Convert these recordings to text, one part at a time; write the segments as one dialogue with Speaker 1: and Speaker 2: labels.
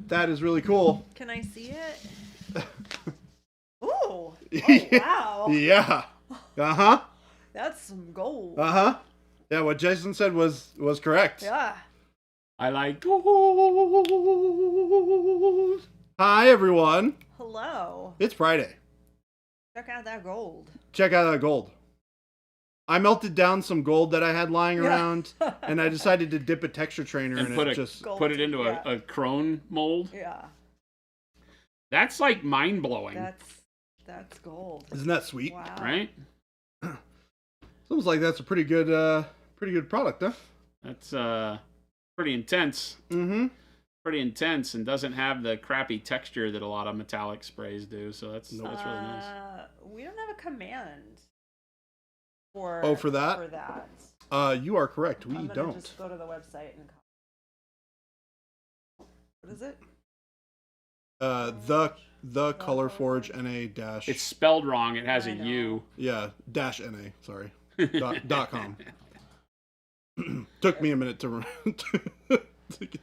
Speaker 1: That is really cool.
Speaker 2: Can I see it? Ooh. Oh, wow.
Speaker 1: Yeah. Uh-huh.
Speaker 2: That's some gold.
Speaker 1: Uh-huh. Yeah, what Jason said was correct.
Speaker 2: Yeah.
Speaker 3: I like gold.
Speaker 1: Hi, everyone.
Speaker 2: Hello.
Speaker 1: It's Friday.
Speaker 2: Check out that gold.
Speaker 1: Check out that gold. I melted down some gold that I had lying around, and I decided to dip a texture trainer
Speaker 3: And
Speaker 1: in
Speaker 3: put
Speaker 1: it.
Speaker 3: a-
Speaker 1: Just
Speaker 3: Put it into a crone mold.
Speaker 2: Yeah.
Speaker 3: That's like mind blowing,
Speaker 2: That's gold.
Speaker 1: Isn't that sweet?
Speaker 2: Wow.
Speaker 3: right?
Speaker 1: Seems like that's a pretty good product, huh?
Speaker 3: That's pretty intense.
Speaker 1: Mm-hmm.
Speaker 3: Pretty intense, and doesn't have the crappy texture that a lot of metallic sprays do. So that's really nice.
Speaker 2: We don't have a command for
Speaker 1: For that?
Speaker 2: For that.
Speaker 1: You are correct. We
Speaker 2: I'm gonna
Speaker 1: don't.
Speaker 2: just go to the website and. What is it?
Speaker 1: The Color Forge NA dash.
Speaker 3: It's spelled wrong. It has
Speaker 2: I
Speaker 3: a
Speaker 2: know.
Speaker 3: U.
Speaker 1: Yeah, dash NA. Sorry. dot com. Took me a minute to get.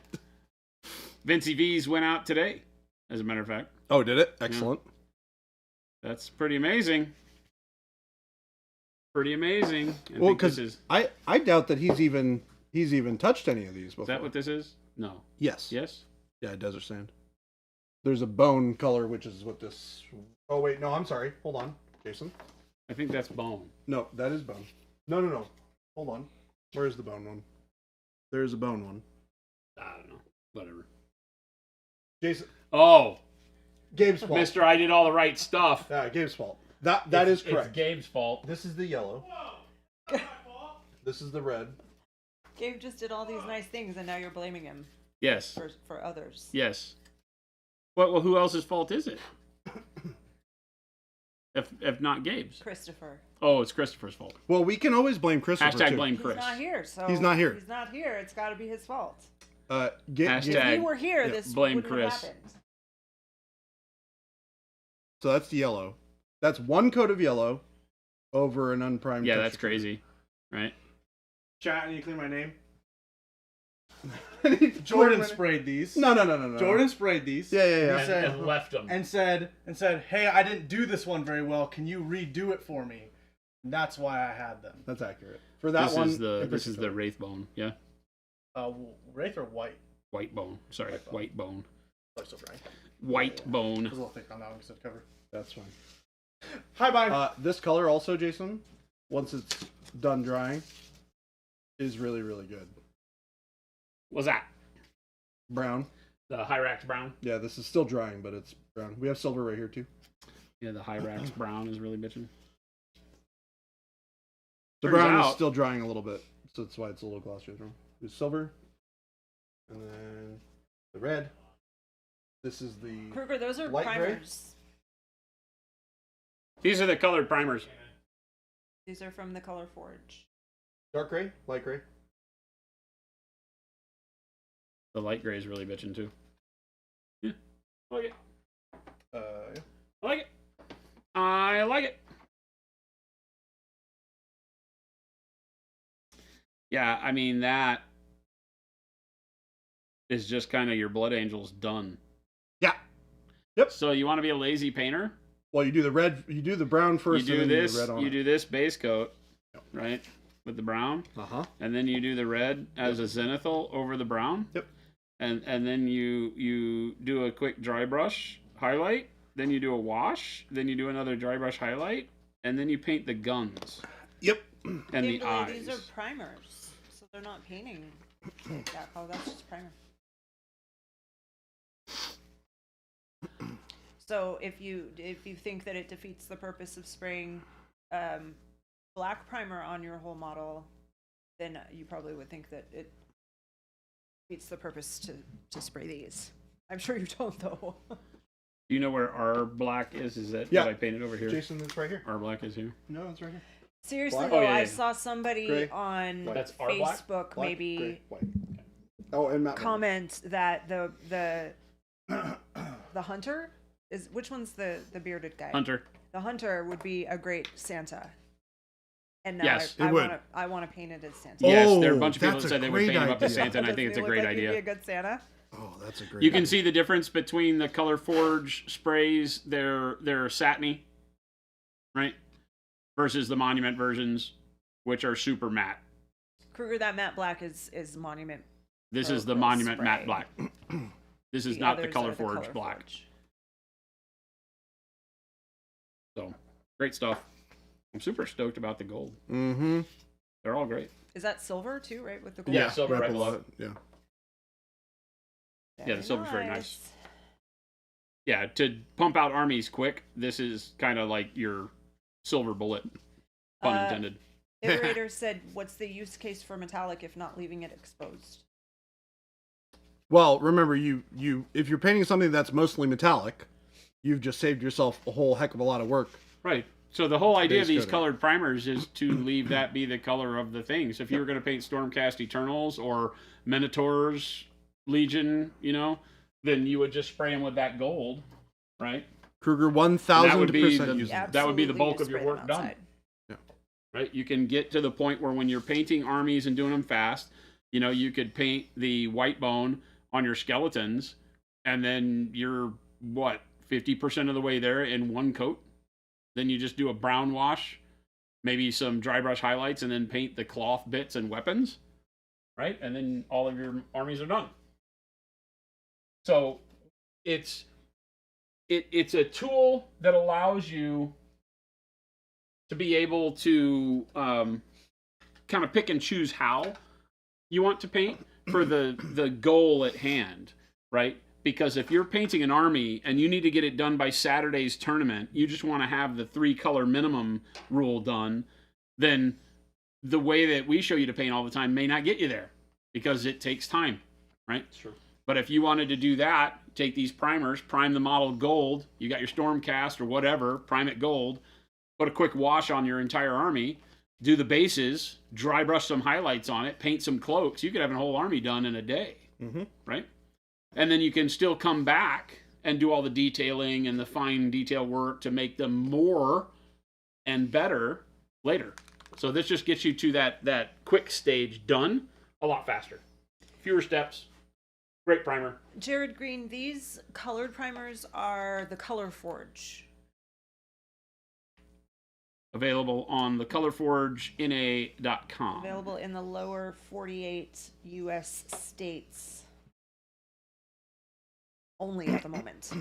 Speaker 3: Vincy V's went out today, as a matter of fact.
Speaker 1: Oh, did it? Excellent.
Speaker 3: That's pretty amazing. Pretty amazing.
Speaker 1: Well, because I doubt that he's even touched any of these before.
Speaker 3: Is that what this is? No.
Speaker 1: Yes.
Speaker 3: Yes?
Speaker 1: Yeah, desert sand. There's a bone color, which is what this. Oh wait, no, I'm sorry. Hold on, Jason.
Speaker 3: I think that's bone.
Speaker 1: No, that is bone. No. Hold on. Where's the bone one? There's a bone one.
Speaker 3: I don't know. Whatever.
Speaker 1: Jason.
Speaker 3: Oh,
Speaker 1: Gabe's fault.
Speaker 3: Mister, I did all the right stuff.
Speaker 1: Gabe's fault. That is correct.
Speaker 3: It's Gabe's fault.
Speaker 1: This is the yellow. This is the red.
Speaker 2: Gabe just did all these nice things, and now you're blaming him
Speaker 3: Yes.
Speaker 2: for others.
Speaker 3: Yes. Well, who else's fault is it? If not Gabe's.
Speaker 2: Christopher.
Speaker 3: Oh, it's Christopher's fault.
Speaker 1: Well, we can always blame Christopher
Speaker 3: Hashtag
Speaker 1: too.
Speaker 3: blame
Speaker 2: He's
Speaker 3: Chris.
Speaker 2: not here, so
Speaker 1: He's not here.
Speaker 2: He's not here. It's got to be his fault.
Speaker 3: Hashtag-
Speaker 2: If he were here,
Speaker 1: Yeah,
Speaker 2: this
Speaker 3: blame
Speaker 2: wouldn't have
Speaker 3: Chris.
Speaker 2: happened.
Speaker 1: So that's the yellow. That's one coat of yellow over an unprimed.
Speaker 3: Yeah,
Speaker 1: texture
Speaker 3: that's crazy. Right?
Speaker 4: Chat, I need to clear my name.
Speaker 1: coat.
Speaker 4: Jordan sprayed these.
Speaker 1: No.
Speaker 4: Jordan sprayed these.
Speaker 1: Yeah.
Speaker 4: He said,
Speaker 3: And left them.
Speaker 4: and said, hey, I didn't do this one very well. Can you redo it for me? And that's why I had them.
Speaker 1: That's accurate. For that
Speaker 3: This
Speaker 1: one,
Speaker 3: is the
Speaker 1: in
Speaker 3: this is the
Speaker 1: particular.
Speaker 3: wraith bone. Yeah.
Speaker 4: Wraith or white?
Speaker 3: White bone. Sorry, white bone.
Speaker 4: Oh, still drying.
Speaker 3: White
Speaker 4: I
Speaker 3: bone.
Speaker 4: was a little thick on that one because of cover.
Speaker 1: That's fine.
Speaker 4: Hi, bye.
Speaker 1: This color also, Jason, once it's done drying, is really, really good.
Speaker 3: What's that?
Speaker 1: Brown.
Speaker 3: The Hyrax brown.
Speaker 1: Yeah, this is still drying, but it's brown. We have silver right here too.
Speaker 3: Yeah, the Hyrax brown is really bitching.
Speaker 1: The
Speaker 3: Turns
Speaker 1: brown is
Speaker 3: out-
Speaker 1: still drying a little bit, so that's why it's a little glossier. There's silver, and then the red. This is the
Speaker 2: Kruger, those are
Speaker 1: Light gray?
Speaker 2: primers.
Speaker 3: These are the colored primers.
Speaker 2: These are from the Color Forge.
Speaker 1: dark gray, light gray.
Speaker 3: The light gray is really bitching too. Yeah. I like it.
Speaker 1: Yeah.
Speaker 3: I like it. I like it. Yeah, I mean that is just kind of your blood angels done.
Speaker 1: Yeah. Yep.
Speaker 3: So you want to be a lazy painter?
Speaker 1: Well, you do the red. You do the brown first.
Speaker 3: You do
Speaker 1: and then
Speaker 3: this.
Speaker 1: You do the red on
Speaker 3: You
Speaker 1: it.
Speaker 3: do this base coat, right, with the brown, and then you do the red as a zenithal over the brown.
Speaker 1: Yep.
Speaker 3: And then you do a quick dry brush highlight. Then you do a wash. Then you do another dry brush highlight, and then you paint the guns
Speaker 1: Yep.
Speaker 3: and
Speaker 2: Kimberly,
Speaker 3: the eyes.
Speaker 2: these are primers, so they're not painting that color. That's just primer. So if you think that it defeats the purpose of spraying black primer on your whole model, then you probably would think that it defeats the purpose to spray these. I'm sure you don't, though.
Speaker 3: Do you know where our black is? Is that
Speaker 1: Yeah.
Speaker 3: what I painted over here?
Speaker 1: Jason, it's right here.
Speaker 3: Our black is here.
Speaker 1: No, it's right here.
Speaker 2: Seriously,
Speaker 1: Black?
Speaker 2: though,
Speaker 3: Oh, yeah,
Speaker 2: I
Speaker 3: yeah.
Speaker 2: saw somebody
Speaker 1: Gray.
Speaker 2: on
Speaker 3: That's our black?
Speaker 2: Facebook
Speaker 1: Black,
Speaker 2: maybe
Speaker 1: gray, white. Oh, and matte.
Speaker 2: comment that the hunter is, which one's the bearded guy?
Speaker 3: Hunter.
Speaker 2: The hunter would be a great Santa. And now
Speaker 3: Yes,
Speaker 1: it would.
Speaker 2: I want to paint it as Santa.
Speaker 3: Yes, there are a
Speaker 1: Oh,
Speaker 3: bunch of people
Speaker 1: that's
Speaker 3: that
Speaker 1: a
Speaker 3: said they would
Speaker 1: great
Speaker 3: paint him up to
Speaker 1: idea.
Speaker 3: Santa, and I
Speaker 2: Doesn't
Speaker 3: think it's
Speaker 2: it
Speaker 3: a
Speaker 2: look
Speaker 3: great
Speaker 2: like he'd
Speaker 3: idea.
Speaker 2: Be a good Santa.
Speaker 1: Oh, that's a great.
Speaker 3: You can see the difference between the Color Forge sprays. They're satiny, right? Versus the Monument versions, which are super matte.
Speaker 2: Kruger, that matte black is Monument.
Speaker 3: This is the
Speaker 2: Pro
Speaker 3: Monument
Speaker 2: spray.
Speaker 3: matte black. This is not the
Speaker 2: others
Speaker 3: Color
Speaker 2: are the
Speaker 3: Forge
Speaker 2: Color
Speaker 3: black.
Speaker 2: Forge.
Speaker 3: So, great stuff. I'm super stoked about the gold.
Speaker 1: Mm-hmm.
Speaker 3: They're all great.
Speaker 2: Is that silver too, right? With the gold?
Speaker 3: Yeah, silver right below it.
Speaker 1: Yeah.
Speaker 3: Yeah, the silver's very nice. Yeah, to pump out armies quick, this is kind of like your silver bullet, pun intended.
Speaker 2: Iterator said, what's the use case for metallic if not leaving it exposed?
Speaker 1: Well, remember, if you're painting something that's mostly metallic, you've just saved yourself a whole heck of a lot of work.
Speaker 3: Right. So the whole idea of these
Speaker 1: coating.
Speaker 3: colored primers is to leave that be the color of the thing. So if you were going to paint Stormcast Eternals or Minotaurs Legion, then you would just spray them with that gold, right?
Speaker 1: Kruger
Speaker 3: That would be
Speaker 1: 1000%
Speaker 3: the-
Speaker 1: uses it.
Speaker 3: that would be the
Speaker 2: Absolutely
Speaker 3: bulk
Speaker 2: just
Speaker 3: of your
Speaker 2: spray them
Speaker 3: work done.
Speaker 2: outside.
Speaker 3: Right? You can get to the point where when you're painting armies and doing them fast, you could paint the white bone on your skeletons, and then you're 50% of the way there in one coat. Then you just do a brown wash, maybe some dry brush highlights, and then paint the cloth bits and weapons, right? And then all of your armies are done. So it's a tool that allows you to be able to kind of pick and choose how you want to paint for the goal at hand, right? Because if you're painting an army and you need to get it done by Saturday's tournament, you just want to have the 3-color minimum rule done, then the way that we show you to paint all the time may not get you there because it takes time, right?
Speaker 1: Sure.
Speaker 3: But if you wanted to do that, take these primers, prime the model gold, you got your Stormcast or whatever, prime it gold, put a quick wash on your entire army, do the bases, dry brush some highlights on it, paint some cloaks, you could have a whole army done in a day, right? And then you can still come back and do all the detailing and the fine detail work to make them more and better later. So this just gets you to that quick stage done a lot faster. Fewer steps. Great primer.
Speaker 2: Jared Green, these colored primers are the Color Forge.
Speaker 3: Available on the colorforgena.com.
Speaker 2: Available in the lower 48 U.S. states. Only at the moment.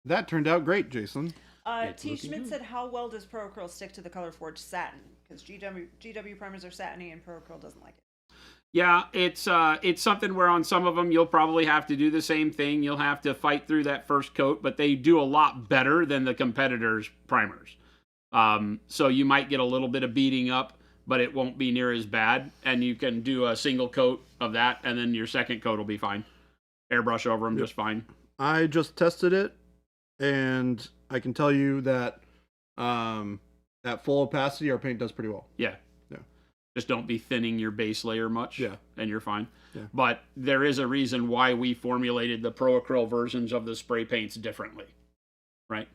Speaker 1: That turned out great, Jason.
Speaker 3: It's
Speaker 2: T.
Speaker 3: looking
Speaker 2: Schmidt
Speaker 3: good.
Speaker 2: said, how well does Pro Acryl stick to the Color Forge satin? Because GW primers are satiny and Pro Acryl doesn't like it.
Speaker 3: Yeah, it's something where on some of them you'll probably have to do the same thing. You'll have to fight through that first coat, but they do a lot better than the competitors' primers. So you might get a little bit of beating up, but it won't be near as bad. And you can do a single coat of that, and then your second coat will be fine. Airbrush over them just fine.
Speaker 1: I just tested it, and I can tell you that at full opacity, our paint does pretty well.
Speaker 3: Yeah. Just don't be thinning your base layer much,
Speaker 1: Yeah.
Speaker 3: and you're fine.
Speaker 1: Yeah.
Speaker 3: But there is a reason why we formulated the Pro Acryl versions of the spray paints differently, right?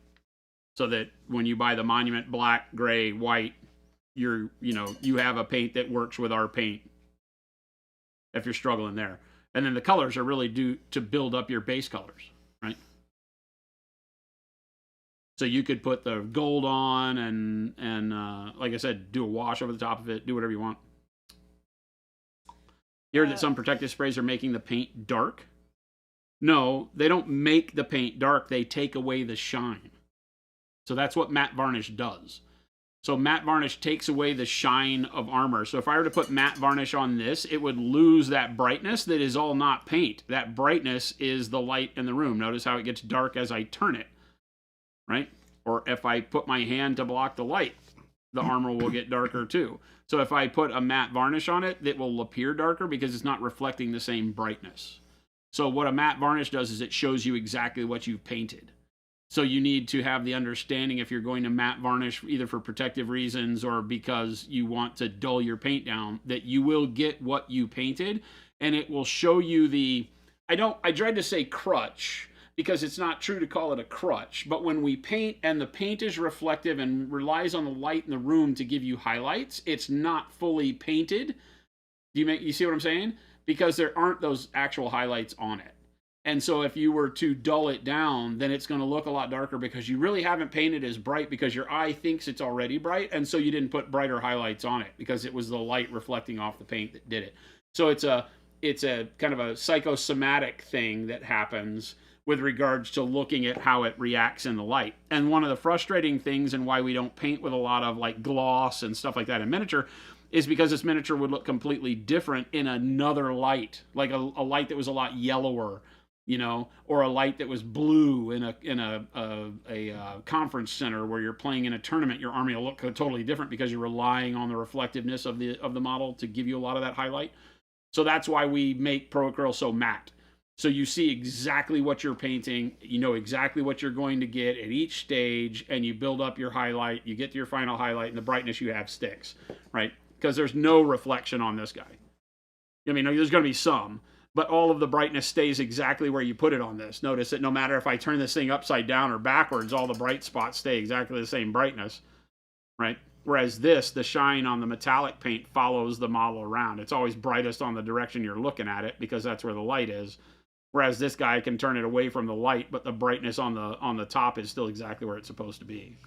Speaker 3: So that when you buy the Monument black, gray, white, you have a paint that works with our paint if you're struggling there. And then the colors are really due to build up your base colors, right? So you could put the gold on and like I said, do a wash over the top of it, do whatever you want. You heard that some protective sprays are making the paint dark? No, they don't make the paint dark, they take away the shine. So that's what matte varnish does. So matte varnish takes away the shine of armor. So if I were to put matte varnish on this, it would lose that brightness that is all not paint. That brightness is the light in the room. Notice how it gets dark as I turn it. Right? Or if I put my hand to block the light, the armor will get darker too. So if I put a matte varnish on it, it will appear darker because it's not reflecting the same brightness. So what a matte varnish does is it shows you exactly what you've painted. So you need to have the understanding if you're going to matte varnish either for protective reasons or because you want to dull your paint down, that you will get what you painted and it will show you the, I dread to say crutch, because it's not true to call it a crutch, but when we paint and the paint is reflective and relies on the light in the room to give you highlights, it's not fully painted, You see what I'm saying? Because there aren't those actual highlights on it. And so if you were to dull it down, then it's going to look a lot darker because you really haven't painted as bright because your eye thinks it's already bright. And so you didn't put brighter highlights on it because it was the light reflecting off the paint that did it. So it's a kind of a psychosomatic thing that happens with regards to looking at how it reacts in the light. And one of the frustrating things and why we don't paint with a lot of like gloss and stuff like that in miniature is because this miniature would look completely different in another light, like a light that was a lot yellower, you know, or a light that was blue in a conference center where you're playing in a tournament. Your army will look totally different because you're relying on the reflectiveness of the model to give you a lot of that highlight. So that's why we make Pro Acryl so matte. So you see exactly what you're painting, you know exactly what you're going to get at each stage, and you build up your highlight, you get to your final highlight, and the brightness you have sticks, right? Because there's no reflection on this guy. I mean, there's going to be some, but all of the brightness stays exactly where you put it on this. Notice that no matter if I turn this thing upside down or backwards, all the bright spots stay exactly the same brightness, right? Whereas this, the shine on the metallic paint follows the model around. It's always brightest on the direction you're looking at it because that's where the light is. Whereas this guy can turn it away from the light, but the brightness on the top is still exactly where it's supposed to be.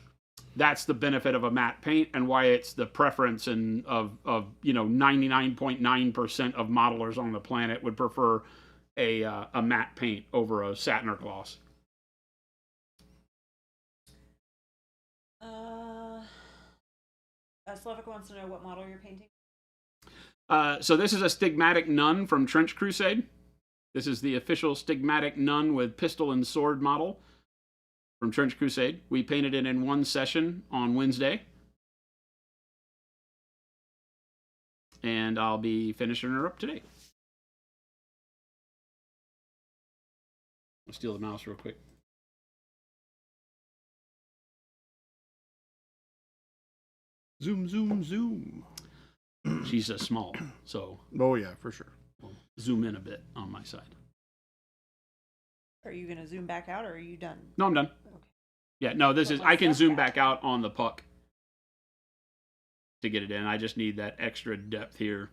Speaker 3: That's the benefit of a matte paint and why it's the preference of 99.9% of modelers on the planet would prefer a matte paint over a satin or gloss.
Speaker 2: Slavic wants to know what model you're painting.
Speaker 3: So this is a Stigmatic Nun from Trench Crusade. This is the official Stigmatic Nun with pistol and sword model from Trench Crusade. We painted it in one session on Wednesday. And I'll be finishing her up today. I'll steal the mouse real quick.
Speaker 1: Zoom, zoom, zoom.
Speaker 3: She's small, so
Speaker 1: Oh, yeah, for sure.
Speaker 3: we'll zoom in a bit on my side.
Speaker 2: Are you going to zoom back out or are you done?
Speaker 3: No, I'm done.
Speaker 2: Okay.
Speaker 3: Yeah, no, this
Speaker 2: Put
Speaker 3: is,
Speaker 2: my
Speaker 3: I can
Speaker 2: stuff
Speaker 3: zoom
Speaker 2: back.
Speaker 3: back out on the puck to get it in. I just need that extra depth here.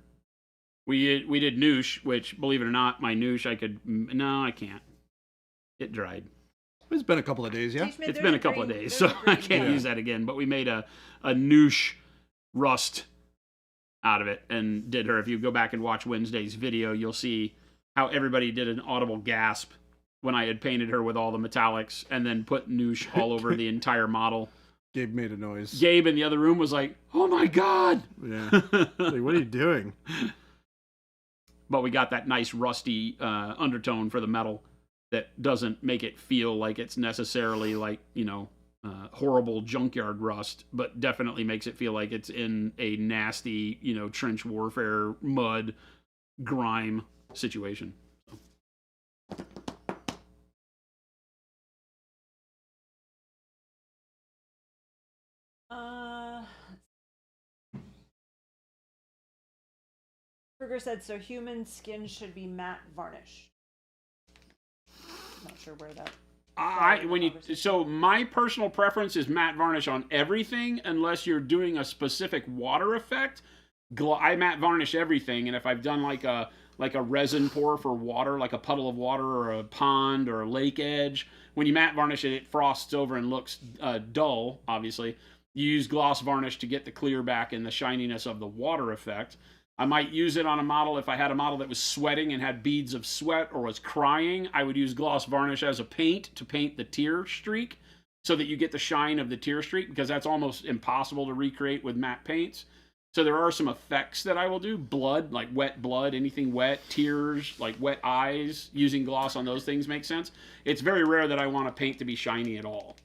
Speaker 3: We did noosh, which, believe it or not, my noosh, no, I can't. It dried.
Speaker 1: It's been a couple of days, yeah?
Speaker 2: Teach me-
Speaker 3: It's
Speaker 2: there's
Speaker 3: been a couple of
Speaker 2: green-
Speaker 3: days,
Speaker 2: there's
Speaker 3: so
Speaker 2: a
Speaker 3: I
Speaker 2: green
Speaker 3: can't
Speaker 2: one.
Speaker 3: use that again. But we made a noosh rust out of it and did her. If you go back and watch Wednesday's video, you'll see how everybody did an audible gasp when I had painted her with all the metallics and then put noosh all over the entire model.
Speaker 1: Gabe made a noise.
Speaker 3: Gabe in the other room was like, "Oh my god!"
Speaker 1: Yeah. Like, what are you doing?
Speaker 3: But we got that nice rusty undertone for the metal that doesn't make it feel like it's necessarily like, horrible junkyard rust, but definitely makes it feel like it's in a nasty, trench warfare, mud, grime situation.
Speaker 2: Kruger said, so human skin should be matte varnish. Not sure where that.
Speaker 3: So my personal preference is matte varnish on everything unless you're doing a specific water effect. I matte varnish everything, and if I've done like a resin pour for water, like a puddle of water or a pond or a lake edge, when you matte varnish it, it frosts over and looks dull, obviously. You use gloss varnish to get the clear back and the shininess of the water effect. I might use it on a model. If I had a model that was sweating and had beads of sweat or was crying, I would use gloss varnish as a paint to paint the tear streak so that you get the shine of the tear streak, because that's almost impossible to recreate with matte paints. So there are some effects that I will do. Blood, like wet blood, anything wet. Tears, like wet eyes. Using gloss on those things makes sense. It's very rare that I want a paint to be shiny at all.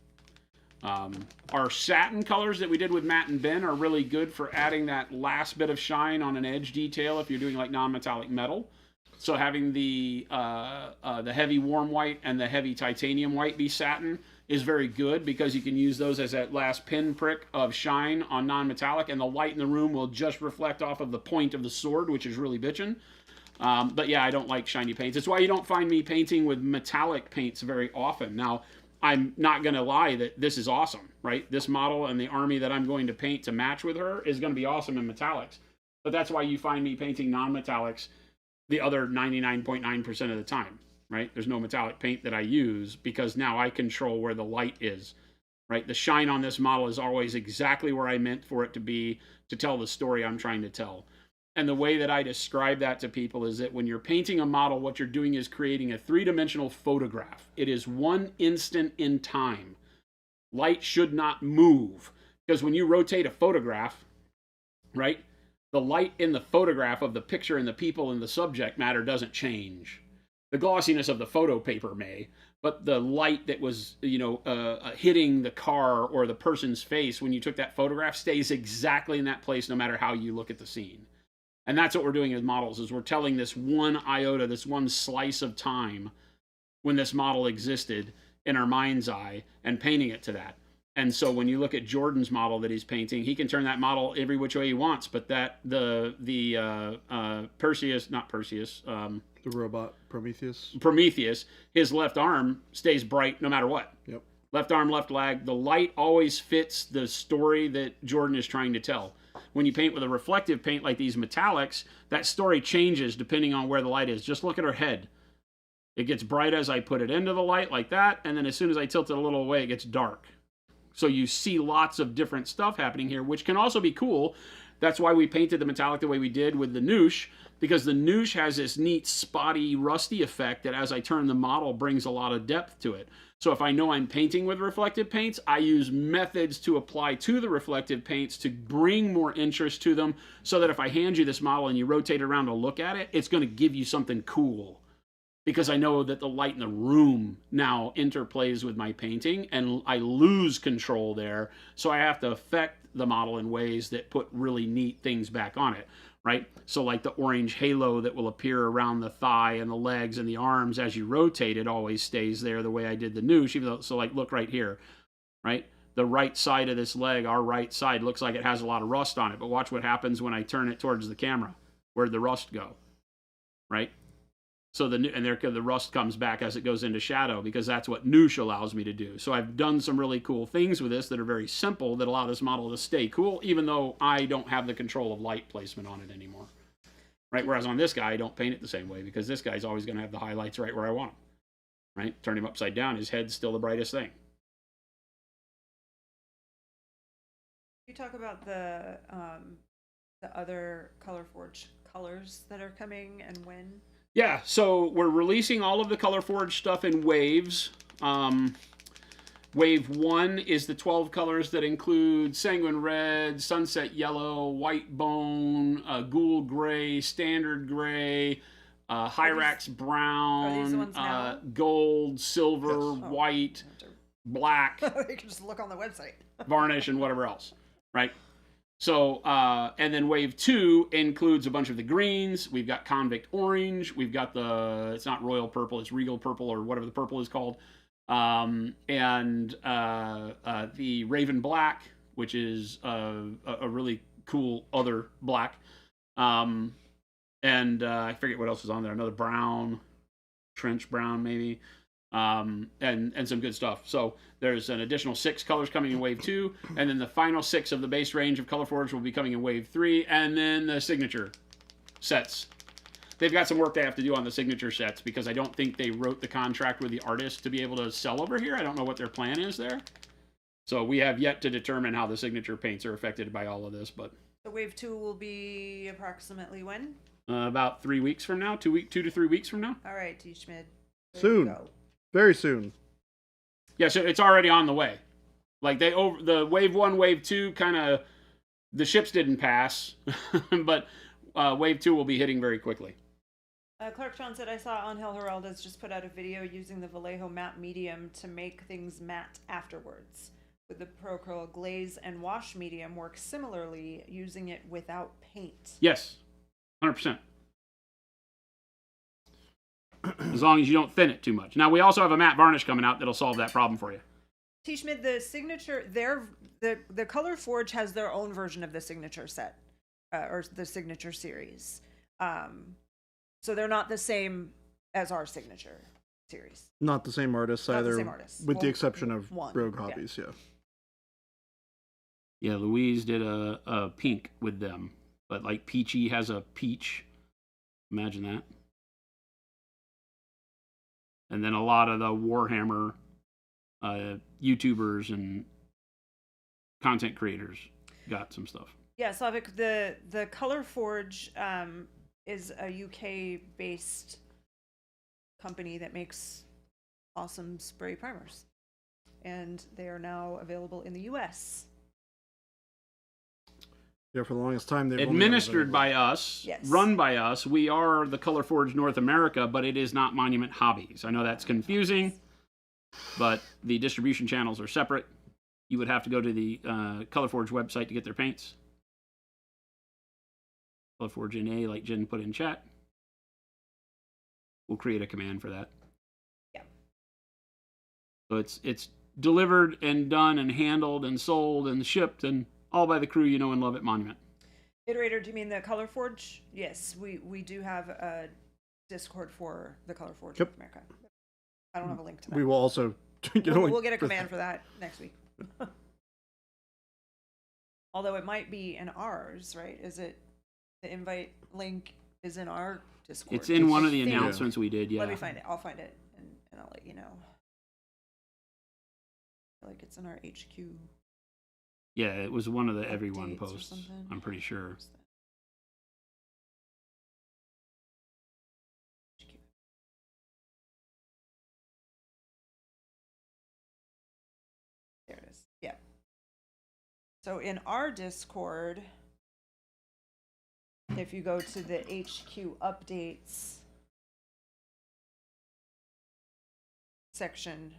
Speaker 3: Our satin colors that we did with Matt and Ben are really good for adding that last bit of shine on an edge detail if you're doing like non-metallic metal. So having the heavy warm white and the heavy titanium white be satin is very good because you can use those as that last pinprick of shine on non-metallic, and the light in the room will just reflect off of the point of the sword, which is really bitchin'. But yeah, I don't like shiny paints. It's why you don't find me painting with metallic paints very often. Now, I'm not going to lie that this is awesome, right? This model and the army that I'm going to paint to match with her is going to be awesome in metallics. But that's why you find me painting non-metallics the other 99.9% of the time, right? There's no metallic paint that I use because now I control where the light is, right? The shine on this model is always exactly where I meant for it to be to tell the story I'm trying to tell. And the way that I describe that to people is that when you're painting a model, what you're doing is creating a three-dimensional photograph. It is one instant in time. Light should not move, because when you rotate a photograph, right, the light in the photograph of the picture and the people and the subject matter doesn't change. The glossiness of the photo paper may, but the light that was, hitting the car or the person's face when you took that photograph stays exactly in that place no matter how you look at the scene. And that's what we're doing as models, is we're telling this one iota, this one slice of time when this model existed in our mind's eye and painting it to that. And so when you look at Jordan's model that he's painting, he can turn that model every which way he wants, but that the
Speaker 1: robot Prometheus,
Speaker 3: his left arm stays bright no matter what.
Speaker 1: Yep.
Speaker 3: Left arm, left leg. The light always fits the story that Jordan is trying to tell. When you paint with a reflective paint like these metallics, that story changes depending on where the light is. Just look at her head. It gets bright as I put it into the light like that, and then as soon as I tilt it a little away, it gets dark. So you see lots of different stuff happening here, which can also be cool. That's why we painted the metallic the way we did with the noosh, because the noosh has this neat, spotty, rusty effect that as I turn the model brings a lot of depth to it. So if I know I'm painting with reflective paints, I use methods to apply to the reflective paints to bring more interest to them, so that if I hand you this model and you rotate it around to look at it, it's going to give you something cool. Because I know that the light in the room now interplays with my painting, and I lose control there, so I have to affect the model in ways that put really neat things back on it, right? So like the orange halo that will appear around the thigh and the legs and the arms as you rotate it always stays there the way I did the noosh, even though, so like look right here, right? The right side of this leg, our right side, looks like it has a lot of rust on it, but watch what happens when I turn it towards the camera. Where'd the rust go, right? So the rust comes back as it goes into shadow, because that's what noosh allows me to do. So I've done some really cool things with this that are very simple that allow this model to stay cool, even though I don't have the control of light placement on it anymore. Right? Whereas on this guy, I don't paint it the same way, because this guy's always going to have the highlights right where I want them. Right? Turn him upside down, his head's still the brightest thing.
Speaker 2: You talk about the other ColorForge colors that are coming and when?
Speaker 3: Yeah, so we're releasing all of the ColorForge stuff in waves. Wave 1 is the 12 colors that include Sanguine Red, Sunset Yellow, White Bone, Ghoul Gray, Standard Gray, Hyrax Brown,
Speaker 2: are these the ones now?
Speaker 3: Gold, Silver,
Speaker 1: Yes.
Speaker 3: White, Black,
Speaker 2: You can just look on the website.
Speaker 3: Varnish, and whatever else, right? So, and then wave 2 includes a bunch of the greens. We've got Convict Orange. We've got it's not Royal Purple, it's Regal Purple, or whatever the purple is called. And the Raven Black, which is a really cool other black. And I forget what else is on there. Another brown, trench brown maybe. And some good stuff. So there's an additional 6 colors coming in wave 2, and then the final 6 of the base range of ColorForge will be coming in wave 3, and then the signature sets. They've got some work they have to do on the signature sets, because I don't think they wrote the contract with the artist to be able to sell over here. I don't know what their plan is there. So we have yet to determine how the signature paints are affected by all of this, but
Speaker 2: So wave 2 will be approximately when?
Speaker 3: about 3 weeks from now, 2 to 3 weeks from now.
Speaker 2: All right, T. Schmid.
Speaker 1: Soon. Very soon.
Speaker 3: Yeah, so it's already on the way. Like the wave 1, wave 2 kind of, the ships didn't pass, but wave 2 will be hitting very quickly.
Speaker 2: Clark John said, I saw Angel Heraldes just put out a video using the Vallejo matte medium to make things matte afterwards. With the Procurol glaze and wash medium works similarly, using it without paint.
Speaker 3: Yes, 100%. As long as you don't thin it too much. Now, we also have a matte varnish coming out that'll solve that problem for you.
Speaker 2: T. Schmid, the signature, the ColorForge has their own version of the signature set, or the signature series. So they're not the same as our signature series.
Speaker 1: Not the same artists
Speaker 2: Not the
Speaker 1: either,
Speaker 2: same artists.
Speaker 1: with the
Speaker 2: Well,
Speaker 1: exception of
Speaker 2: one,
Speaker 1: Rogue
Speaker 2: yeah.
Speaker 1: Hobbies, yeah.
Speaker 3: Yeah, Louise did a pink with them, but like Peachy has a peach. Imagine that. And then a lot of the Warhammer YouTubers and content creators got some stuff.
Speaker 2: Yeah, Slavic, the Color Forge is a UK based company that makes awesome spray primers, and they are now available in the US.
Speaker 1: Yeah, for the longest time they've
Speaker 3: Administered by us,
Speaker 2: Yes.
Speaker 3: run by us. We are the Color Forge North America, but it is not Monument Hobbies. I know that's confusing, but the distribution channels are separate. You would have to go to the Color Forge website to get their paints. Color Forge NA, like Jen put in chat. We'll create a command for that.
Speaker 2: Yeah.
Speaker 3: So it's delivered and done and handled and sold and shipped and all by the crew you know and love at Monument.
Speaker 2: Iterator, do you mean the Color Forge? Yes, we do have a Discord for the Color Forge
Speaker 1: Yep.
Speaker 2: North America. I don't have a link to that.
Speaker 1: We will also get a link
Speaker 2: We'll get a
Speaker 1: for
Speaker 2: command for that next week. Although it might be in ours, right? Is it the invite link is in our Discord?
Speaker 3: It's in one of the
Speaker 2: I think-
Speaker 3: announcements we did, yeah.
Speaker 2: Let me find it. I'll find it and I'll let you know. I feel like it's in our HQ.
Speaker 3: Yeah, it was one of the everyone
Speaker 2: Updates or
Speaker 3: posts,
Speaker 2: something.
Speaker 3: I'm pretty sure.
Speaker 2: HQ. There it is. Yeah. So in our Discord, if you go to the HQ updates section,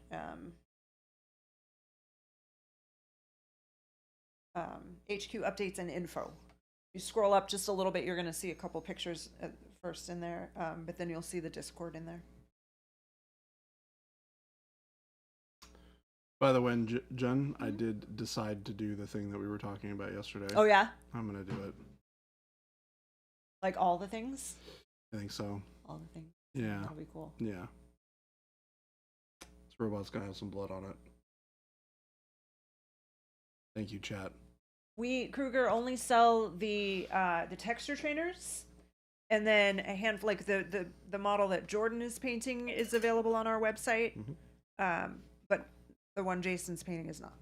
Speaker 2: HQ updates and info. You scroll up just a little bit, you're going to see a couple pictures first in there, but then you'll see the Discord in there.
Speaker 1: By the way, Jen, I did decide to do the thing that we were talking about yesterday.
Speaker 2: Oh yeah,
Speaker 1: I'm gonna do it.
Speaker 2: like all the things.
Speaker 1: I think so.
Speaker 2: All the things.
Speaker 1: Yeah.
Speaker 2: That'll be cool.
Speaker 1: Yeah. This robot's gonna have some blood on it. Thank you, chat.
Speaker 2: We Kruger only sell the texture trainers, and then a handful like the model that Jordan is painting is available on our website, but the one Jason's painting is not.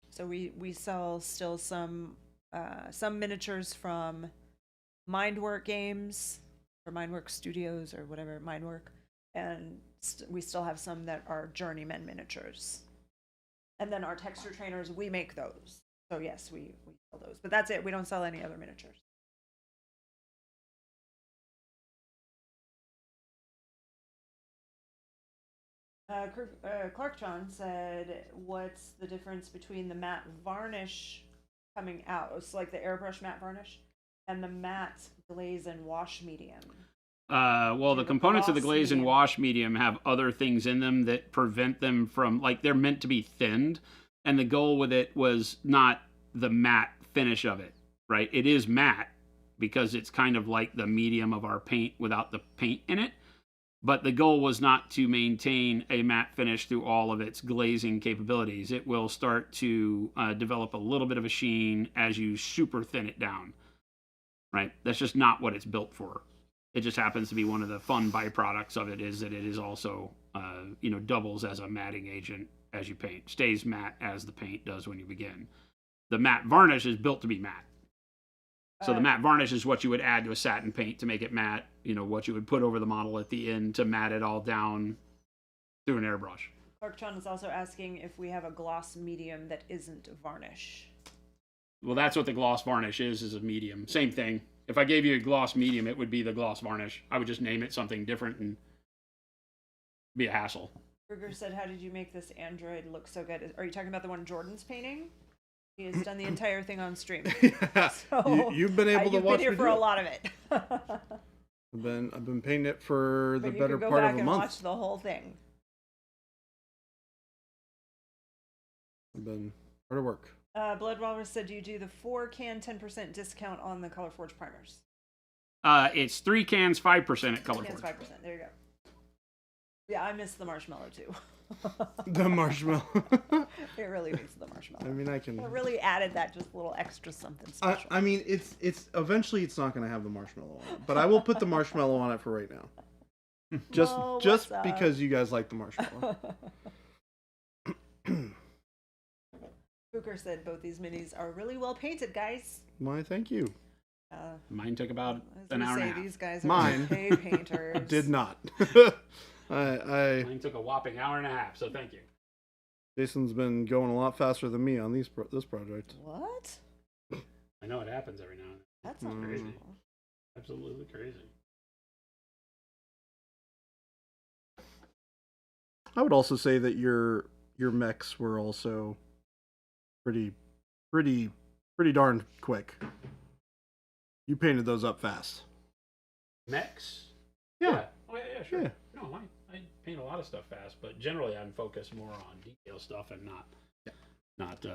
Speaker 2: So we sell still some miniatures from Mindwork Games or Mindwork Studios or whatever Mindwork, and we still have some that are Journeyman miniatures. And then our texture trainers, we make those. So yes, we sell those. But that's it. We don't sell any other miniatures. Clark John said, what's the difference between the matte varnish coming out? It's like the airbrush matte varnish and the matte glaze and wash medium.
Speaker 3: Well, the components of the
Speaker 2: gloss
Speaker 3: glaze and
Speaker 2: medium.
Speaker 3: wash medium have other things in them that prevent them from, like, they're meant to be thinned, and the goal with it was not the matte finish of it, right? It is matte because it's kind of like the medium of our paint without the paint in it, but the goal was not to maintain a matte finish through all of its glazing capabilities. It will start to develop a little bit of a sheen as you super thin it down, right? That's just not what it's built for. It just happens to be one of the fun byproducts of it is that it is also, doubles as a matting agent as you paint. Stays matte as the paint does when you begin. The matte varnish is built to be matte. So the matte varnish is what you would add to a satin paint to make it matte. You know, what you would put over the model at the end to matte it all down through an airbrush.
Speaker 2: Clark John is also asking if we have a gloss medium that isn't varnish.
Speaker 3: Well, that's what the gloss varnish is a medium. Same thing. If I gave you a gloss medium, it would be the gloss varnish. I would just name it something different and be a hassle.
Speaker 2: Kruger said, how did you make this android look so good? Are you talking about the one Jordan's painting? He has done the entire thing on stream.
Speaker 1: Yeah.
Speaker 2: So,
Speaker 1: You've been able to
Speaker 2: you've
Speaker 1: watch
Speaker 2: been here
Speaker 1: me
Speaker 2: for
Speaker 1: do
Speaker 2: a
Speaker 1: it.
Speaker 2: lot of it.
Speaker 1: I've been painting it for the
Speaker 2: But you
Speaker 1: better
Speaker 2: can go
Speaker 1: part
Speaker 2: back
Speaker 1: of a
Speaker 2: and
Speaker 1: month.
Speaker 2: watch the whole thing.
Speaker 1: I've been hard at work.
Speaker 2: Blood Walrus said, do you do the 4-can 10% discount on the Color Forge primers?
Speaker 3: It's 3 cans, 5% at
Speaker 2: Cans
Speaker 3: Colorforge.
Speaker 2: 5%. There you go. Yeah, I missed the marshmallow too.
Speaker 1: The marshmallow.
Speaker 2: It really makes the marshmallow.
Speaker 1: I mean, I can.
Speaker 2: It really added that just little extra something special.
Speaker 1: I mean, it's eventually it's not going to have the marshmallow on it, but I will put the marshmallow on it for right now. Just
Speaker 2: Whoa,
Speaker 1: just
Speaker 2: what's up?
Speaker 1: because you guys like the marshmallow.
Speaker 2: Booker said both these minis are really well painted, guys.
Speaker 1: Why, thank you.
Speaker 3: Mine took about
Speaker 2: As
Speaker 3: an
Speaker 2: we
Speaker 3: hour and a
Speaker 2: say,
Speaker 3: half.
Speaker 2: these guys are
Speaker 1: Mine
Speaker 2: okay painters.
Speaker 1: Did not. I
Speaker 3: Mine took a whopping hour and a half, so thank you.
Speaker 1: Jason's been going a lot faster than me on this project.
Speaker 2: What?
Speaker 3: I know it happens every now and then.
Speaker 2: That's
Speaker 1: Mm.
Speaker 2: unreasonable.
Speaker 3: Absolutely crazy.
Speaker 1: I would also say that your mechs were also pretty darn quick. You painted those up fast.
Speaker 3: Mechs?
Speaker 1: Yeah.
Speaker 3: Oh, yeah, sure.
Speaker 1: Yeah.
Speaker 3: No, I paint a lot of stuff fast, but generally I'm focused more on detail stuff and not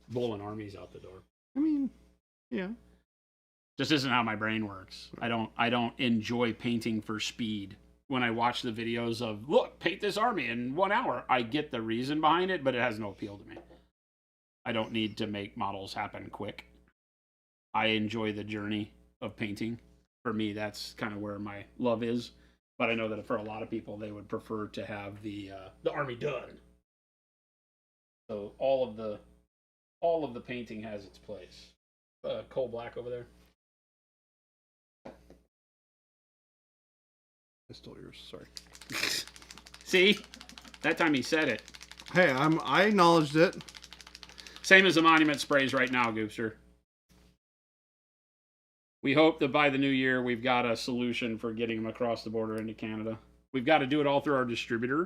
Speaker 3: blowing armies out the door.
Speaker 1: I mean, yeah.
Speaker 3: Just isn't how my brain works. I don't enjoy painting for speed. When I watch the videos of, look, paint this army in 1 hour, I get the reason behind it, but it has no appeal to me. I don't need to make models happen quick. I enjoy the journey of painting. For me, that's kind of where my love is. But I know that for a lot of people, they would prefer to have the army done. So all of the painting has its place. Coal black over there.
Speaker 1: I stole yours. Sorry.
Speaker 3: See, that time he said it.
Speaker 1: Hey, I acknowledged it.
Speaker 3: Same as the monument sprays right now, Goopster. We hope that by the new year, we've got a solution for getting them across the border into Canada. We've got to do it all through our distributor.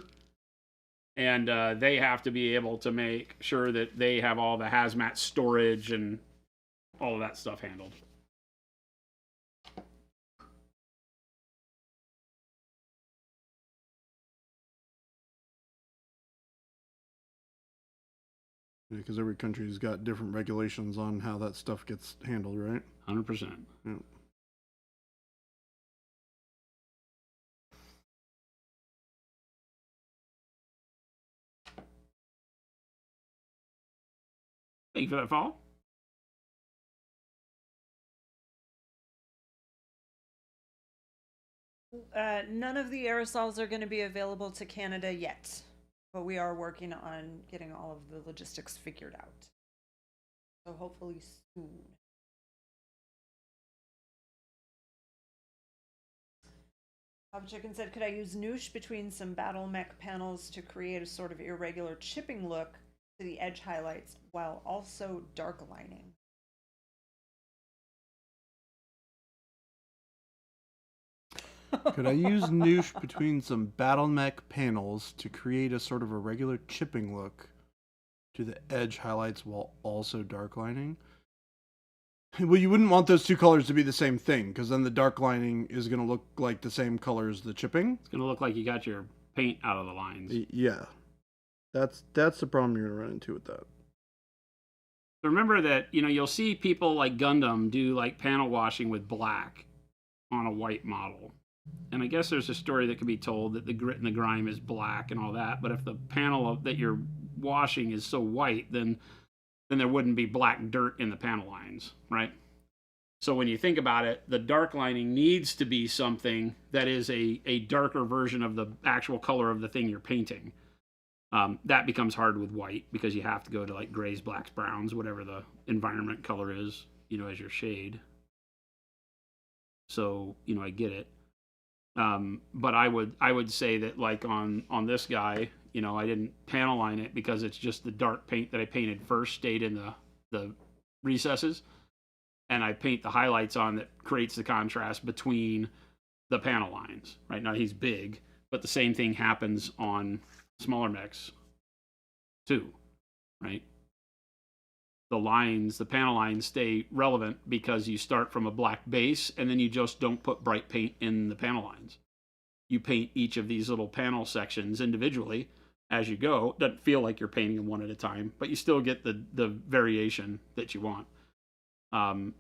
Speaker 3: And they have to be able to make sure that they have all the hazmat storage and all of that stuff handled.
Speaker 1: Because every country's got different regulations on how that stuff gets handled, right?
Speaker 3: 100%.
Speaker 1: Yeah.
Speaker 3: Thank you for that follow.
Speaker 2: None of the aerosols are going to be available to Canada yet, but we are working on getting all of the logistics figured out. So hopefully soon. Papa Chicken said, could I use noosh between some battle mech panels to create a sort of irregular chipping look to the edge highlights while also dark lining?
Speaker 1: Could I use noosh between some battle mech panels to create a sort of a regular chipping look to the edge highlights while also dark lining? Well, you wouldn't want those two colors to be the same thing, because then the dark lining is going to look like the same color as the chipping.
Speaker 3: It's going to look like you got your paint out of the lines.
Speaker 1: Yeah. That's the problem you're going to run into with that.
Speaker 3: Remember that, you'll see people like Gundam do like panel washing with black on a white model. And I guess there's a story that could be told that the grit and the grime is black and all that. But if the panel that you're washing is so white, then there wouldn't be black dirt in the panel lines, right? So when you think about it, the dark lining needs to be something that is a darker version of the actual color of the thing you're painting. That becomes hard with white because you have to go to like grays, blacks, browns, whatever the environment color is, as your shade. So, I get it. But I would say that like on this guy, I didn't panel line it because it's just the dark paint that I painted first stayed in the recesses, and I paint the highlights on that creates the contrast between the panel lines. Right now he's big, but the same thing happens on smaller mechs too, right? The panel lines stay relevant because you start from a black base and then you just don't put bright paint in the panel lines. You paint each of these little panel sections individually as you go. It doesn't feel like you're painting them one at a time, but you still get the variation that you want.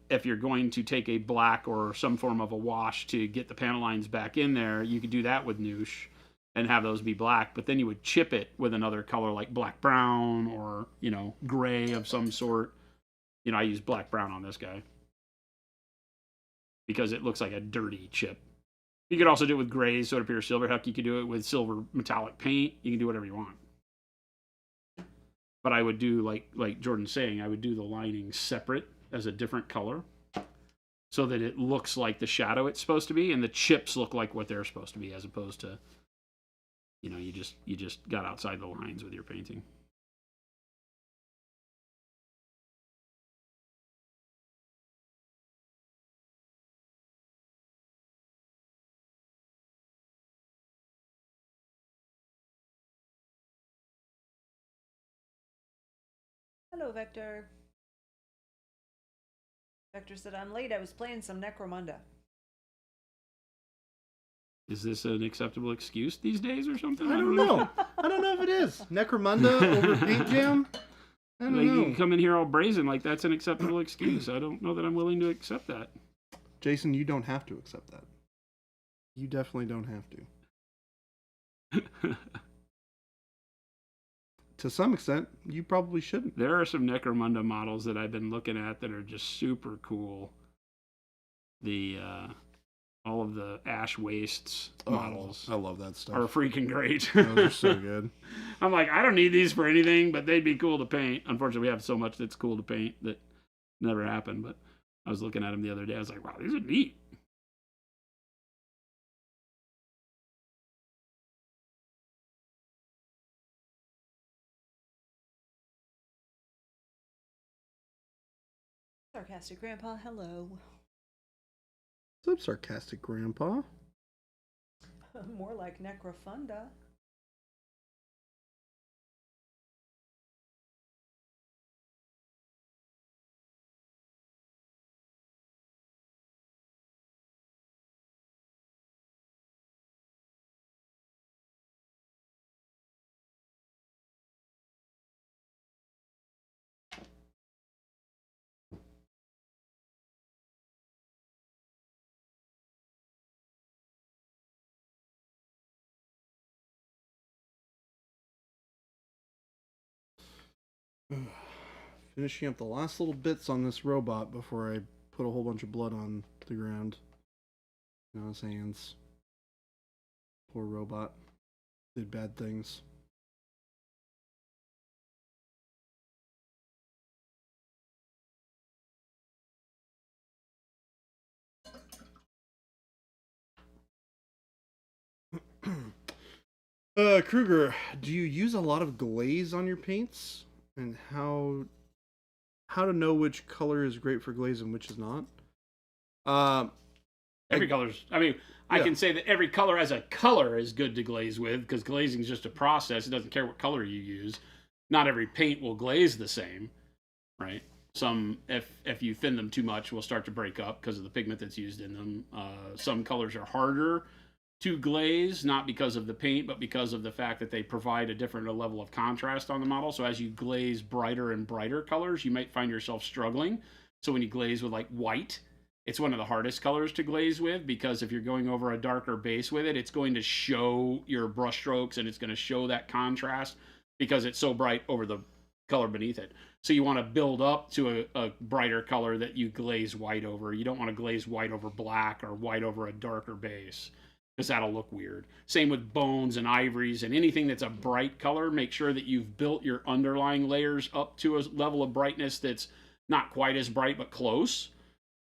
Speaker 3: If you're going to take a black or some form of a wash to get the panel lines back in there, you could do that with noosh. and have those be black, but then you would chip it with another color like black brown or, gray of some sort. I use black brown on this guy because it looks like a dirty chip. You could also do it with grays so it appears silver. Heck, you could do it with silver metallic paint. You can do whatever you want. But I would do, like Jordan's saying, I would do the lining separate as a different color so that it looks like the shadow it's supposed to be, and the chips look like what they're supposed to be, as opposed to, you just got outside the lines with your painting.
Speaker 2: Hello, Vector. Vector said, I'm late. I was playing some Necromunda.
Speaker 3: Is this an acceptable excuse these days or something?
Speaker 1: I don't know. I don't know if it is. Necromunda over Paint Jam? I don't know.
Speaker 3: You come in here all brazen like that's an acceptable excuse. I don't know that I'm willing to accept that.
Speaker 1: Jason, you don't have to accept that. You definitely don't have to. To some extent, you probably shouldn't.
Speaker 3: There are some Necromunda models that I've been looking at that are just super cool. The all of the Ash Wastes models
Speaker 1: I love that stuff.
Speaker 3: are freaking great.
Speaker 1: Those are so good.
Speaker 3: I'm like, I don't need these for anything, but they'd be cool to paint. Unfortunately, we have so much that's cool to paint that never happened. But I was looking at them the other day. I was like, wow, these are neat.
Speaker 2: Sarcastic Grandpa, hello.
Speaker 1: What's up, Sarcastic Grandpa?
Speaker 2: More like Necrofunda.
Speaker 1: Finishing up the last little bits on this robot before I put a whole bunch of blood on the ground. On his hands. Poor robot. Did bad things. Kruger, do you use a lot of glaze on your paints? And how to know which color is great for glaze and which is not?
Speaker 3: Every color's, I can say that every color as a color is good to glaze with, because glazing is just a process. It doesn't care what color you use. Not every paint will glaze the same, right? Some, if you thin them too much, will start to break up because of the pigment that's used in them. Some colors are harder to glaze, not because of the paint, but because of the fact that they provide a different level of contrast on the model. So as you glaze brighter and brighter colors, you might find yourself struggling. So when you glaze with like white, it's one of the hardest colors to glaze with, because if you're going over a darker base with it, it's going to show your brush strokes and it's going to show that contrast because it's so bright over the color beneath it. So you want to build up to a brighter color that you glaze white over. You don't want to glaze white over black or white over a darker base, because that'll look weird. Same with bones and ivories and anything that's a bright color. Make sure that you've built your underlying layers up to a level of brightness that's not quite as bright but close,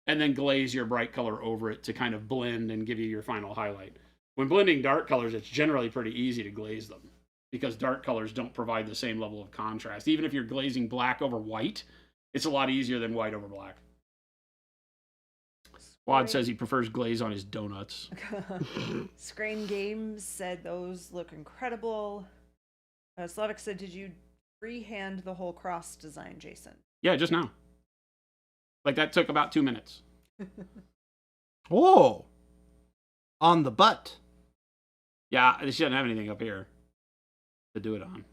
Speaker 3: and then glaze your bright color over it to kind of blend and give you your final highlight. When blending dark colors, it's generally pretty easy to glaze them because dark colors don't provide the same level of contrast. Even if you're glazing black over white, it's a lot easier than white over black. Wad says he prefers glaze on his donuts.
Speaker 2: Scrain Games said those look incredible. Slavic said, did you freehand the whole cross design, Jason?
Speaker 3: Yeah, just now. Like, that took about 2 minutes.
Speaker 1: Oh! On the butt.
Speaker 3: Yeah, she doesn't have anything up here to do it on.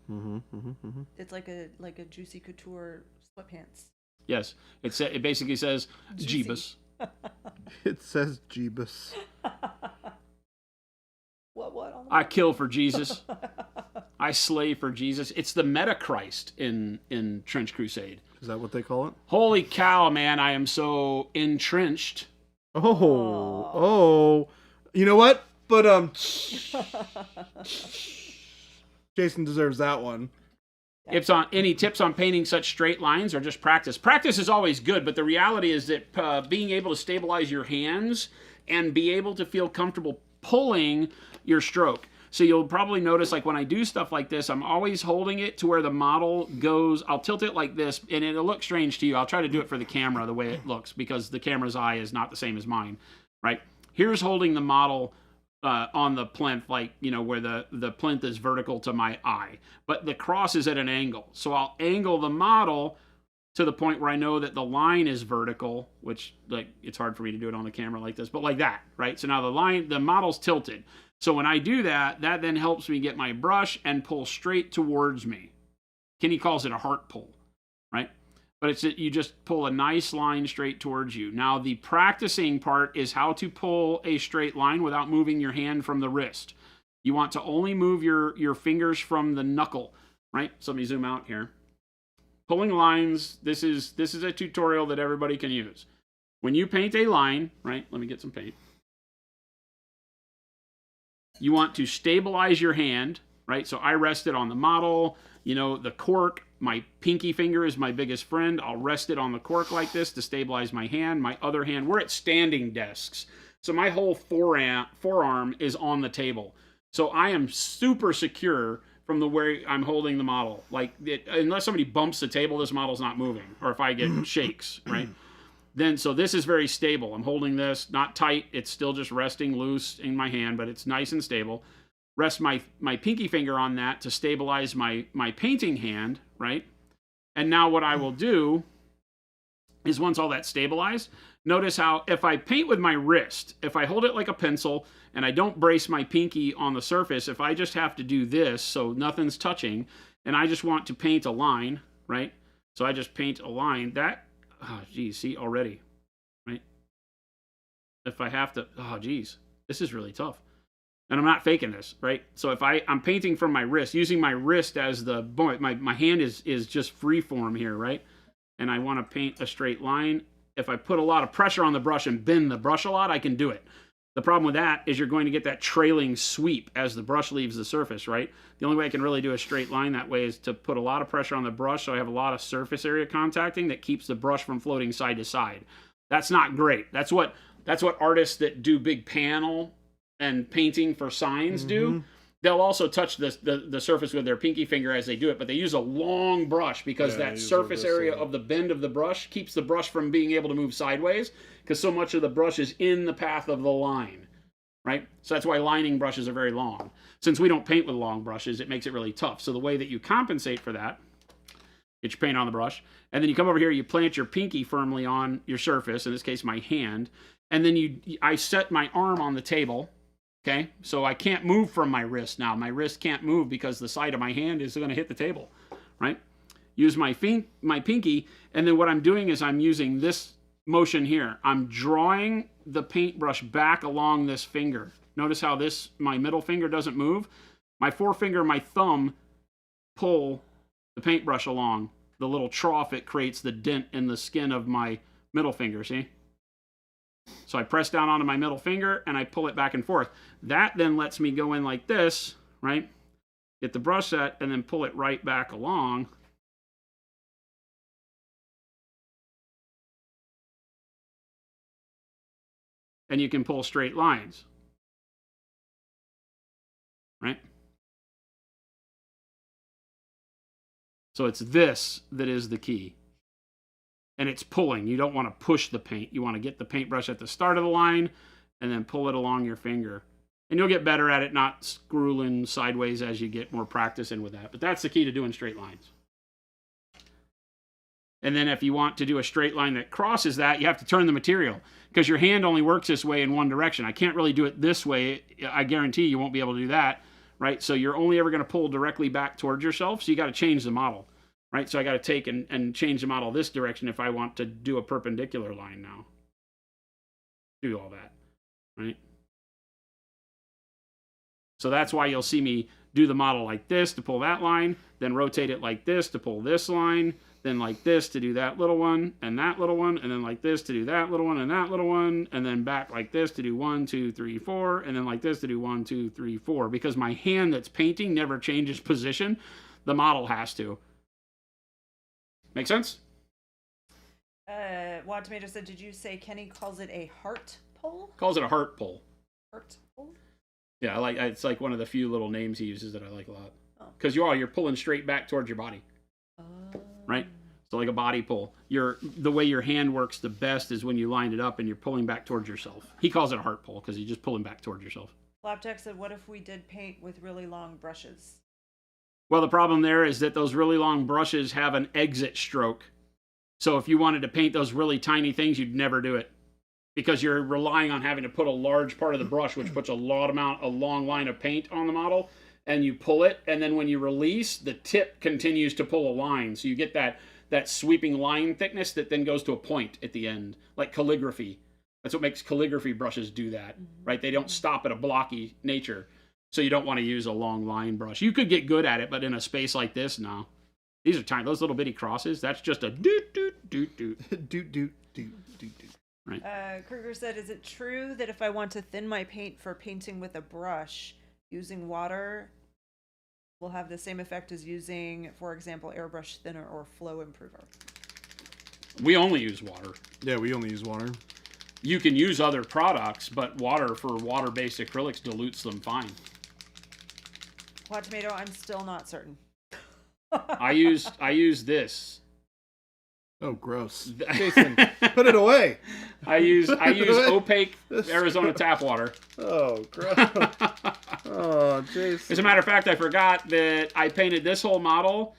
Speaker 2: It's like a Juicy Couture sweatpants.
Speaker 3: Yes, it basically says
Speaker 2: Juicy.
Speaker 3: Jeebus.
Speaker 1: It says Jeebus.
Speaker 2: What on the
Speaker 3: I kill for Jesus. I slay for Jesus. It's the meta Christ in Trench Crusade.
Speaker 1: Is that what they call it?
Speaker 3: Holy cow, man! I am so entrenched.
Speaker 1: Oh. You know what? But Jason deserves that one.
Speaker 3: It's on any tips on painting such straight lines or just practice. Practice is always good, but the reality is that being able to stabilize your hands and be able to feel comfortable pulling your stroke. So you'll probably notice, like when I do stuff like this, I'm always holding it to where the model goes. I'll tilt it like this, and it'll look strange to you. I'll try to do it for the camera the way it looks, because the camera's eye is not the same as mine, right? Here's holding the model on the plinth, like, you know, where the plinth is vertical to my eye, but the cross is at an angle. So I'll angle the model to the point where I know that the line is vertical, which, like, it's hard for me to do it on the camera like this, but like that, right? So now the model's tilted. So when I do that, that then helps me get my brush and pull straight towards me. Kenny calls it a heart pull, right? But it's you just pull a nice line straight towards you. Now the practicing part is how to pull a straight line without moving your hand from the wrist. You want to only move your fingers from the knuckle, right? So let me zoom out here. Pulling lines, this is a tutorial that everybody can use. When you paint a line, right? Let me get some paint. You want to stabilize your hand, right? So I rest it on the model, you know, the cork. My pinky finger is my biggest friend. I'll rest it on the cork like this to stabilize my hand. My other hand, we're at standing desks. So my whole forearm is on the table. So I am super secure from the way I'm holding the model. Like, unless somebody bumps the table, this model's not moving. Or if I get shakes, right? Then, so this is very stable. I'm holding this, not tight. It's still just resting loose in my hand, but it's nice and stable. Rest my pinky finger on that to stabilize my painting hand, right? And now what I will do is, once all that's stabilized, notice how if I paint with my wrist, if I hold it like a pencil and I don't brace my pinky on the surface, if I just have to do this so nothing's touching, and I just want to paint a line, right? So I just paint a line, that, oh, geez, see already, right? If I have to, oh, geez, this is really tough. And I'm not faking this, right? So if I'm painting from my wrist, using my wrist as the, my hand is just free form here, right? And I want to paint a straight line. If I put a lot of pressure on the brush and bend the brush a lot, I can do it. The problem with that is you're going to get that trailing sweep as the brush leaves the surface, right? The only way I can really do a straight line that way is to put a lot of pressure on the brush so I have a lot of surface area contacting that keeps the brush from floating side to side. That's not great. That's what artists that do big panel and painting for signs do. They'll also touch the surface with their pinky finger as they do it, but they use a long brush because that surface area of the bend of the brush keeps the brush from being able to move sideways, because so much of the brush is in the path of the line, right? So that's why lining brushes are very long. Since we don't paint with long brushes, it makes it really tough. So the way that you compensate for that, get your paint on the brush, and then you come over here, you plant your pinky firmly on your surface, in this case my hand, and then I set my arm on the table. Okay, so I can't move from my wrist now. My wrist can't move because the side of my hand is going to hit the table, right? Use my pinky, and then what I'm doing is I'm using this motion here. I'm drawing the paintbrush back along this finger. Notice how my middle finger doesn't move. My forefinger and my thumb pull the paintbrush along. The little trough it creates the dent in the skin of my middle finger, see? So I press down onto my middle finger and I pull it back and forth. That then lets me go in like this, right? Get the brush set and then pull it right back along. And you can pull straight lines, right? So it's this that is the key. And it's pulling. You don't want to push the paint. You want to get the paintbrush at the start of the line and then pull it along your finger. And you'll get better at it, not scrolling sideways as you get more practice in with that. But that's the key to doing straight lines. And then if you want to do a straight line that crosses that, you have to turn the material, because your hand only works this way in one direction. I can't really do it this way. I guarantee you won't be able to do that, right? So you're only ever going to pull directly back towards yourself. So you got to change the model. Right, so I got to take and change the model this direction if I want to do a perpendicular line now. Do all that, right? So that's why you'll see me do the model like this to pull that line, then rotate it like this to pull this line, then like this to do that little one, and that little one, and then like this to do that little one and that little one, and then back like this to do 1, 2, 3, 4, and then like this to do 1, 2, 3, 4. Because my hand that's painting never changes position, the model has to. Make sense?
Speaker 2: Wild Tomato said, did you say Kenny calls it a heart pull?
Speaker 3: Calls it a heart pull.
Speaker 2: Heart pull?
Speaker 3: Yeah, it's like one of the few little names he uses that I like a lot.
Speaker 2: Oh.
Speaker 3: Because you're pulling straight back towards your body. Right? So like a body pull. The way your hand works the best is when you line it up and you're pulling back towards yourself. He calls it a heart pull because you're just pulling back towards yourself.
Speaker 2: Flapjack said, what if we did paint with really long brushes?
Speaker 3: Well, the problem there is that those really long brushes have an exit stroke. So if you wanted to paint those really tiny things, you'd never do it. Because you're relying on having to put a large part of the brush, which puts a long line of paint on the model, and you pull it, and then when you release, the tip continues to pull a line. So you get that sweeping line thickness that then goes to a point at the end, like calligraphy. That's what makes calligraphy brushes do that, right? They don't stop at a blocky nature. So you don't want to use a long line brush. You could get good at it, but in a space like this, no. These are tiny. Those little bitty crosses, that's just a doot, doot, doot, doot.
Speaker 1: Doot, doot, doot, doot, doot.
Speaker 3: Right.
Speaker 2: Kruger said, is it true that if I want to thin my paint for painting with a brush, using water will have the same effect as using, for example, airbrush thinner or flow improver?
Speaker 3: We only use water.
Speaker 1: Yeah, we only use water.
Speaker 3: You can use other products, but water for water-based acrylics dilutes them fine.
Speaker 2: Hot Tomato, I'm still not certain.
Speaker 3: I use this.
Speaker 1: Oh, gross. Jason, put it away.
Speaker 3: I use opaque Arizona tap water.
Speaker 1: Oh, gross. Oh, Jason.
Speaker 3: As a matter of fact, I forgot that I painted this whole model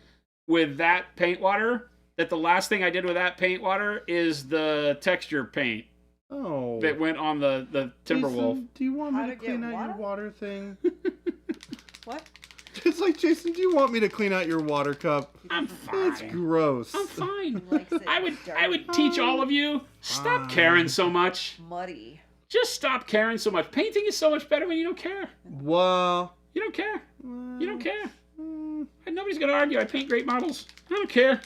Speaker 3: with that paint water. That the last thing I did with that paint water is the texture paint
Speaker 1: Oh.
Speaker 3: that went on the Timberwolf.
Speaker 1: Jason, do you want
Speaker 2: How
Speaker 1: me
Speaker 2: to
Speaker 1: to clean
Speaker 2: get
Speaker 1: out your
Speaker 2: water?
Speaker 1: water thing?
Speaker 2: What?
Speaker 1: It's like, Jason, do you want me to clean out your water cup?
Speaker 3: I'm
Speaker 1: It's
Speaker 3: fine.
Speaker 1: gross.
Speaker 3: I'm fine.
Speaker 2: He likes it
Speaker 3: I would teach all of you, stop caring so much.
Speaker 2: muddy.
Speaker 3: Just stop caring so much. Painting is so much better when you don't care.
Speaker 1: Well,
Speaker 3: You don't care. You don't care.
Speaker 1: mm,
Speaker 3: And nobody's gonna argue. I paint great models. I don't care.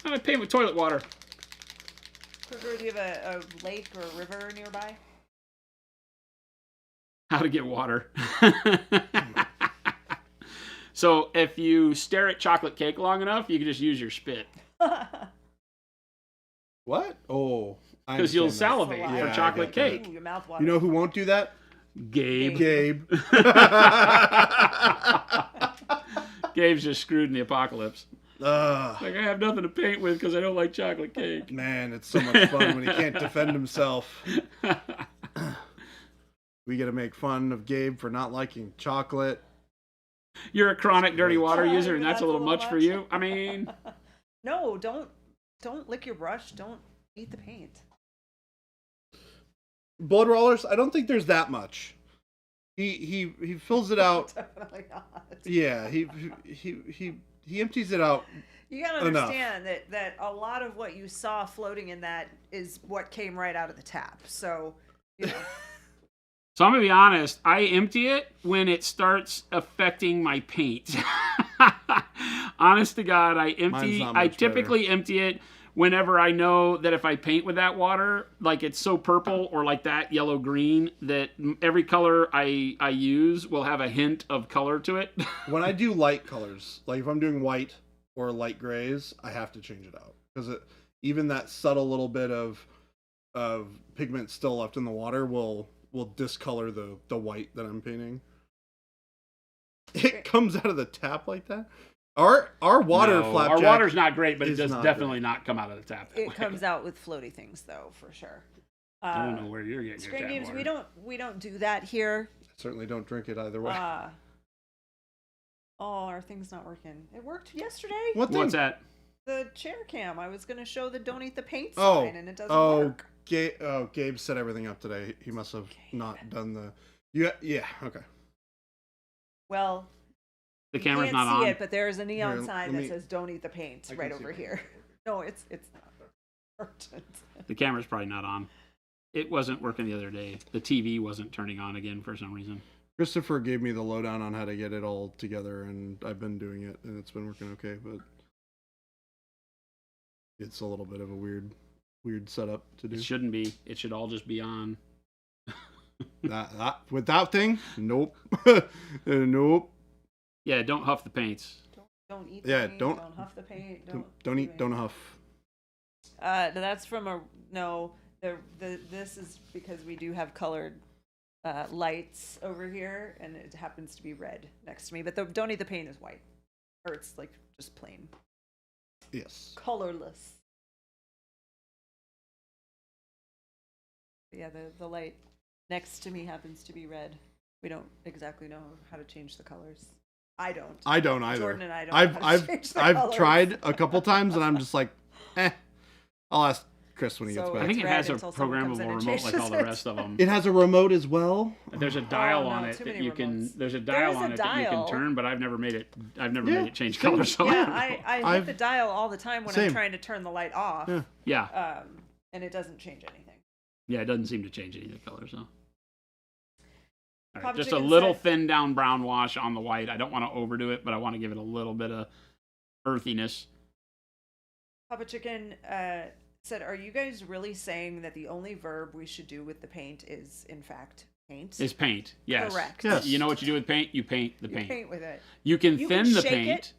Speaker 3: I paint with toilet water.
Speaker 2: Kruger, do you have a lake or a river nearby?
Speaker 3: How to get water. So if you stare at chocolate cake long enough, you can just use your spit.
Speaker 1: what? Oh. I
Speaker 3: Because you'll
Speaker 1: understand that.
Speaker 3: salivate
Speaker 2: Yeah,
Speaker 3: for
Speaker 2: I
Speaker 3: chocolate
Speaker 1: get that.
Speaker 3: cake.
Speaker 2: Ooh, your mouth
Speaker 1: You
Speaker 2: waters.
Speaker 1: know who won't do that?
Speaker 3: Gabe.
Speaker 1: Gabe.
Speaker 3: Gabe's just screwed in the apocalypse.
Speaker 1: Ugh.
Speaker 3: Like, I have nothing to paint with because I don't like chocolate cake.
Speaker 1: Man, it's so much fun when he can't defend himself. We get to make fun of Gabe for not liking chocolate.
Speaker 3: You're a chronic dirty water
Speaker 2: Yeah,
Speaker 3: user, and that's a little much for
Speaker 2: much.
Speaker 3: you. I mean,
Speaker 2: No, don't lick your brush. Don't eat the paint.
Speaker 1: Blood rollers, I don't think there's that much. He fills it out.
Speaker 2: Definitely not.
Speaker 1: Yeah, he empties it out.
Speaker 2: You gotta
Speaker 1: Enough.
Speaker 2: understand that a lot of what you saw floating in that is what came right out of the tap. So, you know.
Speaker 3: so I'm gonna be honest. I empty it when it starts affecting my paint. Honest to God, I
Speaker 1: Mine's not
Speaker 3: I
Speaker 1: much
Speaker 3: typically empty it whenever I know that if I paint with that water, like it's so purple or like that yellow green, that every color I use will have a hint of color to it.
Speaker 1: When I do light colors, like if I'm doing white or light grays, I have to change it out because even that subtle little bit of pigment still left in the water will discolor the white that I'm painting. It comes out of the tap like that. Our water
Speaker 3: No,
Speaker 1: flapjack.
Speaker 3: our water's not great, but it
Speaker 1: is
Speaker 3: does
Speaker 1: not
Speaker 3: definitely not come out of the tap. that
Speaker 2: It
Speaker 3: way.
Speaker 2: comes out with floaty things, though, for sure.
Speaker 3: I don't know where you're getting your
Speaker 2: Screen
Speaker 3: tap
Speaker 2: games,
Speaker 3: water.
Speaker 2: we don't do that here.
Speaker 1: Certainly don't drink it either way.
Speaker 2: Our thing's not working. It worked yesterday.
Speaker 1: What thing?
Speaker 3: What's that?
Speaker 2: The chair cam. I was gonna show the "Don't eat the paint"
Speaker 1: Oh,
Speaker 2: sign, and it doesn't work.
Speaker 1: Gabe set everything up today. He must have not done the. Yeah. Okay.
Speaker 2: Well,
Speaker 3: The
Speaker 2: you
Speaker 3: camera's
Speaker 2: can't
Speaker 3: not
Speaker 2: see
Speaker 3: on.
Speaker 2: it, but there is a neon
Speaker 1: Here,
Speaker 2: sign
Speaker 1: let
Speaker 2: that
Speaker 1: me-
Speaker 2: says "Don't eat the paint"
Speaker 1: I can
Speaker 2: right
Speaker 1: see
Speaker 2: over
Speaker 1: it.
Speaker 2: here. No, it's not urgent.
Speaker 3: The camera's probably not on. It wasn't working the other day. The TV wasn't turning on again for some reason.
Speaker 1: Christopher gave me the lowdown on how to get it all together, and I've been doing it, and it's been working okay. But it's a little bit of a weird setup to do.
Speaker 3: It shouldn't be. It should all just be on.
Speaker 1: With that thing, nope, nope.
Speaker 3: Yeah, don't huff the paints.
Speaker 2: Don't eat the
Speaker 1: Yeah,
Speaker 2: paint,
Speaker 1: don't-
Speaker 2: don't huff the paint.
Speaker 1: Don't eat, don't
Speaker 2: anything.
Speaker 1: huff.
Speaker 2: That's from a no. This is because we do have colored lights over here, and it happens to be red next to me. But don't eat the paint is white, or it's like just plain
Speaker 1: Yes.
Speaker 2: colorless. Yeah, the light next to me happens to be red. We don't exactly know how to change the colors. I don't.
Speaker 1: I don't either.
Speaker 2: Jordan and I don't.
Speaker 1: I've
Speaker 2: know how to change the
Speaker 1: I've
Speaker 2: colors.
Speaker 1: tried a couple times, and I'm just like, I'll ask Chris when he gets
Speaker 2: So
Speaker 1: back.
Speaker 3: I think it
Speaker 2: red
Speaker 3: has a
Speaker 2: until someone comes
Speaker 3: programmable
Speaker 2: in and
Speaker 3: remote like all
Speaker 2: changes
Speaker 3: the
Speaker 2: it.
Speaker 3: rest of them.
Speaker 1: It has a remote as well.
Speaker 3: There's a dial
Speaker 2: no,
Speaker 3: on it
Speaker 2: too
Speaker 3: that
Speaker 2: many
Speaker 3: you can.
Speaker 2: remotes.
Speaker 3: There's a
Speaker 2: There
Speaker 3: dial
Speaker 2: is a
Speaker 3: on it that you can
Speaker 2: dial.
Speaker 3: turn, but I've never made it. I've never
Speaker 1: Yeah,
Speaker 3: made it change
Speaker 1: same.
Speaker 3: color. So
Speaker 2: Yeah,
Speaker 3: don't know.
Speaker 2: I hit
Speaker 1: I've-
Speaker 2: the dial all the time when I'm
Speaker 1: Same.
Speaker 2: trying to turn the light off.
Speaker 1: Yeah.
Speaker 3: Yeah,
Speaker 2: And it doesn't change anything.
Speaker 3: yeah. It doesn't seem to change any of the colors. So. All right,
Speaker 2: Papa
Speaker 3: just a
Speaker 2: Chicken
Speaker 3: little
Speaker 2: said-
Speaker 3: thin down brown wash on the white. I don't want to overdo it, but I want to give it a little bit of earthiness.
Speaker 2: Papa Chicken said, "Are you guys really saying that the only verb we should do with the paint is, in fact, paint?"
Speaker 3: Is paint? Yes.
Speaker 2: Correct.
Speaker 1: Yes.
Speaker 3: You know what you do with paint? You paint the
Speaker 2: You
Speaker 3: paint.
Speaker 2: paint with it.
Speaker 3: You can
Speaker 2: You
Speaker 3: thin
Speaker 2: can
Speaker 3: the
Speaker 2: shake
Speaker 3: paint,
Speaker 2: it.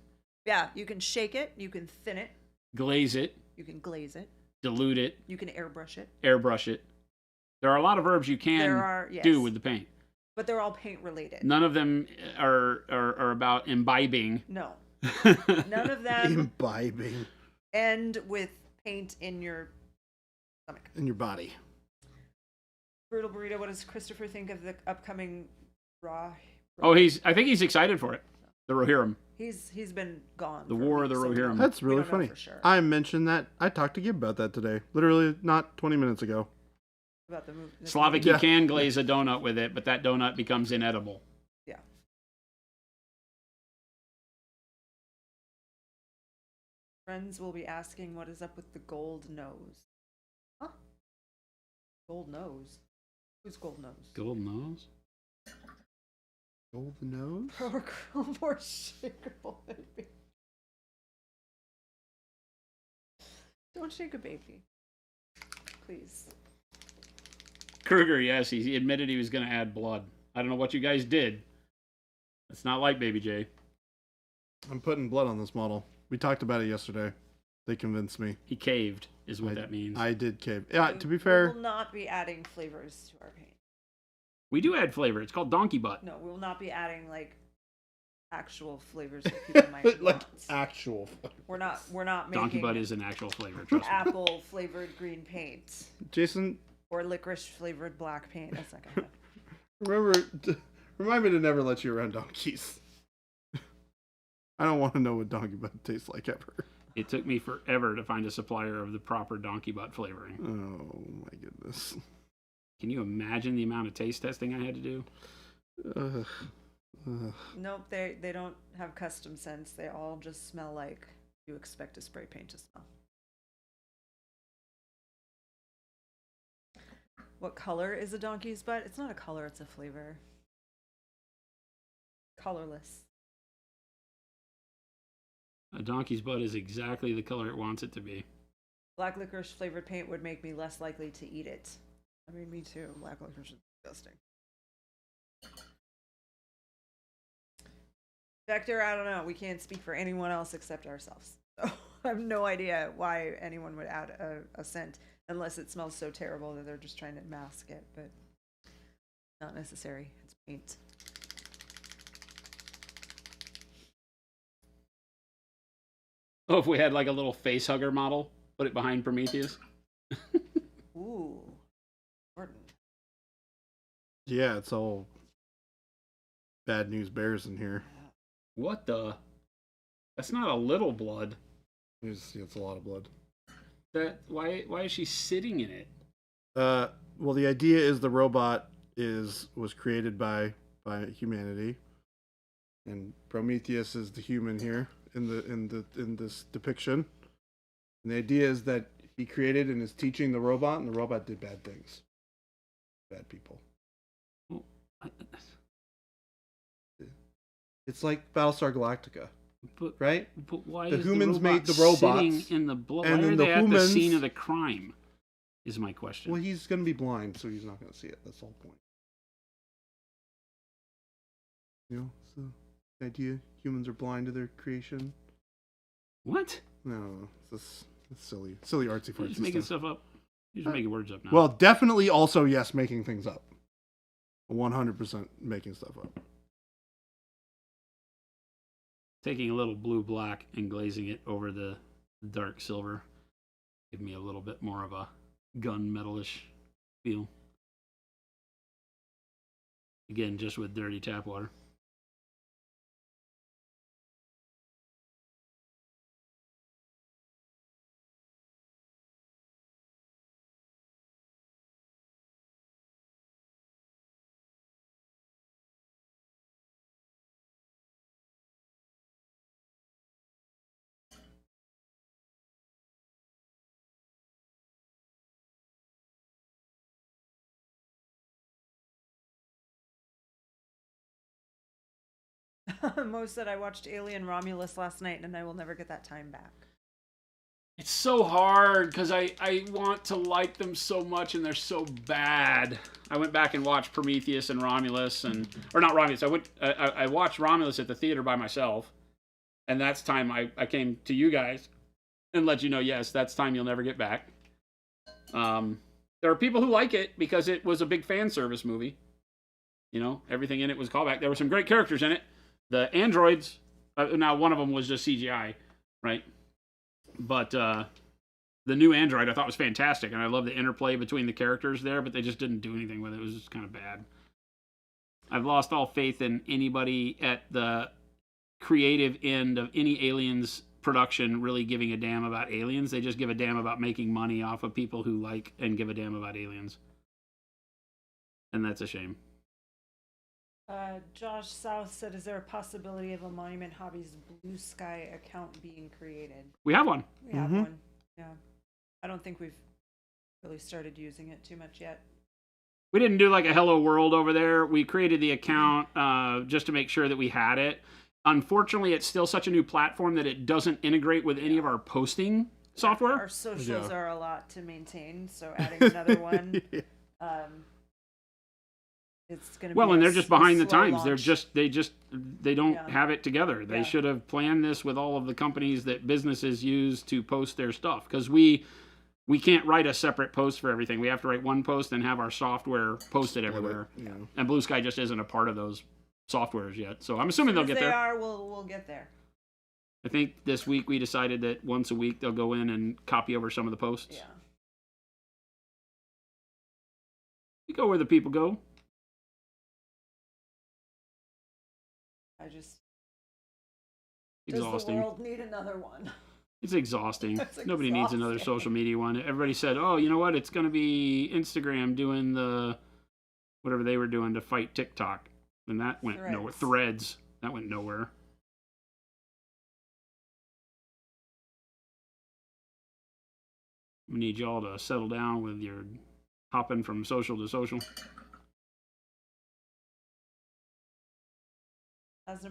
Speaker 2: Yeah, you can shake it. You can thin it.
Speaker 3: glaze it,
Speaker 2: You can glaze it.
Speaker 3: dilute it,
Speaker 2: You can airbrush it.
Speaker 3: airbrush it. There are a lot of verbs you can
Speaker 2: There are, yes,
Speaker 3: do with the paint.
Speaker 2: but they're all paint related.
Speaker 3: None of them are about imbibing.
Speaker 2: No, none of them
Speaker 1: Imbibing
Speaker 2: end with paint in your stomach.
Speaker 1: in your body.
Speaker 2: Brutal Burrito, what does Christopher think of the upcoming Raw?
Speaker 3: Oh, I think he's excited for it. The Rohirrim.
Speaker 2: He's been gone.
Speaker 3: The
Speaker 2: for
Speaker 3: War of the
Speaker 2: weeks, so we
Speaker 3: Rohirrim.
Speaker 2: don't-
Speaker 1: That's
Speaker 2: we
Speaker 1: really
Speaker 2: don't know
Speaker 1: funny.
Speaker 2: for sure
Speaker 1: I mentioned that. I talked to Gib about that today. Literally not 20 minutes ago.
Speaker 2: about the movie.
Speaker 3: Slavic,
Speaker 1: Yeah.
Speaker 3: you can glaze a donut with it, but that donut becomes inedible.
Speaker 2: Yeah. Friends will be asking what is up with the gold nose. Huh? Gold nose? Who's gold nose?
Speaker 3: Gold nose?
Speaker 1: Golden nose?
Speaker 2: More shakeable baby. Don't shake a baby. Please.
Speaker 3: Kruger, yes, he admitted he was going to add blood. I don't know what you guys did. It's not like Baby J.
Speaker 1: I'm putting blood on this model. We talked about it yesterday. They convinced me.
Speaker 3: He caved, is what that means.
Speaker 1: I did cave. Yeah, to be
Speaker 2: We
Speaker 1: fair,
Speaker 2: will not be adding flavors to our paint.
Speaker 3: We do add flavor. It's called donkey butt.
Speaker 2: No, we will not be adding like actual flavors that people might
Speaker 1: like
Speaker 2: want.
Speaker 1: actual.
Speaker 2: We're not
Speaker 3: Donkey
Speaker 2: making
Speaker 3: butt is an actual flavor. Trust me.
Speaker 2: apple flavored green paint
Speaker 1: Jason,
Speaker 2: or licorice flavored black paint. That's not gonna happen.
Speaker 1: remind me to never let you around donkeys. I don't want to know what donkey butt tastes like ever.
Speaker 3: It took me forever to find a supplier of the proper donkey butt flavoring.
Speaker 1: Oh my goodness.
Speaker 3: Can you imagine the amount of taste testing I had to do?
Speaker 1: Ugh. Ugh.
Speaker 2: Nope, they don't have custom scents. They all just smell like you expect a spray paint to smell. What color is a donkey's butt? It's not a color, it's a flavor. Colorless.
Speaker 3: A donkey's butt is exactly the color it wants it to be.
Speaker 2: Black licorice flavored paint would make me less likely to eat it. I mean, me too. Black licorice is disgusting. Vector, I don't know. We can't speak for anyone else except ourselves. So I have no idea why anyone would add a scent unless it smells so terrible that they're just trying to mask it, but not necessary. It's paint.
Speaker 3: Oh, if we had like a little face hugger model, put it behind Prometheus.
Speaker 2: Ooh. Jordan.
Speaker 1: Yeah, it's all bad news bears in here.
Speaker 3: What the? That's not a little blood.
Speaker 1: It's a lot of blood.
Speaker 3: Why is she sitting in it?
Speaker 1: Well, the idea is the robot was created by humanity, and Prometheus is the human here in this depiction. And the idea is that he created and is teaching the robot, and the robot did bad things. Bad people. It's like Battlestar Galactica,
Speaker 3: But,
Speaker 1: right?
Speaker 3: but why
Speaker 1: The
Speaker 3: is
Speaker 1: humans
Speaker 3: the
Speaker 1: made the
Speaker 3: robot
Speaker 1: robots,
Speaker 3: sitting in the blood?
Speaker 1: and
Speaker 3: Why
Speaker 1: then
Speaker 3: are
Speaker 1: the
Speaker 3: they at the
Speaker 1: humans-
Speaker 3: scene of the crime? Is my question.
Speaker 1: Well, he's gonna be blind, so he's not gonna see it. That's the whole point. You know, so the idea humans are blind to their creation.
Speaker 3: What?
Speaker 1: No, it's silly artsy
Speaker 3: You're
Speaker 1: fartsy
Speaker 3: just making
Speaker 1: stuff.
Speaker 3: stuff up. You're just making words up now.
Speaker 1: Well, definitely also yes, making things up. 100% making stuff up.
Speaker 3: Taking a little blue black and glazing it over the dark silver give me a little bit more of a gunmetalish feel. Again, just with dirty tap water.
Speaker 2: Mo said I watched Alien Romulus last night and I will never get that time back.
Speaker 3: It's so hard because I want to like them so much and they're so bad. I went back and watched Prometheus and Romulus or not Romulus. I watched Romulus at the theater by myself, and that's time I came to you guys and let you know, yes, that's time you'll never get back. There are people who like it because it was a big fan service movie. You know, everything in it was callback. There were some great characters in it. The androids, now one of them was just CGI, right? But the new android I thought was fantastic, and I love the interplay between the characters there, but they just didn't do anything with it. It was just kind of bad. I've lost all faith in anybody at the creative end of any Aliens production really giving a damn about aliens. They just give a damn about making money off of people who like and give a damn about aliens. And that's a shame.
Speaker 2: Josh South said, is there a possibility of a Monument Hobbies Blue Sky account being created?
Speaker 3: We have one.
Speaker 2: We have one. Yeah. I don't think we've really started using it too much yet.
Speaker 3: We didn't do like a hello world over there. We created the account just to make sure that we had it. Unfortunately, it's still such a new platform that it doesn't integrate with any of our posting software.
Speaker 2: Our socials are a lot to maintain, so adding another one, it's going to be
Speaker 3: and they're just behind the
Speaker 2: slow
Speaker 3: times.
Speaker 2: launch.
Speaker 3: They don't have it together. They
Speaker 2: Yeah.
Speaker 3: should have planned this with all of the companies that businesses use to post their stuff, because we can't write a separate post for everything. We have to write one post and have our software posted everywhere.
Speaker 1: Yeah.
Speaker 3: And Blue Sky just isn't a part of those softwares yet. So I'm assuming they'll get there.
Speaker 2: If they are, we'll get there.
Speaker 3: I think this week we decided that once a week they'll go in and copy over some of the posts.
Speaker 2: Yeah.
Speaker 3: You go where the people go.
Speaker 2: Does
Speaker 3: Exhausting.
Speaker 2: the world need another one?
Speaker 3: It's exhausting.
Speaker 2: It's
Speaker 3: Nobody needs another
Speaker 2: exhausting.
Speaker 3: social media one. Everybody said, oh, you know what? It's going to be Instagram doing the whatever they were doing to fight TikTok. And that went nowhere. Threads. That went nowhere. We need y'all to settle down with your hopping from social to social.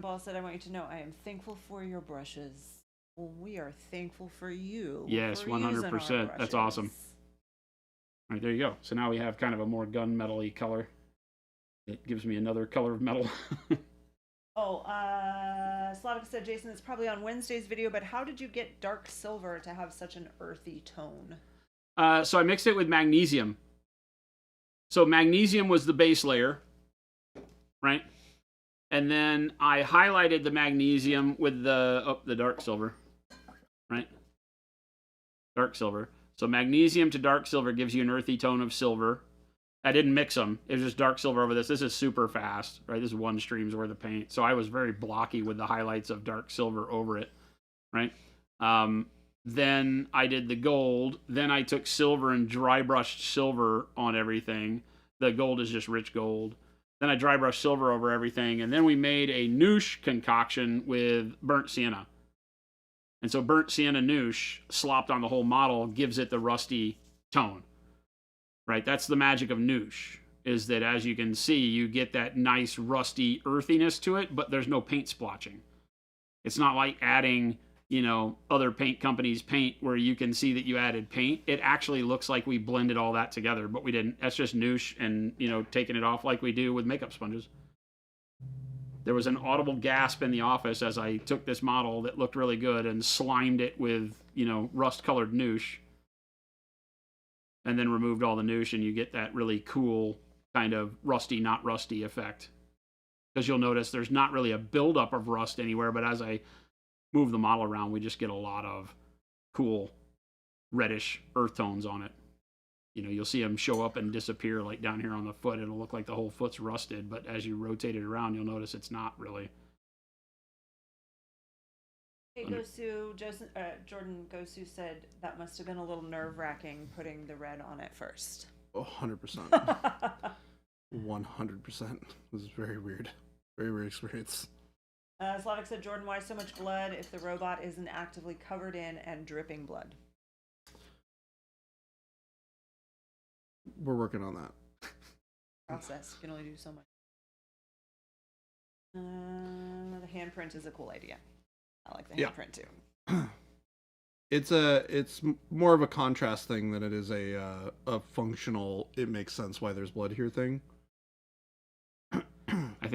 Speaker 2: Ball said, I want you to know I am thankful for your brushes. Well, we are thankful for you.
Speaker 3: Yes,
Speaker 2: for using our
Speaker 3: 100%. That's
Speaker 2: brushes.
Speaker 3: awesome. All right, there you go. So now we have kind of a more gunmetal-y color. It gives me another color of metal.
Speaker 2: Slavica said, Jason, it's probably on Wednesday's video, but how did you get dark silver to have such an earthy tone?
Speaker 3: So I mixed it with magnesium. So magnesium was the base layer, right? And then I highlighted the magnesium with the dark silver, right? Dark silver. So magnesium to dark silver gives you an earthy tone of silver. I didn't mix them. It was just dark silver over this. This is super fast, right? This is one stream's worth of paint. So I was very blocky with the highlights of dark silver over it, right? Then I did the gold. Then I took silver and dry brushed silver on everything. The gold is just rich gold. Then I dry brushed silver over everything. And then we made a nouche concoction with burnt sienna. And so burnt sienna nouche slopped on the whole model gives it the rusty tone. Right? That's the magic of nouche. is that, as you can see, you get that nice rusty earthiness to it, but there's no paint splotching. It's not like adding, other paint companies' paint where you can see that you added paint. It actually looks like we blended all that together, but we didn't. That's just noosh and, taking it off like we do with makeup sponges. There was an audible gasp in the office as I took this model that looked really good and slimed it with, rust-colored noosh, and then removed all the noosh, and you get that really cool kind of rusty, not rusty effect. Because you'll notice there's not really a buildup of rust anywhere, but as I move the model around, we just get a lot of cool reddish earth tones on it. You'll see them show up and disappear, like down here on the foot. It'll look like the whole foot's rusted, but as you rotate it around, you'll notice it's not really.
Speaker 2: Hey, Jordan Gosu said that must have been a little nerve-wracking putting the red on it first.
Speaker 1: 100%. 100%. It was very weird. Very weird experience.
Speaker 2: Slavic said, Jordan, why so much blood if the robot isn't actively covered in and dripping blood?
Speaker 1: We're working on that.
Speaker 2: Process. You can only do so much. The handprint is a cool idea. I like the handprint too.
Speaker 1: It's more of a contrast thing than it is a functional, it makes sense why there's blood here thing.
Speaker 3: I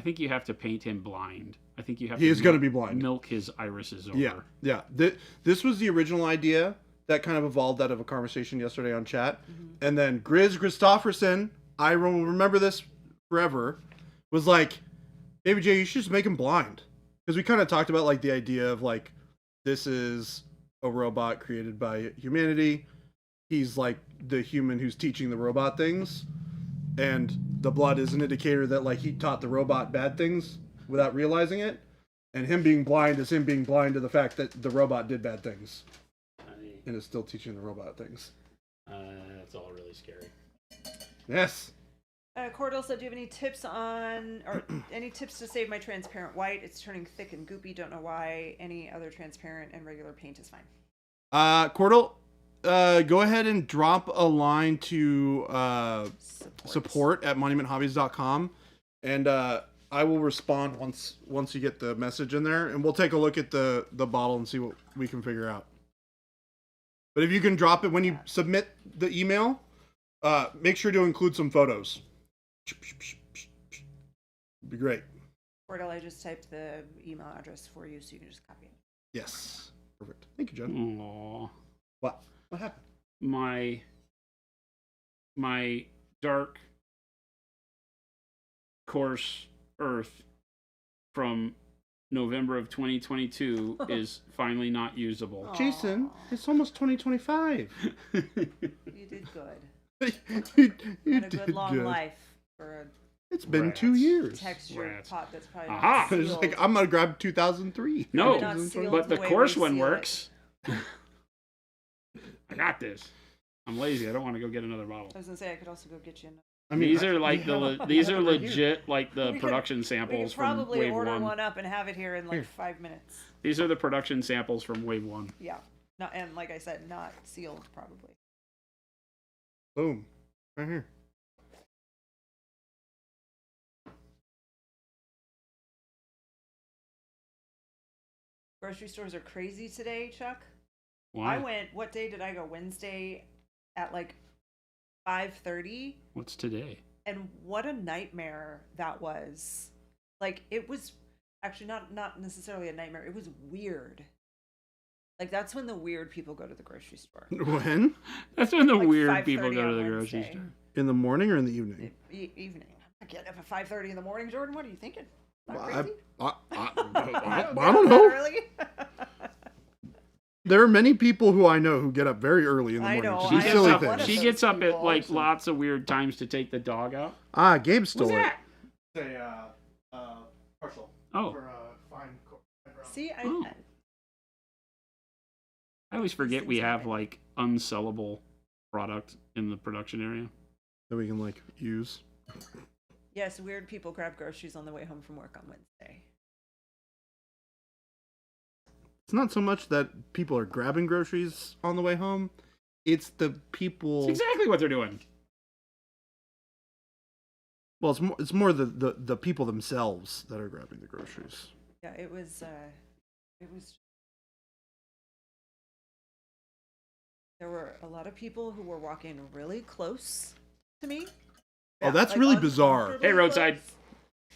Speaker 3: think you have to paint him blind. I think you have
Speaker 1: He is going to be blind.
Speaker 3: Milk his irises over.
Speaker 1: Yeah. This was the original idea that kind of evolved out of a conversation yesterday on chat. Mm-hmm. And then Grizz Christofferson, I will remember this forever, was like, Baby J, you should just make him blind. Because we kind of talked about like the idea of like, this is a robot created by humanity. He's like the human who's teaching the robot things. And the blood is an indicator that like he taught the robot bad things without realizing it. And him being blind is him being blind to the fact that the robot did bad things. And is still teaching the robot things.
Speaker 3: That's all really scary.
Speaker 1: Yes.
Speaker 2: Cordell said, do you have any tips any tips to save my transparent white? It's turning thick and goopy. Don't know why. Any other transparent and regular paint is fine.
Speaker 1: Cordell, go ahead and drop a line to support at monumenthobbies.com, and I will respond once you get the message in there, and we'll take a look at the bottle and see what we can figure out. But if you can drop it when you submit the email, make sure to include some photos. Be great.
Speaker 2: Cordell, I just typed the email address for you so you can just copy it.
Speaker 1: Yes. Perfect. Thank you, John.
Speaker 3: Aww.
Speaker 1: What happened?
Speaker 3: My dark, coarse earth from November of 2022 is finally not usable.
Speaker 2: Aww.
Speaker 1: Jason, it's almost 2025.
Speaker 2: You did good.
Speaker 1: you
Speaker 2: had a good long life for a
Speaker 1: It's been 2 years.
Speaker 2: textured pot that's probably
Speaker 3: Aha!
Speaker 2: not
Speaker 1: It's
Speaker 2: sealed.
Speaker 1: like, I'm going to grab 2003.
Speaker 3: No,
Speaker 2: Probably not sealed
Speaker 3: but the
Speaker 2: way
Speaker 3: coarse
Speaker 2: we
Speaker 3: one
Speaker 2: seal
Speaker 3: works. I got this. I'm lazy. I don't want to go get another bottle.
Speaker 2: I was gonna say I could also go get you another.
Speaker 1: I mean,
Speaker 3: These are like these are
Speaker 1: right here.
Speaker 3: legit like the
Speaker 2: We could-
Speaker 3: production
Speaker 2: We
Speaker 3: samples
Speaker 2: could
Speaker 3: from
Speaker 2: probably
Speaker 3: Wave
Speaker 2: order
Speaker 3: 1.
Speaker 2: one up and have it here in like
Speaker 1: Here.
Speaker 2: 5 minutes.
Speaker 3: These are the production samples from Wave 1.
Speaker 2: Yeah. Not, and like I said, not sealed probably.
Speaker 1: Boom. Right here.
Speaker 2: Grocery stores are crazy today, Chuck.
Speaker 3: Why?
Speaker 2: I went. What day did I go? Wednesday at like 5:30.
Speaker 3: What's today?
Speaker 2: And what a nightmare that was. Like it was actually not necessarily a nightmare. It was weird. Like that's when the weird people go to the grocery store.
Speaker 1: When?
Speaker 3: That's when the
Speaker 2: Like
Speaker 3: weird people
Speaker 2: 5:30
Speaker 3: go to
Speaker 2: on
Speaker 3: the grocery
Speaker 2: Wednesday.
Speaker 3: store.
Speaker 1: In the morning or in the evening?
Speaker 2: Evening. I get up at 5:30 in the morning, Jordan. What are you thinking? Not
Speaker 1: Well,
Speaker 2: crazy?
Speaker 1: I don't know.
Speaker 2: Early?
Speaker 1: There are many people who I know who get up very early in the
Speaker 2: I
Speaker 1: morning
Speaker 2: know,
Speaker 1: to
Speaker 3: She
Speaker 1: do
Speaker 2: I
Speaker 3: gets
Speaker 1: silly
Speaker 2: am
Speaker 3: up,
Speaker 2: one of
Speaker 1: things.
Speaker 3: she
Speaker 2: those
Speaker 3: gets up at
Speaker 2: people.
Speaker 3: like lots of weird times to take the dog out.
Speaker 1: Ah, Gabe stole
Speaker 3: What's
Speaker 1: it.
Speaker 3: that?
Speaker 4: Say, partial.
Speaker 3: Oh,
Speaker 4: For fine.
Speaker 2: See,
Speaker 3: Oh. I always forget
Speaker 2: things
Speaker 3: we have
Speaker 2: happen.
Speaker 3: like unsellable product in the production area.
Speaker 1: That we can like use.
Speaker 2: yes, weird people grab groceries on the way home from work on Wednesday.
Speaker 1: It's not so much that people are grabbing groceries on the way home. It's the people.
Speaker 3: It's exactly what they're doing.
Speaker 1: Well, it's more the people themselves that are grabbing the groceries.
Speaker 2: Yeah, it was. There were a lot of people who were walking really close to me.
Speaker 1: Oh, that's really bizarre.
Speaker 2: uncomfortably
Speaker 3: Hey, roadside.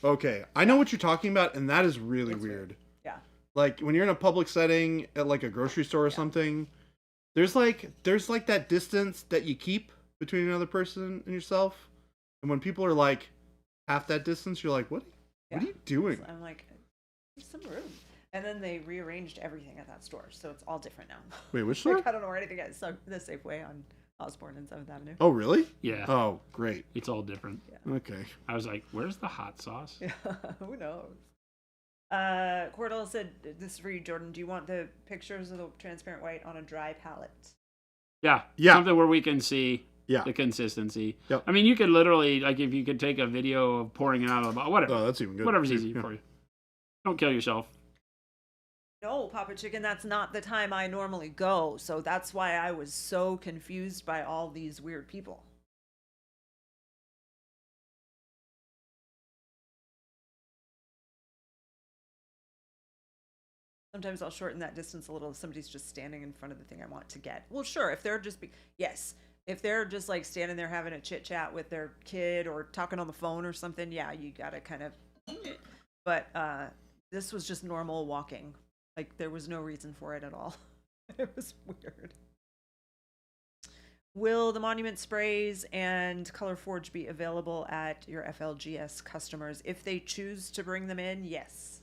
Speaker 2: close.
Speaker 1: Okay, I know what you're talking about, and that is really
Speaker 2: It's
Speaker 1: weird.
Speaker 2: Yeah.
Speaker 1: Like when you're in a public setting at like a grocery store or something, there's like that distance that you keep between another person and yourself, and when people are like half that distance, you're like, what are you doing?
Speaker 2: So I'm like, there's some room. And then they rearranged everything at that store, so it's all different now.
Speaker 1: Wait, which store?
Speaker 2: Like, I don't know where anything is. So the Safeway on Osborne and 7th Avenue.
Speaker 1: Oh, really?
Speaker 3: Yeah.
Speaker 1: Oh, great.
Speaker 3: It's all different.
Speaker 1: Okay.
Speaker 3: I was like, where's the hot sauce?
Speaker 2: Yeah, who knows? Cordell said, this is for you, Jordan. Do you want the pictures of the transparent white on a dry palette?
Speaker 3: Yeah.
Speaker 1: Yeah.
Speaker 3: Something where we can see
Speaker 1: Yeah.
Speaker 3: the consistency.
Speaker 1: Yep.
Speaker 3: I mean, you could literally, like, if you could take a video of pouring it out of the bottle, whatever.
Speaker 1: Oh, that's even good.
Speaker 3: Whatever's easy
Speaker 1: Yeah.
Speaker 3: for you. Don't kill yourself.
Speaker 2: No, Papa Chicken, that's not the time I normally go. So that's why I was so confused by all these weird people. Sometimes I'll shorten that distance a little if somebody's just standing in front of the thing I want to get. Well, sure, if they're just yes, if they're just like standing there having a chit chat with their kid or talking on the phone or something, yeah, you gotta kind of. But this was just normal walking. Like there was no reason for it at all. It was weird. Will the monument sprays and Color Forge be available at your FLGS customers if they choose to bring them in? Yes.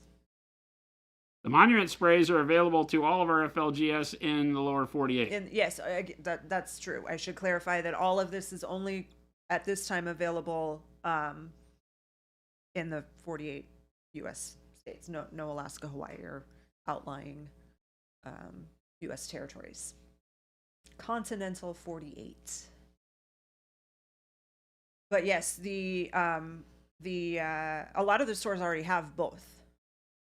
Speaker 3: The monument sprays are available to all of our FLGS in the lower 48.
Speaker 2: And yes, that's true. I should clarify that all of this is only at this time available in the 48 U.S. states. No Alaska, Hawaii, or outlying U.S. territories. Continental 48. But yes, a lot of the stores already have both.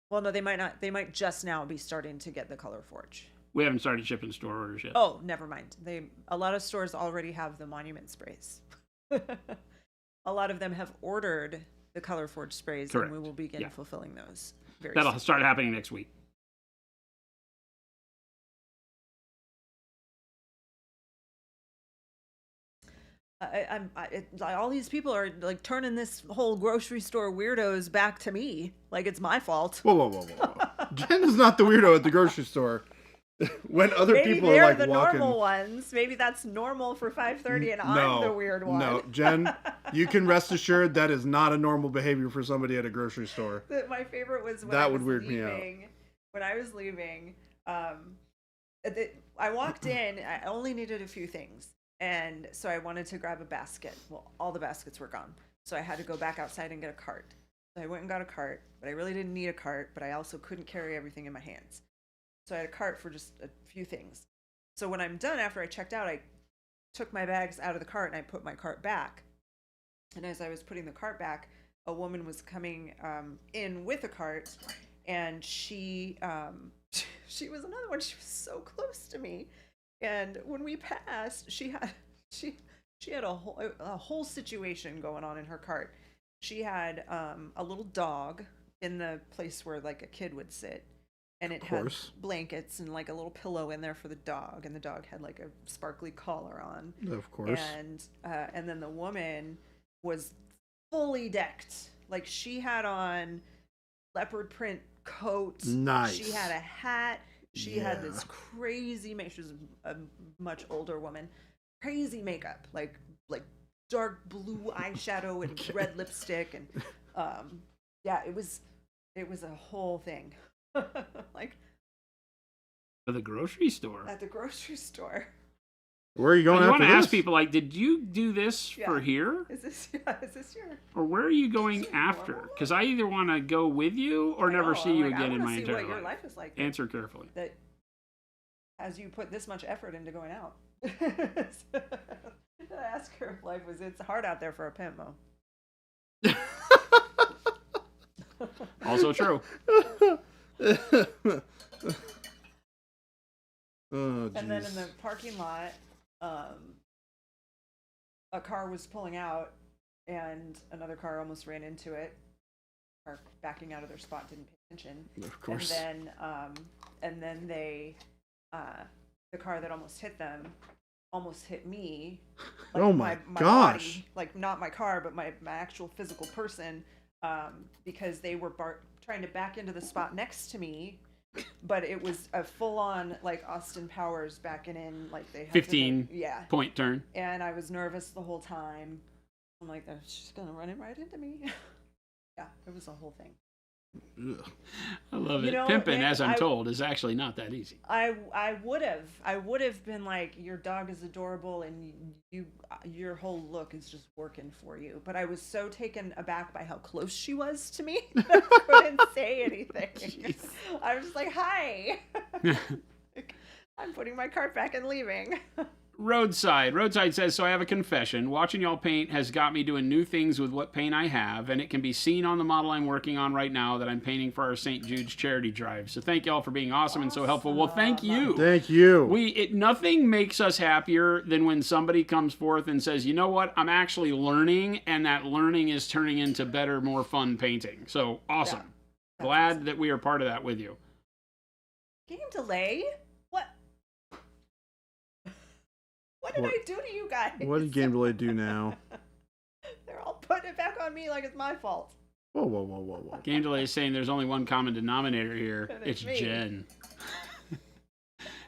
Speaker 2: Well, no, they might not. They might just now be starting to get the Color Forge.
Speaker 3: We haven't started shipping store orders yet.
Speaker 2: Oh, never mind. A lot of stores already have the monument sprays. A lot of them have ordered the Color Forge sprays,
Speaker 3: Correct.
Speaker 2: and we will begin
Speaker 3: Yeah.
Speaker 2: fulfilling those very
Speaker 3: That'll
Speaker 2: soon.
Speaker 3: start happening next week.
Speaker 2: All these people are like turning this whole grocery store weirdos back to me, like it's my fault.
Speaker 1: Whoa. Jen is not the weirdo at the grocery store. When other
Speaker 2: Maybe
Speaker 1: people
Speaker 2: they're
Speaker 1: are like
Speaker 2: the
Speaker 1: walking.
Speaker 2: normal ones. Maybe that's normal for 5:30, and I'm the weird one.
Speaker 1: No, Jen, you can rest assured that is not a normal behavior for somebody at a grocery store.
Speaker 2: My favorite was when
Speaker 1: That
Speaker 2: I
Speaker 1: would
Speaker 2: was
Speaker 1: weird me out.
Speaker 2: leaving. When I was leaving, I walked in. I only needed a few things, and so I wanted to grab a basket. Well, all the baskets were gone, so I had to go back outside and get a cart. So I went and got a cart, but I really didn't need a cart. But I also couldn't carry everything in my hands, so I had a cart for just a few things. So when I'm done, after I checked out, I took my bags out of the cart and I put my cart back. And as I was putting the cart back, a woman was coming in with a cart, and she was another one. She was so close to me, and when we passed, she had a whole situation going on in her cart. She had a little dog in the place where like a kid would sit, and it had blankets and like a little pillow in there for the dog, and the dog had like a sparkly collar on.
Speaker 1: Of course.
Speaker 2: And then the woman was fully decked. Like she had on leopard print coat.
Speaker 1: Nice.
Speaker 2: She had a hat. She had this crazy makeup. She was a much older woman. Crazy makeup, like dark blue eyeshadow and red lipstick, and it was a whole thing. Like
Speaker 3: For the grocery store.
Speaker 2: at the grocery store.
Speaker 1: Where are you going
Speaker 3: You
Speaker 1: after
Speaker 3: want to
Speaker 1: this?
Speaker 3: ask people, like, did you do this for
Speaker 2: Yeah.
Speaker 3: here?
Speaker 2: Is this your?
Speaker 3: Or where are you going
Speaker 2: Is this
Speaker 3: after?
Speaker 2: normal?
Speaker 3: Because I either want to go with you or never see you again in my
Speaker 2: I
Speaker 3: entire
Speaker 2: what your
Speaker 3: life.
Speaker 2: life is like.
Speaker 3: Answer carefully.
Speaker 2: That as you put this much effort into going out. I asked her if life was. It's hard out there for a pimp, Mo.
Speaker 3: Also true.
Speaker 1: Oh,
Speaker 2: And then in
Speaker 1: jeez.
Speaker 2: the parking lot, a car was pulling out, and another car almost ran into it. Or backing out of their spot didn't pay attention.
Speaker 1: Of course.
Speaker 2: And then they, the car that almost hit them, almost hit me. Like
Speaker 1: Oh my
Speaker 2: gosh!
Speaker 1: gosh.
Speaker 2: Like not my car, but my actual physical person, because they were trying to back into the spot next to me, but it was a full-on like Austin Powers backing in, like they had
Speaker 3: 15
Speaker 2: yeah.
Speaker 3: point turn.
Speaker 2: And I was nervous the whole time. I'm like, they're just gonna run it right into me. Yeah, it was a whole thing.
Speaker 1: Ugh.
Speaker 3: I love
Speaker 2: You
Speaker 3: it.
Speaker 2: know,
Speaker 3: Pimping,
Speaker 2: man,
Speaker 3: as I'm told, is actually not that easy.
Speaker 2: I would have been like, your dog is adorable and your whole look is just working for you. But I was so taken aback by how close she was to me that I couldn't say anything. I was just like, hi. I'm putting my cart back and leaving.
Speaker 3: Roadside says, so I have a confession. Watching y'all paint has got me doing new things with what paint I have, and it can be seen on the model I'm working on right now that I'm painting for our St. Jude's charity drive. So thank y'all for being awesome and so helpful. Well, thank you.
Speaker 1: Thank you.
Speaker 3: Nothing makes us happier than when somebody comes forth and says, you know what, I'm actually learning, and that learning is turning into better, more fun painting. So awesome.
Speaker 2: Yeah,
Speaker 3: Glad
Speaker 2: awesome.
Speaker 3: that we are part of that with you.
Speaker 2: Game delay? What did I do to you guys?
Speaker 1: What did Game Delay do now?
Speaker 2: They're all putting it back on me like it's my fault.
Speaker 1: Whoa, whoa, whoa, whoa, whoa.
Speaker 3: Game Delay is saying there's only one common denominator here.
Speaker 2: And
Speaker 3: It's
Speaker 2: it's me.
Speaker 3: Jen.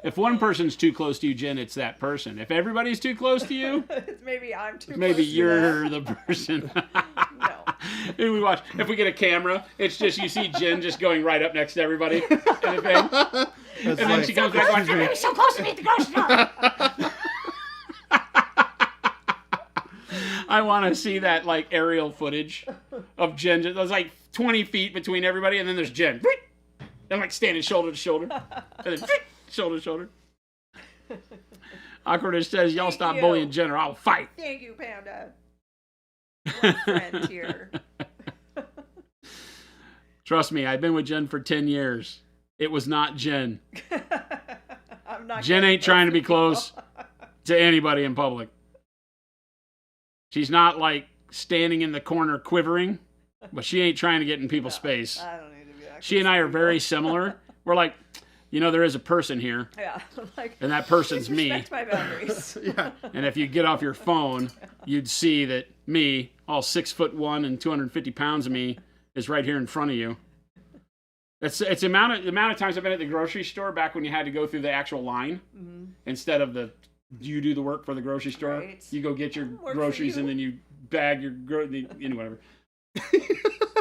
Speaker 3: If one person's too close to you, Jen, it's that person. If everybody's too close to you,
Speaker 2: Maybe I'm too
Speaker 3: maybe
Speaker 2: close to
Speaker 3: you're
Speaker 2: them.
Speaker 3: the person.
Speaker 2: No.
Speaker 3: If we get a camera, it's just you see Jen just going right up next to everybody. And then she comes back going, "Everybody's so close to me at the grocery store." I want to see that like aerial footage of Jen. There's like 20 feet between everybody, and then there's Jen. And like standing shoulder to shoulder. And then shoulder to shoulder. Awkwardness says, y'all
Speaker 2: Thank
Speaker 3: stop
Speaker 2: you.
Speaker 3: bullying Jen or I'll fight.
Speaker 2: Thank you, Panda. One friend here.
Speaker 3: Trust me, I've been with Jen for 10 years. It was not Jen.
Speaker 2: I'm not
Speaker 3: Jen
Speaker 2: getting
Speaker 3: ain't trying to be
Speaker 2: close
Speaker 3: close to anybody in public. She's not like standing in the corner quivering, but she ain't trying to get in people's space.
Speaker 2: I don't need to be that
Speaker 3: She and I are
Speaker 2: close to
Speaker 3: very
Speaker 2: people.
Speaker 3: similar. We're like, there is a person here,
Speaker 2: Yeah. Like,
Speaker 3: and that person's
Speaker 2: please
Speaker 3: me.
Speaker 2: respect my boundaries.
Speaker 1: Yeah.
Speaker 3: And if you get off your phone, you'd see that me, all 6'1" and 250 pounds of me, is right here in front of you. It's the amount of times I've been at the grocery store back when you had to go through the actual line instead of you do the work for the grocery store.
Speaker 2: Right.
Speaker 3: You go get your
Speaker 2: Work for
Speaker 3: groceries
Speaker 2: you.
Speaker 3: and then you bag your whatever.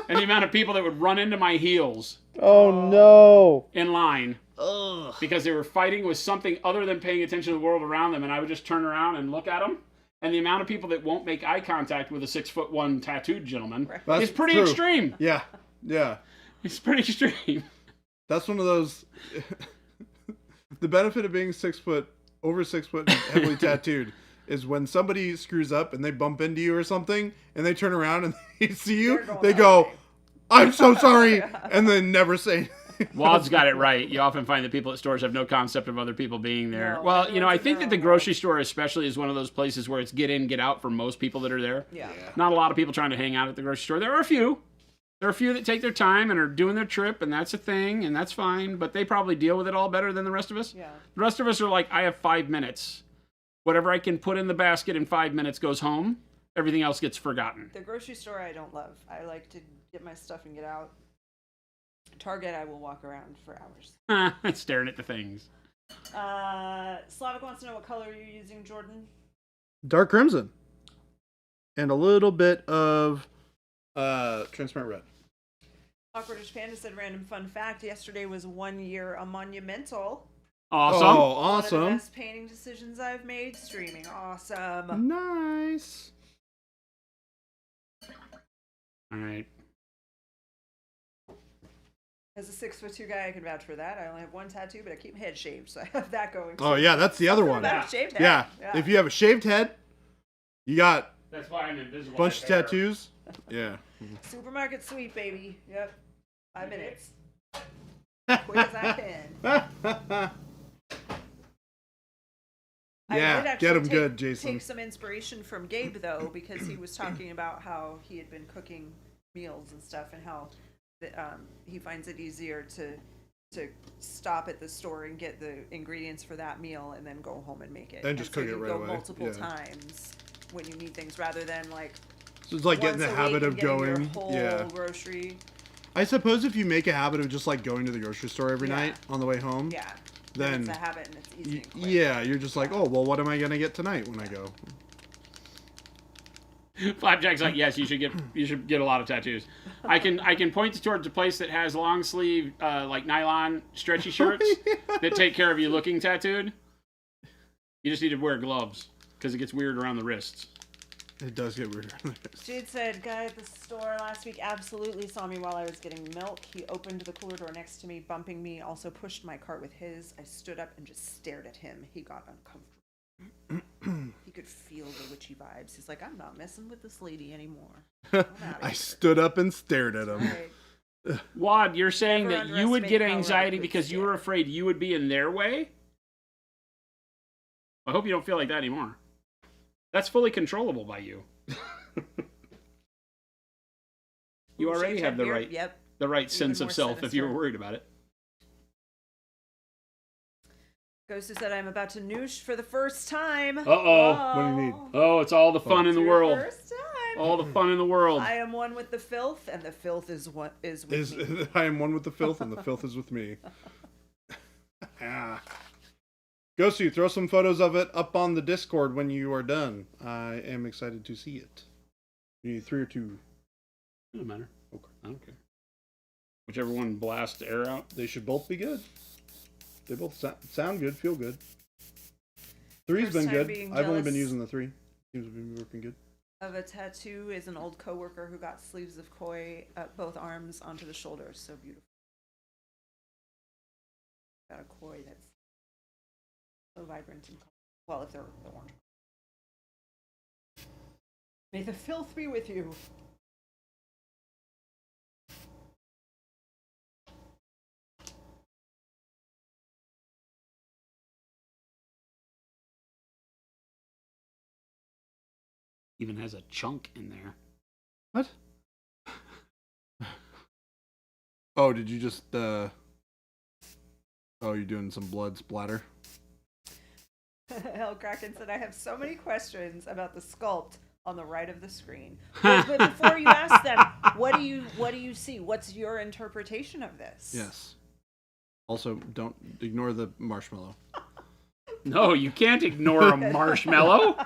Speaker 3: And the amount of people that would run into my heels
Speaker 1: Oh no.
Speaker 3: in line
Speaker 1: Ugh.
Speaker 3: because they were fighting with something other than paying attention to the world around them, and I would just turn around and look at them. And the amount of people that won't make eye contact with a 6'1" tattooed gentleman
Speaker 1: That's
Speaker 3: is pretty
Speaker 1: true.
Speaker 3: extreme.
Speaker 1: Yeah. Yeah.
Speaker 3: It's pretty extreme.
Speaker 1: That's one of those. The benefit of being over 6 foot, and heavily tattooed, is when somebody screws up and they bump into you or something, and they turn around and they see you,
Speaker 2: They're going
Speaker 1: they
Speaker 2: that
Speaker 1: go,
Speaker 2: way.
Speaker 1: "I'm so sorry," and then never say anything.
Speaker 3: Wad's got it right. You often find that people at stores have no concept of other people being there.
Speaker 2: No,
Speaker 3: Well,
Speaker 2: everyone's
Speaker 3: I
Speaker 2: in
Speaker 3: think
Speaker 2: their
Speaker 3: that the
Speaker 2: own
Speaker 3: grocery store especially is one of those places where it's get in, get out for most people that are there.
Speaker 2: Yeah.
Speaker 3: Not a lot of people trying to hang out at the grocery store. There are a few. There are a few that take their time and are doing their trip, and that's a thing, and that's fine, but they probably deal with it all better than the rest of us.
Speaker 2: Yeah.
Speaker 3: The rest of us are like, I have 5 minutes. Whatever I can put in the basket in 5 minutes goes home. Everything else gets forgotten.
Speaker 2: The grocery store I don't love. I like to get my stuff and get out. Target I will walk around for hours.
Speaker 3: Staring at the things.
Speaker 2: Slavic wants to know what color you're using, Jordan.
Speaker 1: Dark crimson, and a little bit of transparent red.
Speaker 2: Awkwardish Panda said, random fun fact, yesterday was 1 year a monumental.
Speaker 3: Awesome.
Speaker 1: Oh,
Speaker 2: One of the
Speaker 1: awesome!
Speaker 2: best painting decisions I've made streaming. Awesome.
Speaker 1: Nice.
Speaker 3: All right.
Speaker 2: As a 6'2" guy, I can vouch for that. I only have one tattoo, but I keep my head shaved, so I have that going.
Speaker 1: Oh yeah, that's the other one.
Speaker 2: About a shaved head.
Speaker 1: Yeah. If you have a shaved head, you got
Speaker 3: That's why I'm invisible.
Speaker 1: a bunch of tattoos. Yeah.
Speaker 2: Supermarket sweep, baby. Yep. 5 minutes. Quick as I can.
Speaker 1: Yeah,
Speaker 2: did
Speaker 1: get
Speaker 2: actually
Speaker 1: 'em good, Jason.
Speaker 2: take some inspiration from Gabe though, because he was talking about how he had been cooking meals and stuff, and how he finds it easier to stop at the store and get the ingredients for that meal and then go home and make it.
Speaker 1: And just cook it right
Speaker 2: go
Speaker 1: away.
Speaker 2: multiple
Speaker 1: Yeah.
Speaker 2: times when you need things, rather than like
Speaker 1: So it's like getting
Speaker 2: once
Speaker 1: the
Speaker 2: a
Speaker 1: habit
Speaker 2: week
Speaker 1: of
Speaker 2: and getting
Speaker 1: going.
Speaker 2: your whole
Speaker 1: Yeah.
Speaker 2: grocery.
Speaker 1: I suppose if you make a habit of just like going to the grocery store every
Speaker 2: Yeah.
Speaker 1: night on the way home,
Speaker 2: Yeah.
Speaker 1: then
Speaker 2: it's a habit and it's easy. And quick.
Speaker 1: yeah, you're just like, oh well, what am I gonna get tonight when I go?
Speaker 3: Flapjack's like, yes, you should get a lot of tattoos. I can point you towards a place that has long sleeve like nylon stretchy shirts that take care of you looking tattooed. You just need to wear gloves because it gets weird around the wrists.
Speaker 1: It does get weird.
Speaker 2: Jade said, guy at the store last week absolutely saw me while I was getting milk. He opened the cooler door next to me, bumping me, also pushed my cart with his. I stood up and just stared at him. He got uncomfortable. He could feel the witchy vibes. He's like, I'm not messing with this lady anymore.
Speaker 1: I stood up and stared at him.
Speaker 2: Right.
Speaker 3: Wad, you're saying
Speaker 2: Never
Speaker 3: that you would get
Speaker 2: underestimate how
Speaker 3: anxiety
Speaker 2: Robert
Speaker 3: because
Speaker 2: could
Speaker 3: you were
Speaker 2: stare.
Speaker 3: afraid you would be in their way? I hope you don't feel like that anymore. That's fully controllable by you. You
Speaker 2: Ooh,
Speaker 3: already
Speaker 2: shaved
Speaker 3: have
Speaker 2: head
Speaker 3: the
Speaker 2: beard?
Speaker 3: right
Speaker 2: Yep.
Speaker 3: the right sense
Speaker 2: more
Speaker 3: of self if you were
Speaker 2: sinister.
Speaker 3: worried about it.
Speaker 2: Ghost has said, I'm about to noosh for the first time.
Speaker 3: Uh-oh.
Speaker 1: What do you need?
Speaker 3: Oh, it's all the fun in the
Speaker 2: Your
Speaker 3: world.
Speaker 2: First time.
Speaker 3: All the fun in the world.
Speaker 2: I am one with the filth, and the filth is what is with me.
Speaker 1: I am one with the filth, and the filth is with me. Ghosty, throw some photos of it up on the Discord when you are done. I am excited to see it. You need 3 or 2.
Speaker 3: Doesn't matter.
Speaker 1: Okay.
Speaker 3: I don't care. Whichever one blasts the air out.
Speaker 1: They should both be good. They both sound good, feel good. 3's
Speaker 2: First
Speaker 1: been
Speaker 2: time
Speaker 1: good.
Speaker 2: being
Speaker 1: I've only been
Speaker 2: jealous.
Speaker 1: using the 3. Seems to be working good.
Speaker 2: Of a tattoo is an old coworker who got sleeves of koi up both arms onto the shoulders. So beautiful. Got a koi that's so vibrant and colorful. Well, if they're orange. May the filth be with you.
Speaker 3: Even has a chunk in there.
Speaker 1: What? Oh, did you just, Oh, you're doing some blood splatter?
Speaker 2: Hellkraken said, I have so many questions about the sculpt on the right of the screen. But before you ask them, what do you see? What's your interpretation of this?
Speaker 1: Yes. Also, don't ignore the marshmallow.
Speaker 3: No, you can't ignore a marshmallow.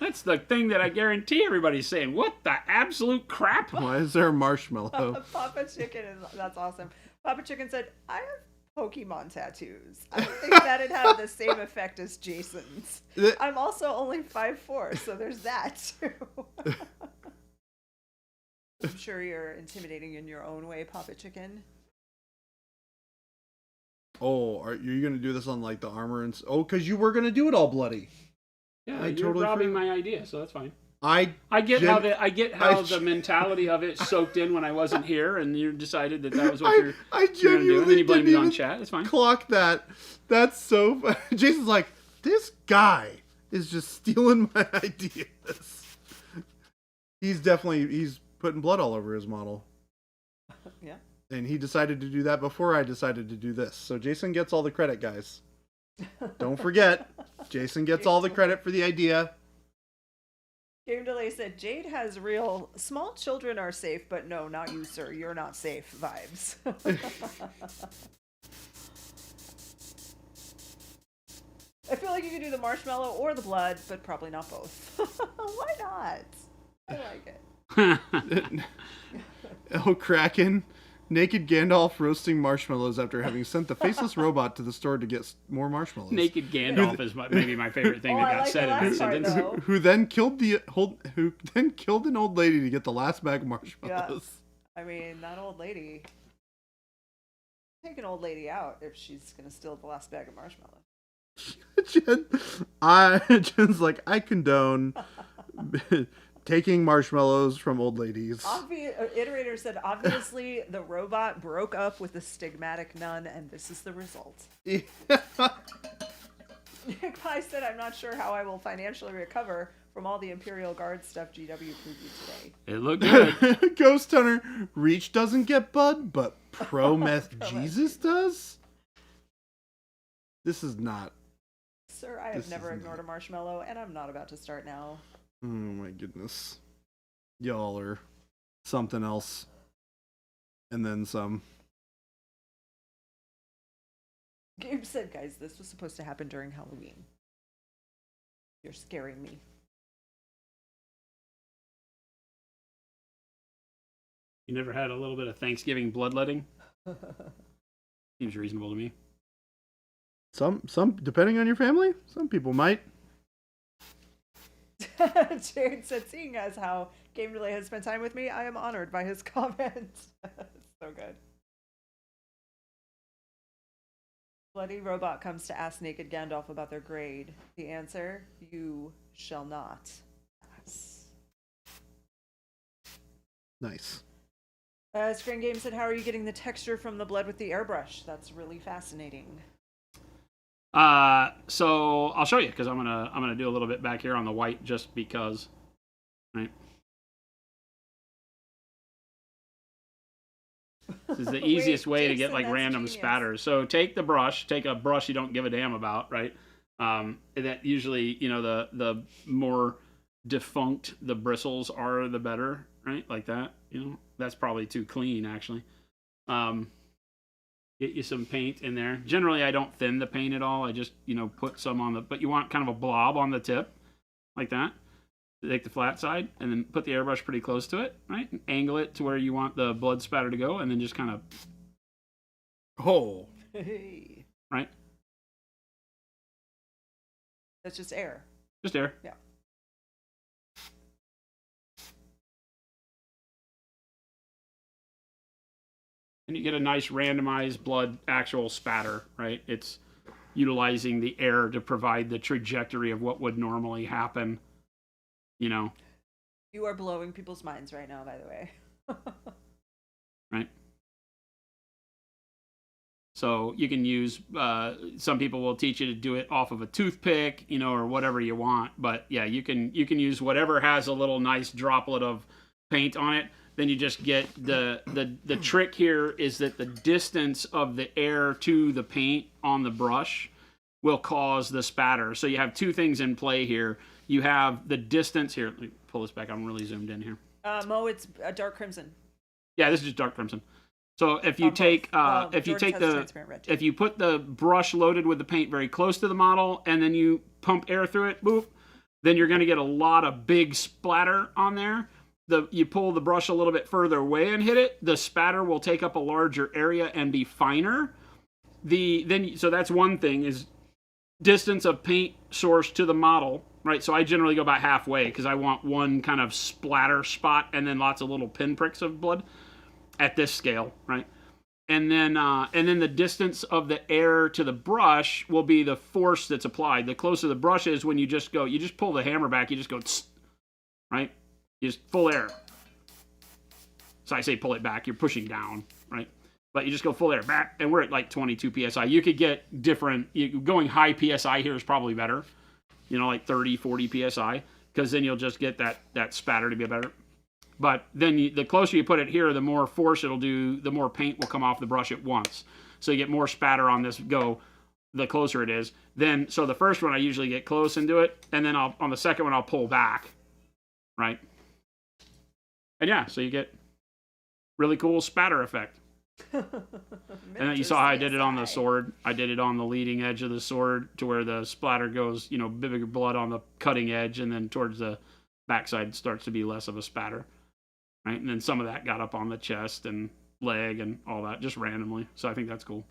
Speaker 3: That's the thing that I guarantee everybody's saying. What the absolute crap?
Speaker 1: Why is there a marshmallow?
Speaker 2: Papa Chicken that's awesome. Papa Chicken said, I have Pokemon tattoos. I don't think that'd have the same effect as Jason's. I'm also only 5'4", so there's that too. I'm sure you're intimidating in your own way, Papa Chicken.
Speaker 1: Oh, are you going to do this on like the armor and oh, because you were going to do it all bloody.
Speaker 3: Yeah,
Speaker 1: I
Speaker 3: you're
Speaker 1: totally
Speaker 3: robbing
Speaker 1: forgot.
Speaker 3: my idea, so that's fine.
Speaker 1: I
Speaker 3: get how the
Speaker 1: I-
Speaker 3: mentality of it soaked in when I wasn't here, and you decided that was what you're
Speaker 1: I
Speaker 3: gonna do, and then
Speaker 1: genuinely
Speaker 3: you blamed
Speaker 1: didn't
Speaker 3: it on
Speaker 1: even
Speaker 3: chat. It's fine.
Speaker 1: clock that. That's so funny. Jason's like, this guy is just stealing my ideas. He's putting blood all over his model.
Speaker 2: Yeah.
Speaker 1: And he decided to do that before I decided to do this. So Jason gets all the credit, guys. Don't forget, Jason gets all the credit for the idea.
Speaker 2: Game Delay said, Jade has real small children are safe, but no, not you, sir. You're not safe vibes. I feel like you could do the marshmallow or the blood, but probably not both. Why not? I like it.
Speaker 1: Oh, Kraken. Naked Gandalf roasting marshmallows after having sent the faceless robot to the store to get more marshmallows.
Speaker 3: Naked Gandalf is maybe my favorite thing that
Speaker 2: I
Speaker 3: got
Speaker 2: like
Speaker 3: said
Speaker 2: the
Speaker 3: in that
Speaker 2: last part,
Speaker 3: sentence.
Speaker 2: though.
Speaker 1: Who then killed an old lady to get the last bag of marshmallows.
Speaker 2: I mean, that old lady. Take an old lady out if she's going to steal the last bag of marshmallows.
Speaker 1: Jen's like, I condone taking marshmallows from old ladies.
Speaker 2: Iterator said, obviously, the robot broke up with the stigmatic nun, and this is the result. Nick Pye said, I'm not sure how I will financially recover from all the Imperial Guard stuff GW previewed today.
Speaker 3: It looked good.
Speaker 1: Ghost Hunter, Reach doesn't get Bud, but Pro Meth Jesus does? This is not.
Speaker 2: Sir, I have never ignored a marshmallow, and I'm not about to start now.
Speaker 1: Oh my goodness. Y'all are something else. And then some.
Speaker 2: Gabe said, guys, this was supposed to happen during Halloween. You're scaring me.
Speaker 3: You never had a little bit of Thanksgiving bloodletting? Seems reasonable to me.
Speaker 1: Some, depending on your family, some people might.
Speaker 2: Jared said, seeing as how Game Relay has spent time with me, I am honored by his comment. So good. Bloody Robot comes to ask Naked Gandalf about their grade. The answer, you shall not pass.
Speaker 1: Nice.
Speaker 2: Screen Game said, how are you getting the texture from the blood with the airbrush? That's really fascinating.
Speaker 3: So I'll show you, because I'm gonna do a little bit back here on the white just because, right? This is the easiest way to get like random spatters. So take the brush, take a brush you don't give a damn about, right? That usually, you know, the more defunct the bristles are, the better, right? Like that, you know, that's probably too clean actually. Get you some paint in there. Generally, I don't thin the paint at all. I just, you know, put some on the, but you want kind of a blob on the tip, like that. Take the flat side, and then put the airbrush pretty close to it, right? And angle it to where you want the blood spatter to go, and then just kind of,
Speaker 2: Hey.
Speaker 3: right?
Speaker 2: That's just air.
Speaker 3: Just air.
Speaker 2: Yeah.
Speaker 3: And you get a nice randomized blood actual spatter, right? It's utilizing the air to provide the trajectory of what would normally happen, you know.
Speaker 2: You are blowing people's minds right now, by the way.
Speaker 3: Right? So you can use, some people will teach you to do it off of a toothpick, you know, or whatever you want. But yeah, you can use whatever has a little nice droplet of paint on it. Then you just get the trick here is that the distance of the air to the paint on the brush will cause the spatter. So you have two things in play here. You have the distance here. Let me pull this back. I'm really zoomed in here.
Speaker 2: Mo, it's a dark crimson.
Speaker 3: Yeah, this is just dark crimson. So if you take if you put the brush loaded with the paint very close to the model and then you pump air through it, boop, then you're going to get a lot of big splatter on there. You pull the brush a little bit further away and hit it, the spatter will take up a larger area and be finer. So that's one thing, is distance of paint source to the model, right? So I generally go about halfway because I want one kind of splatter spot and then lots of little pinpricks of blood at this scale, right? And then the distance of the air to the brush will be the force that's applied. The closer the brush is, when you just pull the hammer back, you just go tss, right? Just full air. So I say pull it back, you're pushing down, right? But you just go full air back, and we're at like 22 psi. You could get different, going high psi here is probably better, you know, like 30, 40 psi, because then you'll just get that spatter to be better. But then the closer you put it here, the more force it'll do, the more paint will come off the brush at once. So you get more spatter on this go, the closer it is. Then, so the first one I usually get close and do it, and then on the second one I'll pull back, right? And yeah, so you get really cool spatter effect. And then you saw how I did it on the sword. I did it on the leading edge of the sword to where the splatter goes, you know, bigger blood on the cutting edge, and then towards the backside starts to be less of a spatter, right? And then some of that got up on the chest and leg and all that, just randomly. So I think that's cool.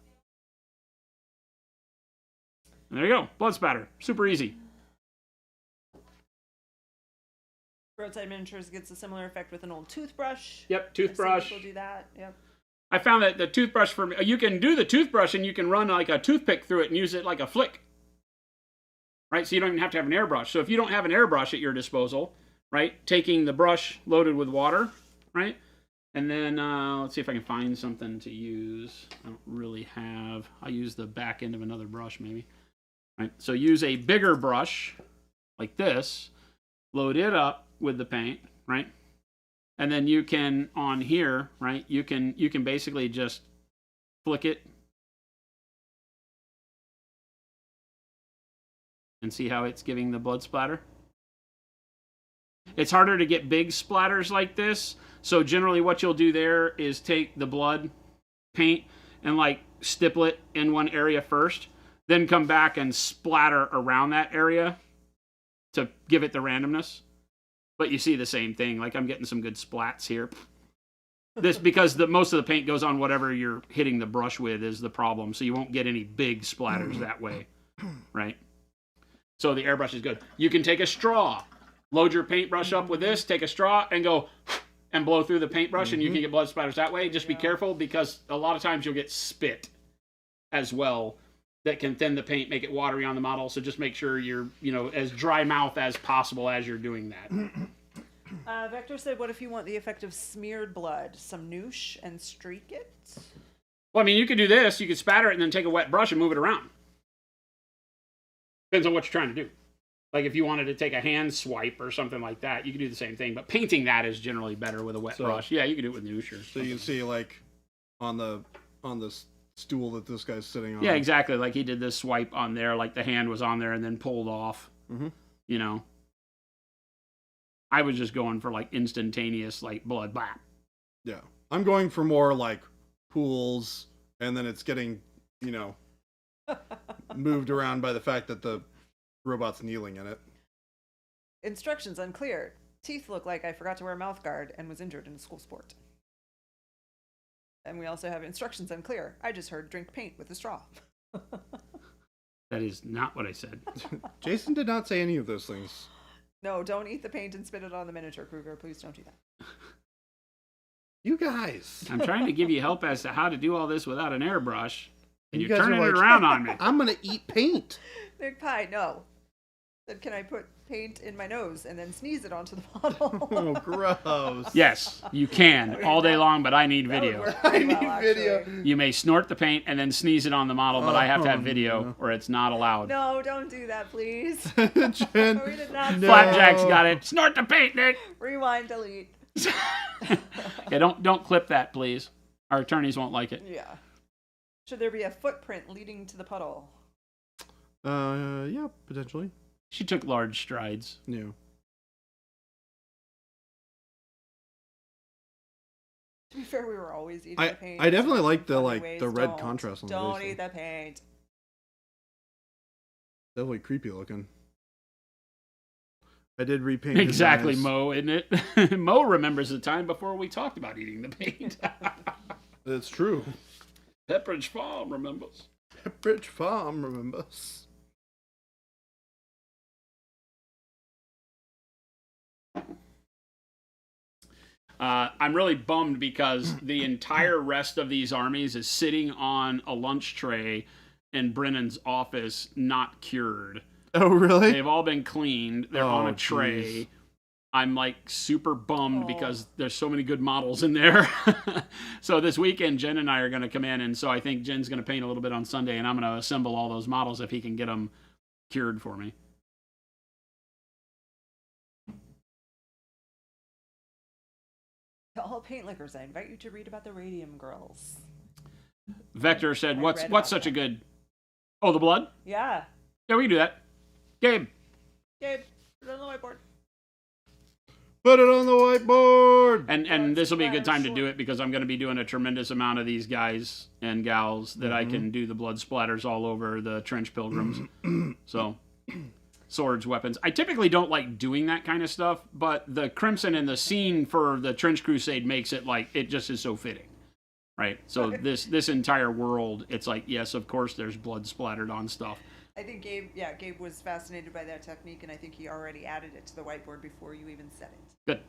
Speaker 3: And there you go, blood spatter, super easy.
Speaker 2: Roadside Miniatures gets a similar effect with an old toothbrush.
Speaker 3: Yep, toothbrush.
Speaker 2: People do that. Yep.
Speaker 3: I found that the toothbrush you can do the toothbrush and you can run like a toothpick through it and use it like a flick. Right? So you don't even have to have an airbrush. So if you don't have an airbrush at your disposal, right? Taking the brush loaded with water, right? And then let's see if I can find something to use. I don't really have. I'll use the back end of another brush maybe. Right? So use a bigger brush like this, load it up with the paint, right? And then you can, on here, right, you can basically just flick it and see how it's giving the blood splatter. It's harder to get big splatters like this, so generally what you'll do there is take the blood paint and like stipple it in one area first, then come back and splatter around that area to give it the randomness. But you see the same thing, like I'm getting some good splats here. This because most of the paint goes on whatever you're hitting the brush with is the problem, so you won't get any big splatters that way, right? So the airbrush is good. You can take a straw, load your paintbrush up with this, take a straw and go and blow through the paintbrush, and you can get blood splatters that way. Just be careful because a lot of times you'll get spit as well that can thin the paint, make it watery on the model. So just make sure you're, as dry mouth as possible as you're doing that.
Speaker 2: Vector said, what if you want the effect of smeared blood? Some noosh and streak it?
Speaker 3: Well, I mean, you could do this. You could spatter it and then take a wet brush and move it around. Depends on what you're trying to do. Like if you wanted to take a hand swipe or something like that, you could do the same thing. But painting that is generally better with a wet brush. Yeah, you can do it with noosh.
Speaker 1: So you can see like on the stool that this guy's sitting on.
Speaker 3: Yeah, exactly. Like he did this swipe on there, like the hand was on there and then pulled off.
Speaker 1: Mm-hmm.
Speaker 3: I was just going for like instantaneous, like blood. Blah.
Speaker 1: Yeah, I'm going for more like pools, and then it's getting, moved around by the fact that the robot's kneeling in it.
Speaker 2: Instructions unclear. Teeth look like I forgot to wear a mouth guard and was injured in a school sport. And we also have instructions unclear. I just heard drink paint with a straw.
Speaker 3: That is not what I said.
Speaker 1: Jason did not say any of those things.
Speaker 2: No, don't eat the paint and spit it on the miniature, Kruger. Please don't do that.
Speaker 1: You guys.
Speaker 3: I'm trying to give you help as to how to do all this without an airbrush, and
Speaker 1: You
Speaker 3: you're
Speaker 1: guys are
Speaker 3: turning it
Speaker 1: like,
Speaker 3: around on me.
Speaker 1: I'm going to eat paint.
Speaker 2: Nick Pie, no. Then can I put paint in my nose and then sneeze it onto the bottle?
Speaker 1: Oh, gross.
Speaker 3: Yes, you can all day long, but I need
Speaker 2: That would
Speaker 3: video.
Speaker 2: work pretty well,
Speaker 1: I need video.
Speaker 2: actually.
Speaker 3: You may snort the paint and then sneeze it on the model, but I have to have
Speaker 1: Oh,
Speaker 3: video
Speaker 1: no.
Speaker 3: or it's not allowed.
Speaker 2: No, don't do that, please.
Speaker 1: Jen,
Speaker 2: We did not
Speaker 1: No.
Speaker 3: Flapjack's got it. Snort the paint, Nick.
Speaker 2: rewind, delete.
Speaker 3: Yeah, don't clip that, please. Our attorneys won't like it.
Speaker 2: Yeah. Should there be a footprint leading to the puddle?
Speaker 1: yeah, potentially.
Speaker 3: She took large strides.
Speaker 1: Yeah.
Speaker 2: To be fair, we were always eating
Speaker 1: I
Speaker 2: the paint.
Speaker 1: definitely like the
Speaker 2: Funny
Speaker 1: the
Speaker 2: ways.
Speaker 1: red
Speaker 2: Don't.
Speaker 1: contrast on the
Speaker 2: Don't
Speaker 1: base,
Speaker 2: eat the paint.
Speaker 1: Definitely creepy looking. I did repaint his
Speaker 3: Exactly,
Speaker 1: eyes.
Speaker 3: Mo, isn't it? Mo remembers the time before we talked about eating the paint.
Speaker 1: That's true.
Speaker 3: Pepperidge Farm remembers.
Speaker 1: Pepperidge Farm remembers.
Speaker 3: I'm really bummed because the entire rest of these armies is sitting on a lunch tray in Brennan's office, not cured.
Speaker 1: Oh, really?
Speaker 3: They've all been cleaned. They're on a
Speaker 1: Oh,
Speaker 3: tray.
Speaker 1: jeez.
Speaker 3: I'm like super bummed
Speaker 2: Oh.
Speaker 3: because there's so many good models in there. So this weekend, Jen and I are going to come in, and so I think Jen's going to paint a little bit on Sunday, and I'm going to assemble all those models if he can get them cured for me.
Speaker 2: To all paint lickers, I invite you to read about the Radium Girls.
Speaker 3: Vector said,
Speaker 2: I
Speaker 3: "What's
Speaker 2: read
Speaker 3: what's
Speaker 2: about
Speaker 3: such a
Speaker 2: that.
Speaker 3: good? Oh, the blood?
Speaker 2: Yeah.
Speaker 3: Yeah, we can do that. Gabe,
Speaker 2: Gabe, put it on the whiteboard.
Speaker 1: Put it on the whiteboard.
Speaker 3: and
Speaker 2: Blood
Speaker 3: this will be a good time to
Speaker 2: splatter
Speaker 3: do it because I'm going to be doing a tremendous amount of these guys and gals that I can do the blood splatters all over the trench pilgrims. So, swords, weapons. I typically don't like doing that kind of stuff, but the crimson and the scene for the trench crusade makes it like it just is so fitting, right? So this entire world, it's like yes, of course, there's blood splattered on stuff.
Speaker 2: I think Gabe was fascinated by that technique, and I think he already added it to the whiteboard before you even said it.
Speaker 3: Good.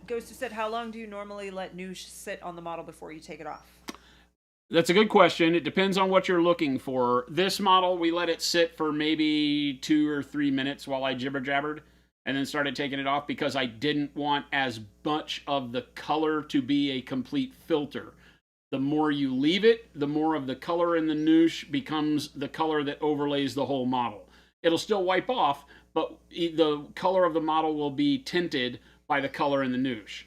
Speaker 2: Ghost said, how long do you normally let noosh sit on the model before you take it off?
Speaker 3: That's a good question. It depends on what you're looking for. This model, we let it sit for maybe 2 or 3 minutes while I jibber jabbered and then started taking it off because I didn't want as much of the color to be a complete filter. The more you leave it, the more of the color in the noosh becomes the color that overlays the whole model. It'll still wipe off, but the color of the model will be tinted by the color in the noosh.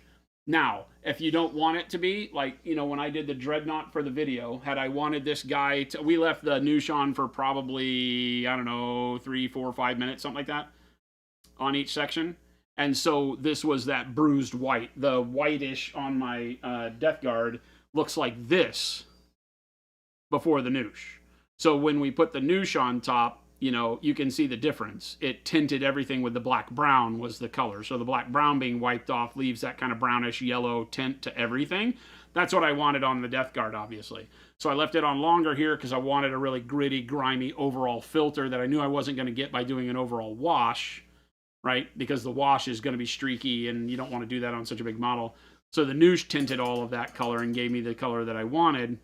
Speaker 3: Now, if you don't want it to be, like, you know, when I did the Dreadnought for the video, had I wanted this guy to, we left the noosh on for probably, I don't know, 3, 4, 5 minutes, something like that, on each section. And so this was that bruised white. The whitish on my Death Guard looks like this before the noosh. So when we put the noosh on top, you know, you can see the difference. It tinted everything with the black brown was the color. So the black brown being wiped off leaves that kind of brownish yellow tint to everything. That's what I wanted on the Death Guard, obviously. So I left it on longer here because I wanted a really gritty, grimy overall filter that I knew I wasn't going to get by doing an overall wash, right? Because the wash is going to be streaky and you don't want to do that on such a big model. So the noosh tinted all of that color and gave me the color that I wanted.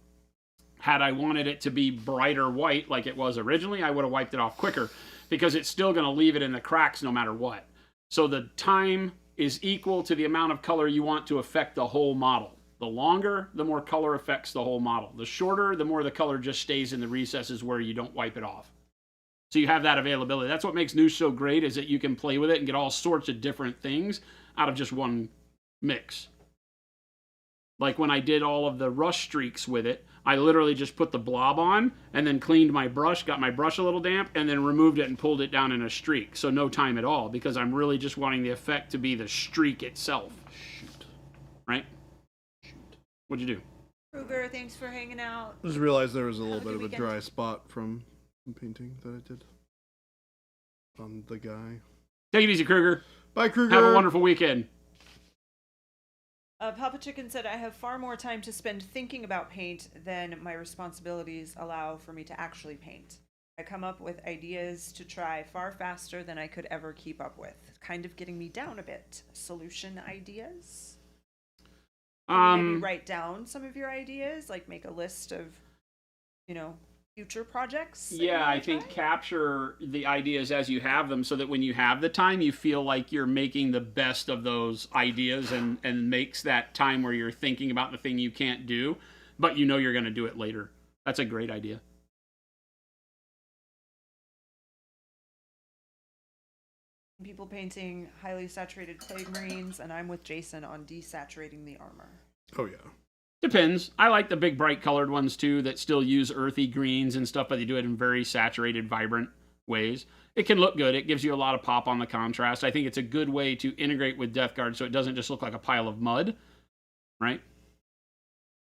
Speaker 3: Had I wanted it to be brighter white like it was originally, I would have wiped it off quicker because it's still going to leave it in the cracks no matter what. So the time is equal to the amount of color you want to affect the whole model. The longer, the more color affects the whole model. The shorter, the more the color just stays in the recesses where you don't wipe it off. So you have that availability. That's what makes noosh so great, is that you can play with it and get all sorts of different things out of just one mix. Like when I did all of the rush streaks with it, I literally just put the blob on and then cleaned my brush, got my brush a little damp, and then removed it and pulled it down in a streak. So no time at all, because I'm really just wanting the effect to be the streak itself.
Speaker 1: Shoot.
Speaker 3: Right? What'd you do?
Speaker 2: Kruger, thanks for hanging out.
Speaker 1: I just realized there was a little
Speaker 2: Have a
Speaker 1: bit
Speaker 2: good
Speaker 1: of a
Speaker 2: weekend.
Speaker 1: dry spot from some painting that I did on the guy.
Speaker 3: Take it easy, Kruger.
Speaker 1: Bye, Kruger.
Speaker 3: Have a wonderful weekend.
Speaker 2: Papa Chicken said, I have far more time to spend thinking about paint than my responsibilities allow for me to actually paint. I come up with ideas to try far faster than I could ever keep up with. Kind of getting me down a bit. Solution ideas? Maybe write down some of your ideas, like make a list of, you know, future projects.
Speaker 3: Yeah, I think capture the ideas as you have them so that when you have the time, you feel like you're making the best of those ideas and makes that time where you're thinking about the thing you can't do, but you know you're going to do it later. That's a great idea.
Speaker 2: People painting highly saturated plague marines, and I'm with Jason on desaturating the armor.
Speaker 1: Oh, yeah.
Speaker 3: Depends. I like the big bright colored ones too that still use earthy greens and stuff, but they do it in very saturated, vibrant ways. It can look good. It gives you a lot of pop on the contrast. I think it's a good way to integrate with Death Guard so it doesn't just look like a pile of mud, right?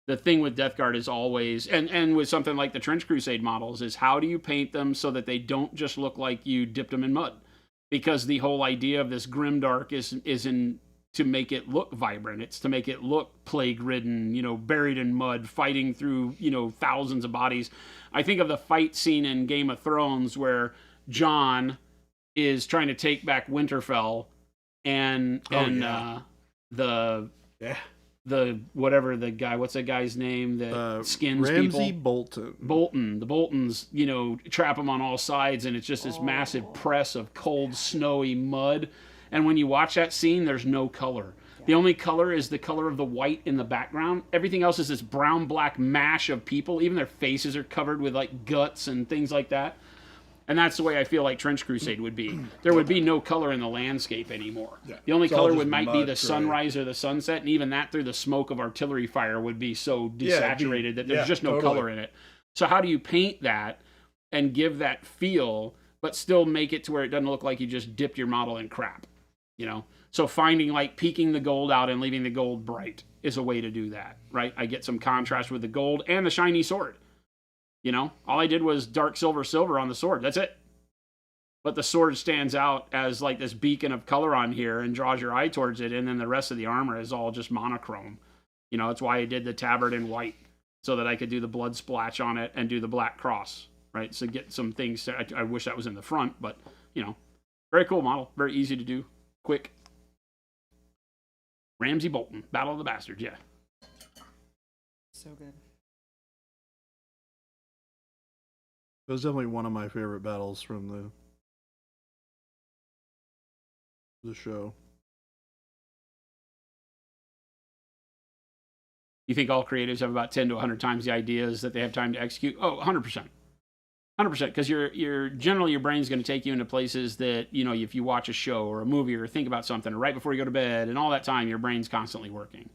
Speaker 3: The thing with Death Guard is always, and with something like the Trench Crusade models, is how do you paint them so that they don't just look like you dipped them in mud? Because the whole idea of this grimdark is in to make it look vibrant. It's to make it look plague-ridden, you know, buried in mud, fighting through, you know, thousands of bodies. I think of the fight scene in Game of Thrones where Jon is trying to take back Winterfell, and the whatever the guy, what's that guy's name that skins
Speaker 1: Ramsay
Speaker 3: people?
Speaker 1: Bolton.
Speaker 3: The Boltons, you know, trap him on all sides, and it's just this massive press of cold, snowy mud. And when you watch that scene, there's no color. Yeah. The only color is the color of the white in the background. Everything else is this brown-black mash of people. Even their faces are covered with, like, guts and things like that. And that's the way I feel like Trench Crusade would be. There would be no color in the landscape anymore. Yeah. The only color might be the sunrise or the sunset, and even that through the smoke of artillery fire would be so desaturated that there's just no color in it. So how do you paint that and give that feel, but still make it to where it doesn't look like you just dipped your model in crap? You know, so finding, like, peeking the gold out and leaving the gold bright is a way to do that, right? I get some contrast with the gold and the shiny sword. You know, all I did was dark silver on the sword. That's it. But the sword stands out as like this beacon of color on here and draws your eye towards it. And then the rest of the armor is all just monochrome. You know, that's why I did the tabard in white, so that I could do the blood splash on it and do the black cross, right? So get some things. I wish that was in the front, but, you know, very cool model. Very easy to do. Quick. Ramsay Bolton, Battle of the Bastards, yeah.
Speaker 2: So good.
Speaker 1: It was definitely one of my favorite battles from the show.
Speaker 3: You think all creatives have about 10 to 100 times the ideas that they have time to execute? Oh, 100%. 100%, because you're generally your brain's going to take you into places that, you know, if you watch a show or a movie or think about something or right before you go to bed, and all that time your brain's constantly working.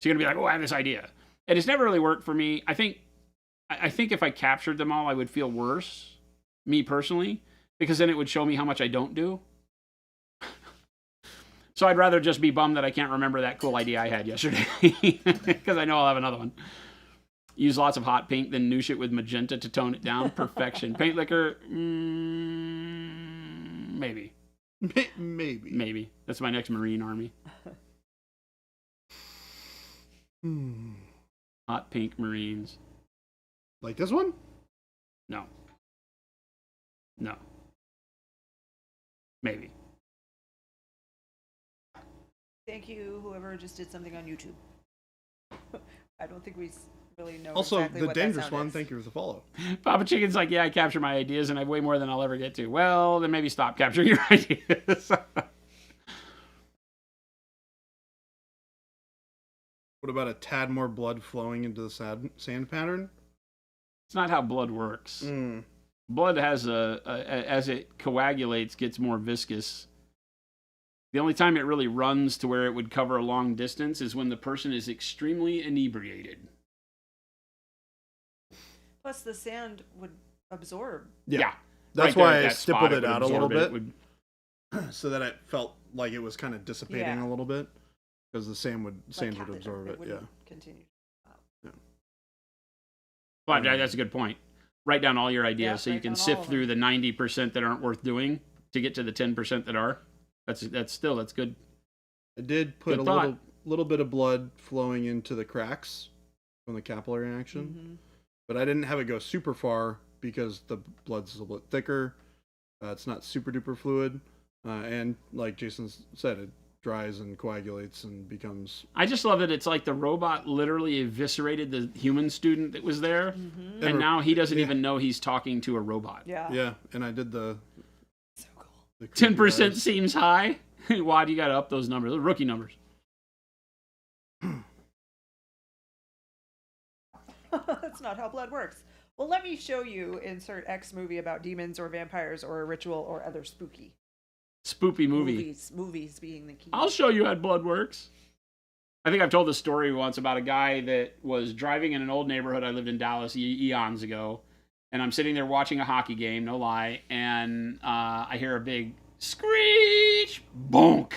Speaker 3: So you're going to be like, oh, I have this idea. And it's never really worked for me. I think if I captured them all, I would feel worse, me personally, because then it would show me how much I don't do. So I'd rather just be bummed that I can't remember that cool idea I had yesterday, because I know I'll have another one. Use lots of hot pink, then noosh it with magenta to tone it down. Perfection. Paint liquor, maybe. Maybe. That's my next Marine Army. Hot pink Marines.
Speaker 1: Like this one?
Speaker 3: No. Maybe.
Speaker 2: Thank you, whoever just did something on YouTube. I don't think we really know.
Speaker 1: Also,
Speaker 2: exactly
Speaker 1: the
Speaker 2: what that
Speaker 1: dangerous
Speaker 2: sound
Speaker 1: one,
Speaker 2: is.
Speaker 1: thank you for the follow.
Speaker 3: Papa Chicken's like, yeah, I capture my ideas and I have way more than I'll ever get to. Well, then maybe stop capturing your ideas.
Speaker 1: What about a tad more blood flowing into the sand pattern?
Speaker 3: It's not how blood works. Blood has as it coagulates, gets more viscous. The only time it really runs to where it would cover a long distance is when the person is extremely inebriated.
Speaker 2: Plus, the sand would absorb.
Speaker 3: Yeah.
Speaker 1: That's
Speaker 3: Right there
Speaker 1: why
Speaker 3: at
Speaker 1: I
Speaker 3: that spot,
Speaker 1: stippled
Speaker 3: it
Speaker 1: it
Speaker 3: would
Speaker 1: out a little
Speaker 3: absorb
Speaker 1: bit, so that it felt like it was kind of dissipating a little bit, because the sand would absorb it. Yeah.
Speaker 2: Continue.
Speaker 3: Well, that's a good point. Write down all your ideas so you
Speaker 2: write
Speaker 3: can
Speaker 2: down all
Speaker 3: sift
Speaker 2: of
Speaker 3: through the 90% that aren't worth doing to get to the 10% that are. That's good.
Speaker 1: I did put
Speaker 3: Good
Speaker 1: a
Speaker 3: thought.
Speaker 1: little bit of blood flowing into the cracks from the capillary action, but I didn't have it go super far because the blood's a little bit thicker. It's not super duper fluid, and like Jason said, it dries and coagulates and becomes.
Speaker 3: I just love that it's like the robot literally eviscerated the human student that was there, and now he doesn't even know he's talking to a robot.
Speaker 2: Yeah.
Speaker 1: And I did the.
Speaker 2: So cool.
Speaker 1: the creepy
Speaker 3: 10%
Speaker 1: eyes.
Speaker 3: seems high. Why do you got to up those numbers? Those are rookie numbers.
Speaker 2: That's not how blood works. Well, let me show you insert X movie about demons or vampires or a ritual or other spooky
Speaker 3: Spoopy movie.
Speaker 2: Movies being the key.
Speaker 3: I'll show you how blood works. I think I've told this story once about a guy that was driving in an old neighborhood. I lived in Dallas eons ago, and I'm sitting there watching a hockey game, no lie, and I hear a big screech, bonk,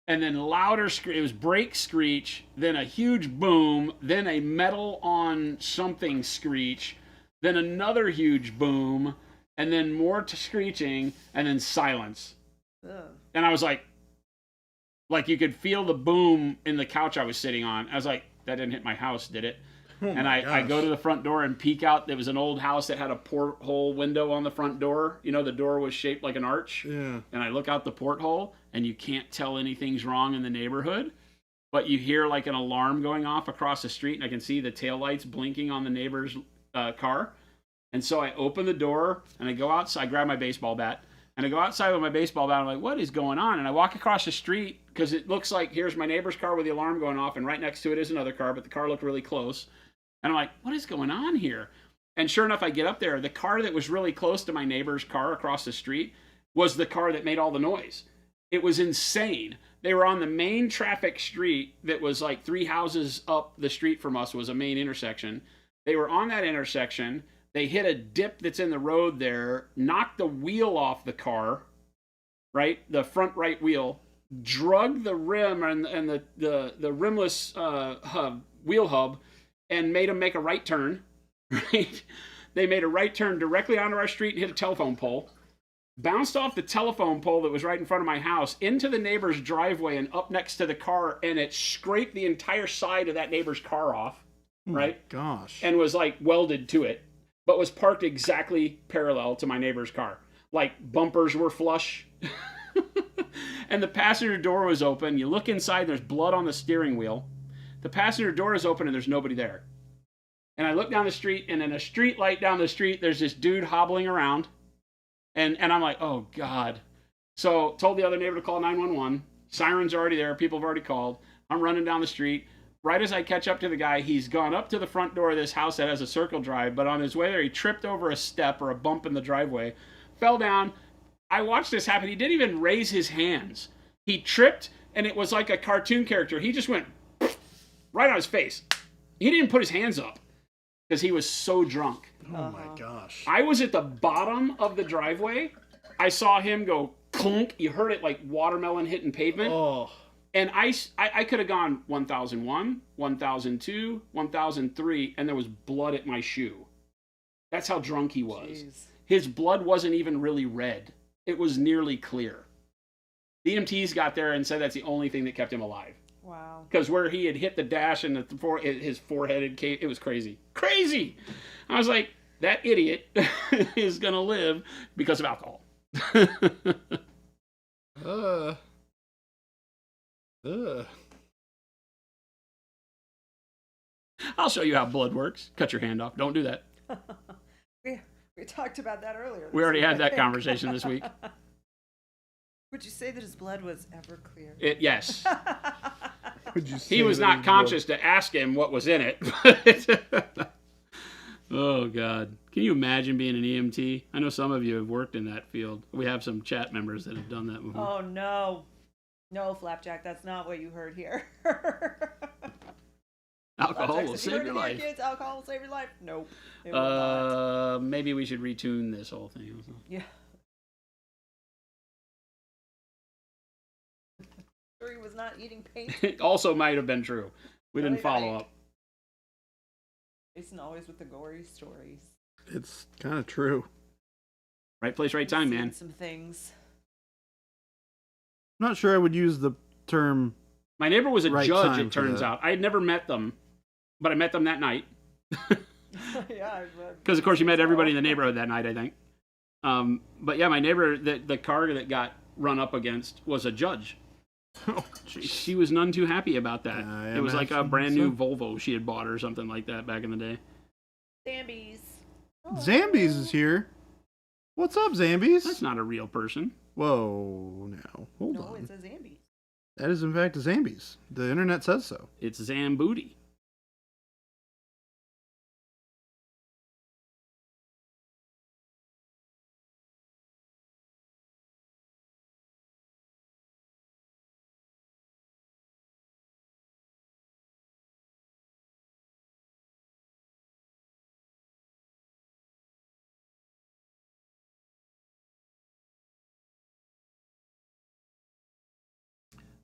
Speaker 3: and then louder screech. It was brake screech, then a huge boom, then a metal on something screech, then another huge boom, and then more screeching, and then silence.
Speaker 2: Ugh.
Speaker 3: And I was like you could feel the boom in the couch I was sitting on. I was like, that didn't hit my house, did it? And I go to the front door and peek out. There was an old house that had a porthole window on the front door. You know, the door was shaped like an arch.
Speaker 1: Yeah.
Speaker 3: And I look out the porthole, and you can't tell anything's wrong in the neighborhood, but you hear like an alarm going off across the street, and I can see the taillights blinking on the neighbor's car. And so I open the door, and I go outside. I grab my baseball bat, and I go outside with my baseball bat. I'm like, what is going on? And I walk across the street, because it looks like here's my neighbor's car with the alarm going off, and right next to it is another car, but the car looked really close. And I'm like, what is going on here? And sure enough, I get up there. The car that was really close to my neighbor's car across the street was the car that made all the noise. It was insane. They were on the main traffic street that was like 3 houses up the street from us, was a main intersection. They were on that intersection. They hit a dip that's in the road there, knocked the wheel off the car, right? The front right wheel, drug the rim and the rimless wheel hub, and made them make a right turn, right? They made a right turn directly onto our street and hit a telephone pole, bounced off the telephone pole that was right in front of my house into the neighbor's driveway and up next to the car, and it scraped the entire side of that neighbor's car off, right?
Speaker 1: Gosh.
Speaker 3: And was like welded to it, but was parked exactly parallel to my neighbor's car. Like bumpers were flush. And the passenger door was open. You look inside, there's blood on the steering wheel. The passenger door is open and there's nobody there. And I look down the street, and in a street light down the street, there's this dude hobbling around. And I'm like, oh, God. So told the other neighbor to call 911. Sirens are already there. People have already called. I'm running down the street. right as I catch up to the guy, he's gone up to the front door of this house that has a circle drive, but on his way there, he tripped over a step or a bump in the driveway, fell down. I watched this happen. He didn't even raise his hands. He tripped, and it was like a cartoon character. He just went right on his face. He didn't even put his hands up because he was so drunk.
Speaker 1: Oh my gosh.
Speaker 3: I was at the bottom of the driveway. I saw him go clunk. You heard it like watermelon hitting pavement.
Speaker 4: Oh.
Speaker 3: And I could have gone 1001, 1002, 1003, and there was blood at my shoe. That's how drunk he was.
Speaker 2: Jeez.
Speaker 3: His blood wasn't even really red. It was nearly clear. The EMTs got there and said that's the only thing that kept him alive.
Speaker 2: Wow.
Speaker 3: Because where he had hit the dash and his forehead had caved, it was crazy. Crazy! I was like, that idiot is going to live because of alcohol. I'll show you how blood works. Cut your hand off. Don't do that.
Speaker 2: We talked about that earlier.
Speaker 3: We already
Speaker 2: week,
Speaker 3: had
Speaker 2: I
Speaker 3: that
Speaker 2: think.
Speaker 3: conversation this week.
Speaker 2: Would you say that his blood was ever clear?
Speaker 3: Yes.
Speaker 1: Would you
Speaker 3: He
Speaker 1: say
Speaker 3: was
Speaker 1: that
Speaker 3: not
Speaker 1: his
Speaker 3: conscious to ask him what was in it. Oh, God. Can you imagine being an EMT? I know some of you have worked in that field. We have some chat members that have done that before.
Speaker 2: Oh, no. No, Flapjack, that's not what you heard here.
Speaker 3: Alcohol
Speaker 2: Flapjack
Speaker 3: will
Speaker 2: said,
Speaker 3: save
Speaker 2: "You
Speaker 3: your
Speaker 2: heard it here,
Speaker 3: life.
Speaker 2: Kids, alcohol will save your life. Nope. It will not.
Speaker 3: Maybe we should retune this whole thing.
Speaker 2: Yeah. Sure he was not eating paint.
Speaker 3: It also might have been true. We didn't follow up.
Speaker 2: Jason always with the gory stories.
Speaker 1: It's kind of true.
Speaker 3: Right place, right time,
Speaker 2: Seen
Speaker 3: man.
Speaker 2: some things.
Speaker 1: I'm not sure I would use the term.
Speaker 3: My neighbor was a
Speaker 1: Right
Speaker 3: judge,
Speaker 1: time
Speaker 3: it
Speaker 1: for
Speaker 3: turns
Speaker 1: that.
Speaker 3: out. I had never met them, but I met them that night.
Speaker 2: Yeah.
Speaker 3: Because, of course, you met everybody in the neighborhood that night, I think. But, yeah, my neighbor, the car that got run up against was a judge.
Speaker 1: Oh, jeez.
Speaker 3: She was none too happy about that.
Speaker 1: I
Speaker 3: It was like a
Speaker 1: imagine
Speaker 3: brand new
Speaker 1: so.
Speaker 3: Volvo she had bought or something like that back in the day.
Speaker 2: Zambies.
Speaker 1: Zambies is here. What's up, Zambies?
Speaker 3: That's not a real person.
Speaker 1: Whoa, now hold
Speaker 2: No,
Speaker 1: on.
Speaker 2: it's a Zambies.
Speaker 1: That is in fact a Zambies. The internet says so.
Speaker 3: It's Zambooty.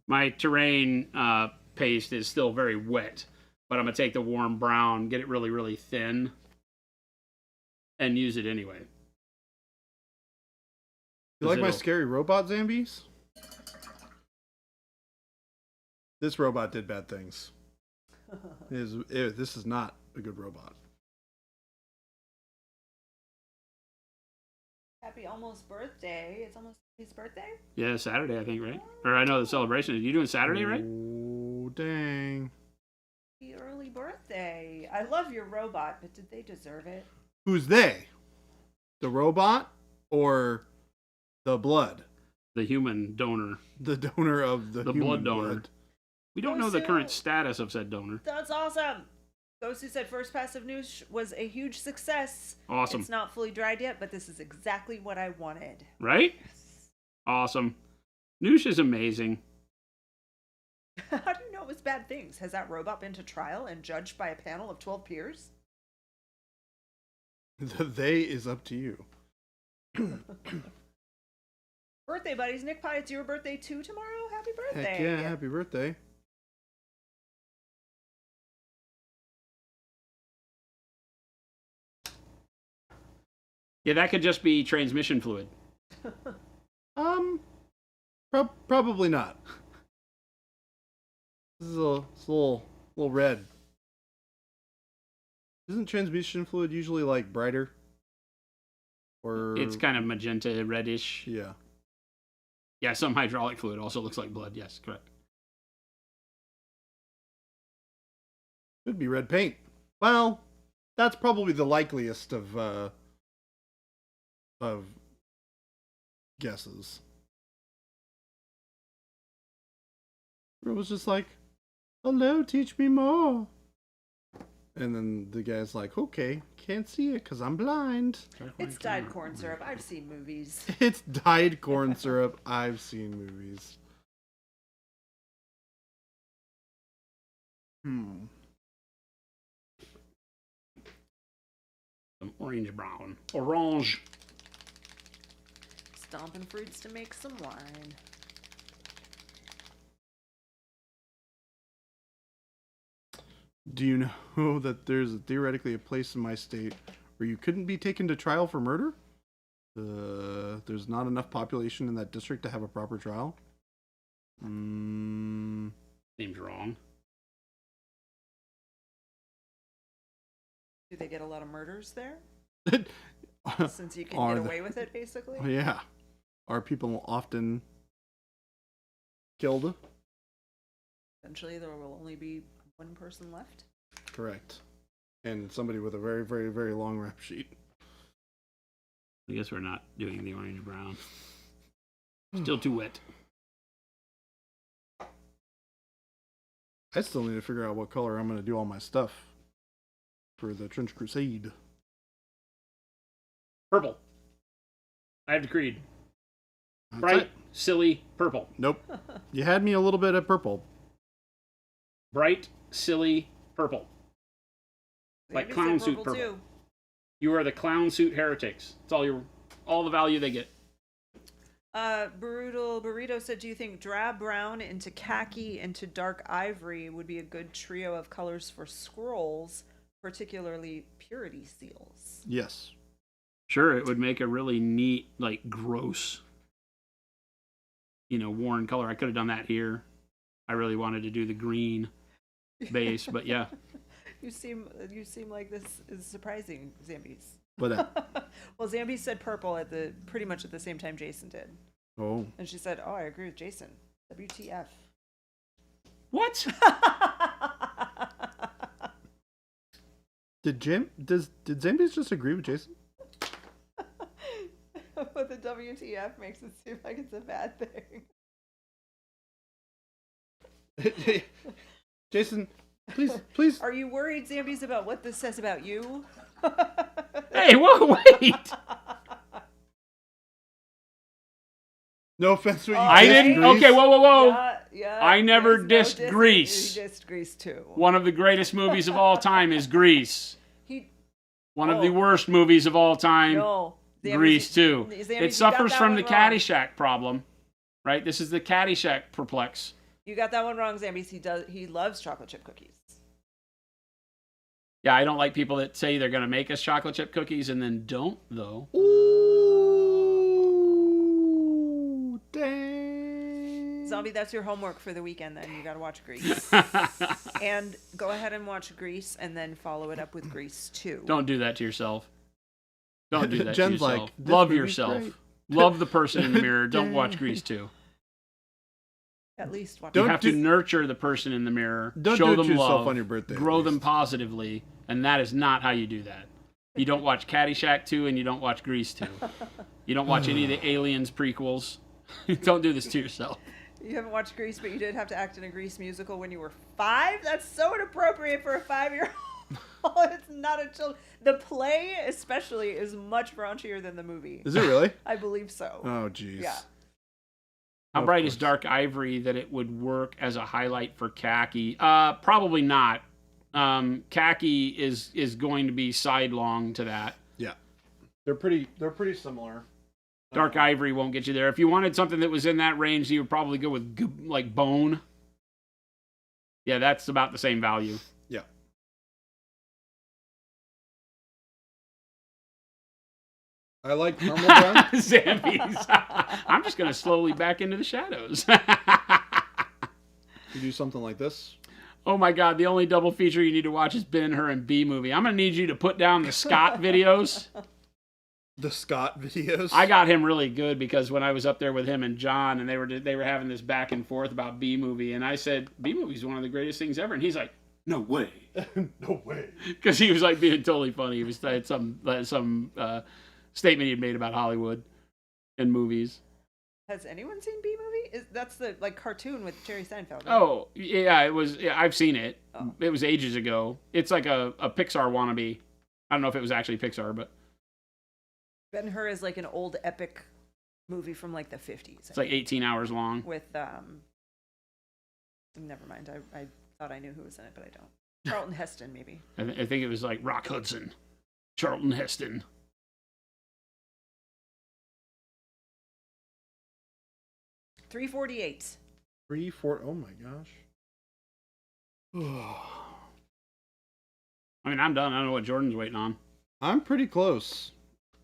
Speaker 3: My terrain paste is still very wet, but I'm going to take the warm brown, get it really, really thin, and use it anyway.
Speaker 1: You like my
Speaker 3: It'll-
Speaker 1: scary robot, Zambies? This robot did bad things. This is not a good robot.
Speaker 2: Happy almost birthday. It's almost his birthday?
Speaker 3: Yeah, Saturday, I think, right? Or I know the celebration. Are you doing Saturday, right?
Speaker 1: Oh, dang.
Speaker 2: Happy early birthday. I love your robot, but did they deserve it?
Speaker 1: Who's they? The robot or the blood?
Speaker 3: The human donor.
Speaker 1: The donor of the
Speaker 3: The
Speaker 1: human
Speaker 3: blood donor.
Speaker 1: blood.
Speaker 3: We don't know the current status of said donor.
Speaker 2: That's awesome. Those who said first pass of news was a huge success.
Speaker 3: Awesome.
Speaker 2: It's not fully dried yet, but this is exactly what I wanted.
Speaker 3: Right? Awesome. Noosh is amazing.
Speaker 2: How do you know it was bad things? Has that robot been to trial and judged by a panel of 12 peers?
Speaker 1: The they is up to you.
Speaker 2: Birthday buddies. Nick Pye, it's your birthday too tomorrow. Happy birthday.
Speaker 1: Heck yeah, happy birthday.
Speaker 3: Yeah, that could just be transmission fluid.
Speaker 1: Probably not. This is it's a little red. Isn't transmission fluid usually like brighter? Or
Speaker 3: It's kind of magenta, reddish.
Speaker 1: yeah.
Speaker 3: Yeah, some hydraulic fluid also looks like blood. Yes, correct.
Speaker 1: Could be red paint. Well, that's probably the likeliest of guesses. It was just like, hello, teach me more. And then the guy's like, okay, can't see it because I'm blind.
Speaker 2: It's dyed corn syrup. I've seen movies.
Speaker 1: It's dyed corn syrup. I've seen movies.
Speaker 3: Some orange brown. Orange.
Speaker 2: Stomping fruits to make some wine.
Speaker 1: Do you know that there's theoretically a place in my state where you couldn't be taken to trial for murder? There's not enough population in that district to have a proper trial.
Speaker 3: Seems wrong.
Speaker 2: Do they get a lot of murders there? Since you can
Speaker 1: Are
Speaker 2: get
Speaker 1: they-
Speaker 2: away with it, basically?
Speaker 1: Yeah. Are people often killed?
Speaker 2: Eventually, there will only be one person left.
Speaker 1: Correct. And somebody with a very, very, very long rap sheet.
Speaker 3: I guess we're not doing the orange brown. Still too wet.
Speaker 1: I still need to figure out what color I'm going to do all my stuff for the Trench Crusade.
Speaker 3: Purple. I have decreed.
Speaker 1: That's
Speaker 3: Bright,
Speaker 1: it.
Speaker 3: silly, purple.
Speaker 1: Nope. You had me a little bit of purple.
Speaker 3: Bright, silly, purple. Like
Speaker 2: Maybe
Speaker 3: clown
Speaker 2: say
Speaker 3: suit purple.
Speaker 2: too.
Speaker 3: You are the clown suit heretics. It's all the value they get.
Speaker 2: Brutal Burrito said, do you think drab brown into khaki into dark ivory would be a good trio of colors for scrolls, particularly purity seals?
Speaker 1: Yes.
Speaker 3: Sure, it would make a really neat, like, gross, worn color. I could have done that here. I really wanted to do the green base, but yeah.
Speaker 2: You seem like this is surprising, Zambies.
Speaker 1: But
Speaker 2: Well, Zambi said purple pretty much at the same time Jason did.
Speaker 1: oh,
Speaker 2: And she said, oh, I agree with Jason. WTF.
Speaker 3: What?
Speaker 1: did Zambies just agree with Jason?
Speaker 2: But the WTF makes it seem like it's a bad thing.
Speaker 1: Jason, please.
Speaker 2: Are you worried, Zambies, about what this says about you?
Speaker 3: Hey, whoa, wait!
Speaker 1: No offense to what you
Speaker 3: I
Speaker 1: dissed
Speaker 3: didn't.
Speaker 1: Grease.
Speaker 3: Okay, whoa.
Speaker 2: Yeah,
Speaker 3: I never
Speaker 2: there's
Speaker 3: dissed Grease.
Speaker 2: He dissed Grease too.
Speaker 3: One of the greatest movies of all time is Grease.
Speaker 2: He
Speaker 3: One of the
Speaker 2: Oh.
Speaker 3: worst movies of all time,
Speaker 2: no. Zambies,
Speaker 3: Grease too.
Speaker 2: Zambies,
Speaker 3: It
Speaker 2: you
Speaker 3: suffers
Speaker 2: got that
Speaker 3: from
Speaker 2: one
Speaker 3: the
Speaker 2: wrong.
Speaker 3: Caddyshack problem, right? This is the Caddyshack perplex.
Speaker 2: You got that one wrong, Zambies. He loves chocolate chip cookies.
Speaker 3: Yeah, I don't like people that say they're going to make us chocolate chip cookies and then don't, though.
Speaker 1: Ooh, dang.
Speaker 2: Zombie, that's your homework for the weekend then. You got to watch Grease. And go ahead and watch Grease and then follow it up with Grease 2.
Speaker 3: Don't do that to yourself. Don't do that
Speaker 1: Jen's
Speaker 3: to yourself.
Speaker 1: like, "This
Speaker 3: Love
Speaker 1: movie's
Speaker 3: yourself.
Speaker 1: great."
Speaker 3: Love the person in the mirror. Don't watch Grease 2.
Speaker 2: At least watch
Speaker 3: You
Speaker 1: Don't
Speaker 3: have to nurture the person in the mirror.
Speaker 1: Don't
Speaker 3: show
Speaker 1: do it
Speaker 3: them
Speaker 1: to yourself
Speaker 3: love,
Speaker 1: on your birthday, at
Speaker 3: grow them
Speaker 1: least.
Speaker 3: positively, and that is not how you do that. You don't watch Caddyshack 2 and you don't watch Grease 2. You don't watch any of the Aliens prequels. Don't do this to yourself.
Speaker 2: You haven't watched Grease, but you did have to act in a Grease musical when you were 5? That's so inappropriate for a 5-year-old. It's not a child. The play, especially, is much raunchier than the movie.
Speaker 1: Is it really?
Speaker 2: I believe so.
Speaker 1: Oh, jeez.
Speaker 2: Yeah.
Speaker 3: How
Speaker 1: Of
Speaker 3: bright is
Speaker 1: course.
Speaker 3: dark ivory that it would work as a highlight for khaki? Probably not. Khaki is going to be sidelong to that.
Speaker 1: Yeah. They're pretty similar.
Speaker 3: Dark ivory won't get you there. If you wanted something that was in that range, you would probably go with like bone. Yeah, that's about the same value.
Speaker 1: Yeah. I like caramel brown.
Speaker 3: Zambies. I'm just going to slowly back into the shadows.
Speaker 1: You do something like this.
Speaker 3: Oh my God, the only double feature you need to watch is Ben Hur and B movie. I'm going to need you to put down the Scott videos.
Speaker 1: The Scott videos.
Speaker 3: I got him really good because when I was up there with him and John, and they were having this back and forth about B movie, and I said B movie is one of the greatest things ever, and he's like, no way,
Speaker 1: No way.
Speaker 3: because he was like being totally funny. He was had some statement he had made about Hollywood and movies.
Speaker 2: Has anyone seen B movie? That's the like cartoon with Jerry Seinfeld. Right?
Speaker 3: Oh, yeah, it was. Yeah, I've seen it.
Speaker 2: Oh.
Speaker 3: It was ages ago. It's like a Pixar wannabe. I don't know if it was actually Pixar, but
Speaker 2: Ben-Hur is like an old epic movie from like the 50s.
Speaker 3: it's like 18 hours long.
Speaker 2: With never mind. I thought I knew who was in it, but I don't. Charlton Heston, maybe.
Speaker 3: I think it was like Rock Hudson, Charlton Heston.
Speaker 2: $3.48.
Speaker 1: 3, 4. Oh my gosh.
Speaker 3: I mean, I'm done. I don't know what Jordan's waiting on.
Speaker 1: I'm pretty close.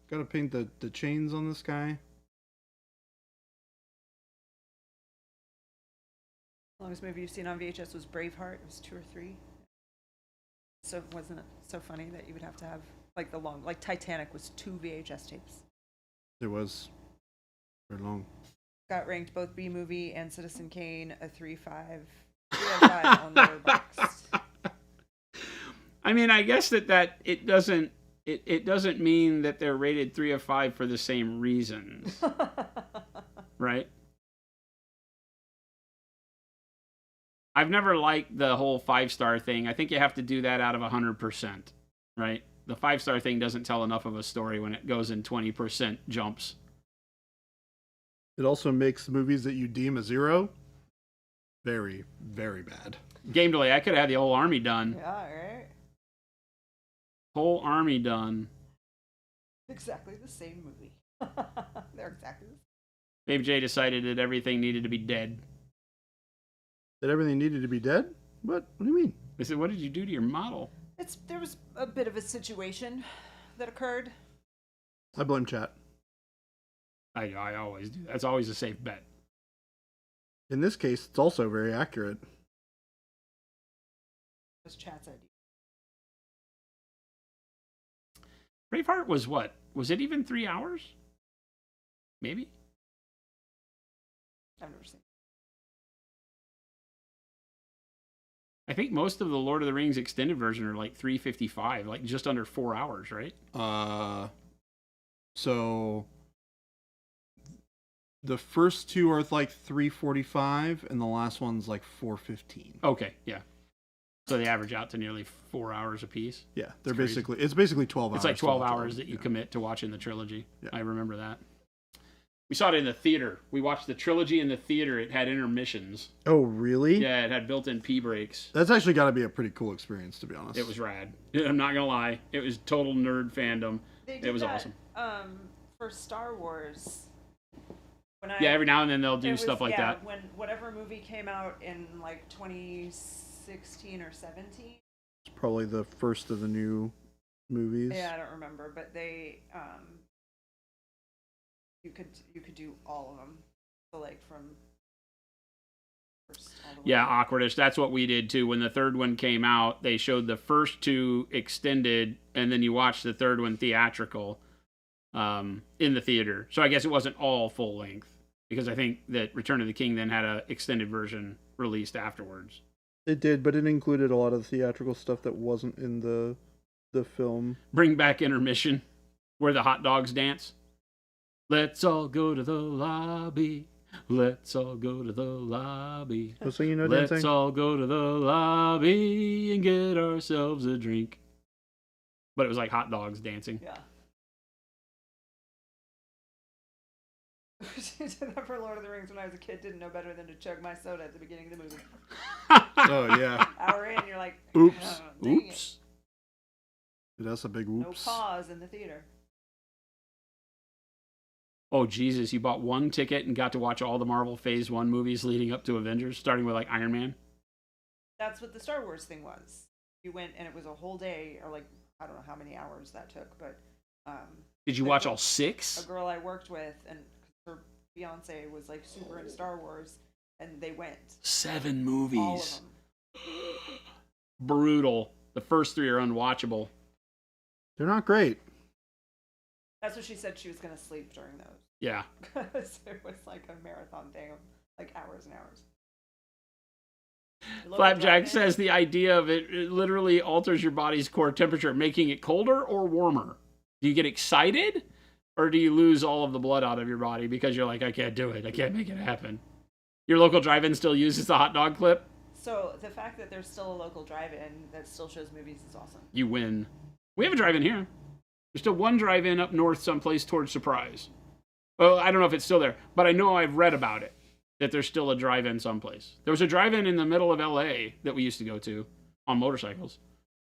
Speaker 1: Gotta paint the chains on this guy.
Speaker 2: The longest movie you've seen on VHS was Braveheart. It was 2 or 3. So wasn't it so funny that you would have to have like like Titanic was 2 VHS tapes.
Speaker 1: It was very long.
Speaker 2: Got ranked both B movie and Citizen Kane a 3.5. 3.5 on Letterboxd.
Speaker 3: I mean, I guess that it doesn't mean that they're rated 3 of 5 for the same reasons, right? I've never liked the whole 5-star thing. I think you have to do that out of 100%, right? The 5-star thing doesn't tell enough of a story when it goes in 20% jumps.
Speaker 1: It also makes movies that you deem a 0 very, very bad.
Speaker 3: Game delay. I could have had the whole army done.
Speaker 2: Yeah, right.
Speaker 3: Whole army done.
Speaker 2: Exactly the same movie. They're exactly the same.
Speaker 3: Babe J decided that everything needed to be dead.
Speaker 1: That everything needed to be dead? What? What do you mean?
Speaker 3: I said, what did you do to your model?
Speaker 2: There was a bit of a situation that occurred.
Speaker 1: I blame chat.
Speaker 3: I always do. That's always a safe bet.
Speaker 1: In this case, it's also very accurate.
Speaker 2: It was chat's idea.
Speaker 3: Braveheart was what? Was it even 3 hours? Maybe?
Speaker 2: I've never seen it.
Speaker 3: I think most of the Lord of the Rings extended version are like 3:55, like just under 4 hours, right?
Speaker 1: So the first 2 are like 3:45, and the last one's like 4:15.
Speaker 3: Okay, yeah. So they average out to nearly 4 hours apiece.
Speaker 1: Yeah, they're
Speaker 3: It's
Speaker 1: basically 12 hours.
Speaker 3: It's like 12
Speaker 1: total.
Speaker 3: hours that you
Speaker 1: Yeah.
Speaker 3: commit to watching the trilogy.
Speaker 1: Yeah.
Speaker 3: I remember that. We saw it in the theater. We watched the trilogy in the theater. It had intermissions.
Speaker 1: Oh, really?
Speaker 3: Yeah, it had built-in pee breaks.
Speaker 1: That's actually got to be a pretty cool experience, to be honest.
Speaker 3: It was rad. I'm not gonna lie. It was total nerd fandom.
Speaker 2: They
Speaker 3: It
Speaker 2: did
Speaker 3: was
Speaker 2: that,
Speaker 3: awesome.
Speaker 2: For Star Wars. When
Speaker 3: Yeah, every now and then they'll
Speaker 2: it
Speaker 3: do
Speaker 2: was-
Speaker 3: stuff like
Speaker 2: yeah,
Speaker 3: that.
Speaker 2: When whatever movie came out in like 2016 or 17.
Speaker 1: It's probably the first of the new movies.
Speaker 2: Yeah, I don't remember, but they you could do all of them. So like from first all the way.
Speaker 3: Yeah, awkwardish. That's what we did too. When the third one came out, they showed the first 2 extended, and then you watched the third one theatrical in the theater. So I guess it wasn't all full length, because I think that Return of the King then had a extended version released afterwards.
Speaker 1: It did, but it included a lot of the theatrical stuff that wasn't in the film.
Speaker 3: Bring back intermission, where the hot dogs dance. Let's all go to the lobby. Let's all go to the lobby.
Speaker 1: Oh, so you know
Speaker 3: Let's
Speaker 1: dancing?
Speaker 3: all go to the lobby and get ourselves a drink. But it was like hot dogs dancing.
Speaker 2: Yeah. Did that for Lord of the Rings when I was a kid. Didn't know better than to chug my soda at the beginning of the movie.
Speaker 1: Oh, yeah.
Speaker 2: Hour in, you're like,
Speaker 1: Oops.
Speaker 2: "Oh, dang it."
Speaker 3: Oops.
Speaker 1: That's a big
Speaker 2: No
Speaker 1: whoops.
Speaker 2: pause in the theater.
Speaker 3: Oh, Jesus. You bought 1 ticket and got to watch all the Marvel Phase 1 movies leading up to Avengers, starting with like Iron Man.
Speaker 2: That's what the Star Wars thing was. You went and it was a whole day, or like I don't know how many hours that took, but
Speaker 3: Did you watch all 6?
Speaker 2: a girl I worked with and her fiance was like super into Star Wars, and they went
Speaker 3: 7
Speaker 2: all of
Speaker 3: movies.
Speaker 2: them.
Speaker 3: Brutal. The first 3 are unwatchable.
Speaker 1: They're not great.
Speaker 2: That's what she said. She was gonna sleep during those
Speaker 3: Yeah.
Speaker 2: because it was like a marathon thing of like hours and hours.
Speaker 3: Flapjack says the idea of it literally alters your body's core temperature, making it colder or warmer. Do you get excited? Or do you lose all of the blood out of your body because you're like, I can't do it. I can't make it happen. Your local drive-in still uses the hot dog clip?
Speaker 2: So the fact that there's still a local drive-in that still shows movies is awesome.
Speaker 3: You win. We have a drive-in here. There's still one drive-in up north someplace towards Surprise. Well, I don't know if it's still there, but I know I've read about it, that there's still a drive-in someplace. There was a drive-in in the middle of LA that we used to go to on motorcycles.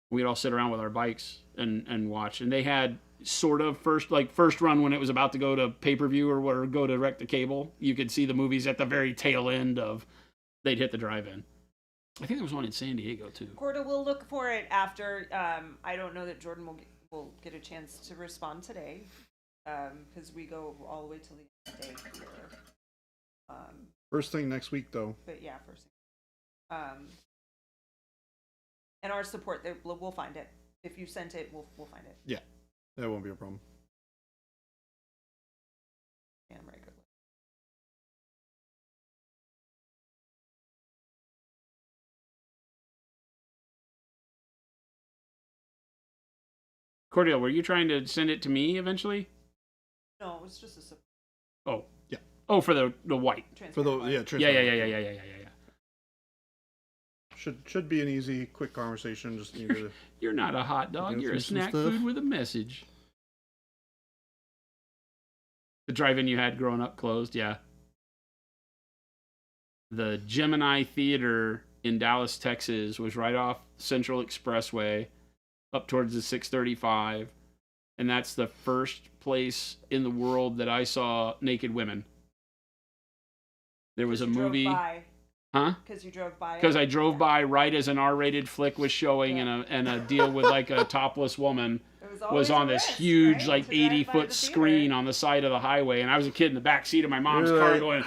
Speaker 3: We'd all sit around with our bikes and watch. And they had sort of first run when it was about to go to pay-per-view or go direct to cable. You could see the movies at the very tail end of they'd hit the drive-in. I think there was one in San Diego too.
Speaker 2: Corda will look for it after. I don't know that Jordan will get a chance to respond today, because we go all the way till the end of the day here.
Speaker 1: First thing next week, though.
Speaker 2: But yeah, first thing. And our support, we'll find it. If you sent it, we'll find it.
Speaker 1: Yeah, that won't be a problem.
Speaker 2: Yeah, I'm very good.
Speaker 3: Cordial, were you trying to send it to me eventually?
Speaker 2: No, it was just a support.
Speaker 3: Oh.
Speaker 1: Yeah.
Speaker 3: Oh, for the white.
Speaker 1: For the
Speaker 2: white.
Speaker 3: Yeah.
Speaker 1: Should be an easy, quick conversation. Just need to.
Speaker 3: You're not a hot dog.
Speaker 1: Go
Speaker 3: You're
Speaker 1: through
Speaker 3: a
Speaker 1: some
Speaker 3: snack
Speaker 1: stuff.
Speaker 3: food with a message. The drive-in you had growing up closed, yeah. The Gemini Theater in Dallas, Texas was right off Central Expressway up towards the 635. And that's the first place in the world that I saw naked women. There was a movie. Huh?
Speaker 2: Because you drove by.
Speaker 3: Because I drove by right as an R-rated flick was showing, and a deal with like a topless woman was on this huge, like 80-foot screen on the side of the highway, and I was a kid in the back seat of my mom's car going,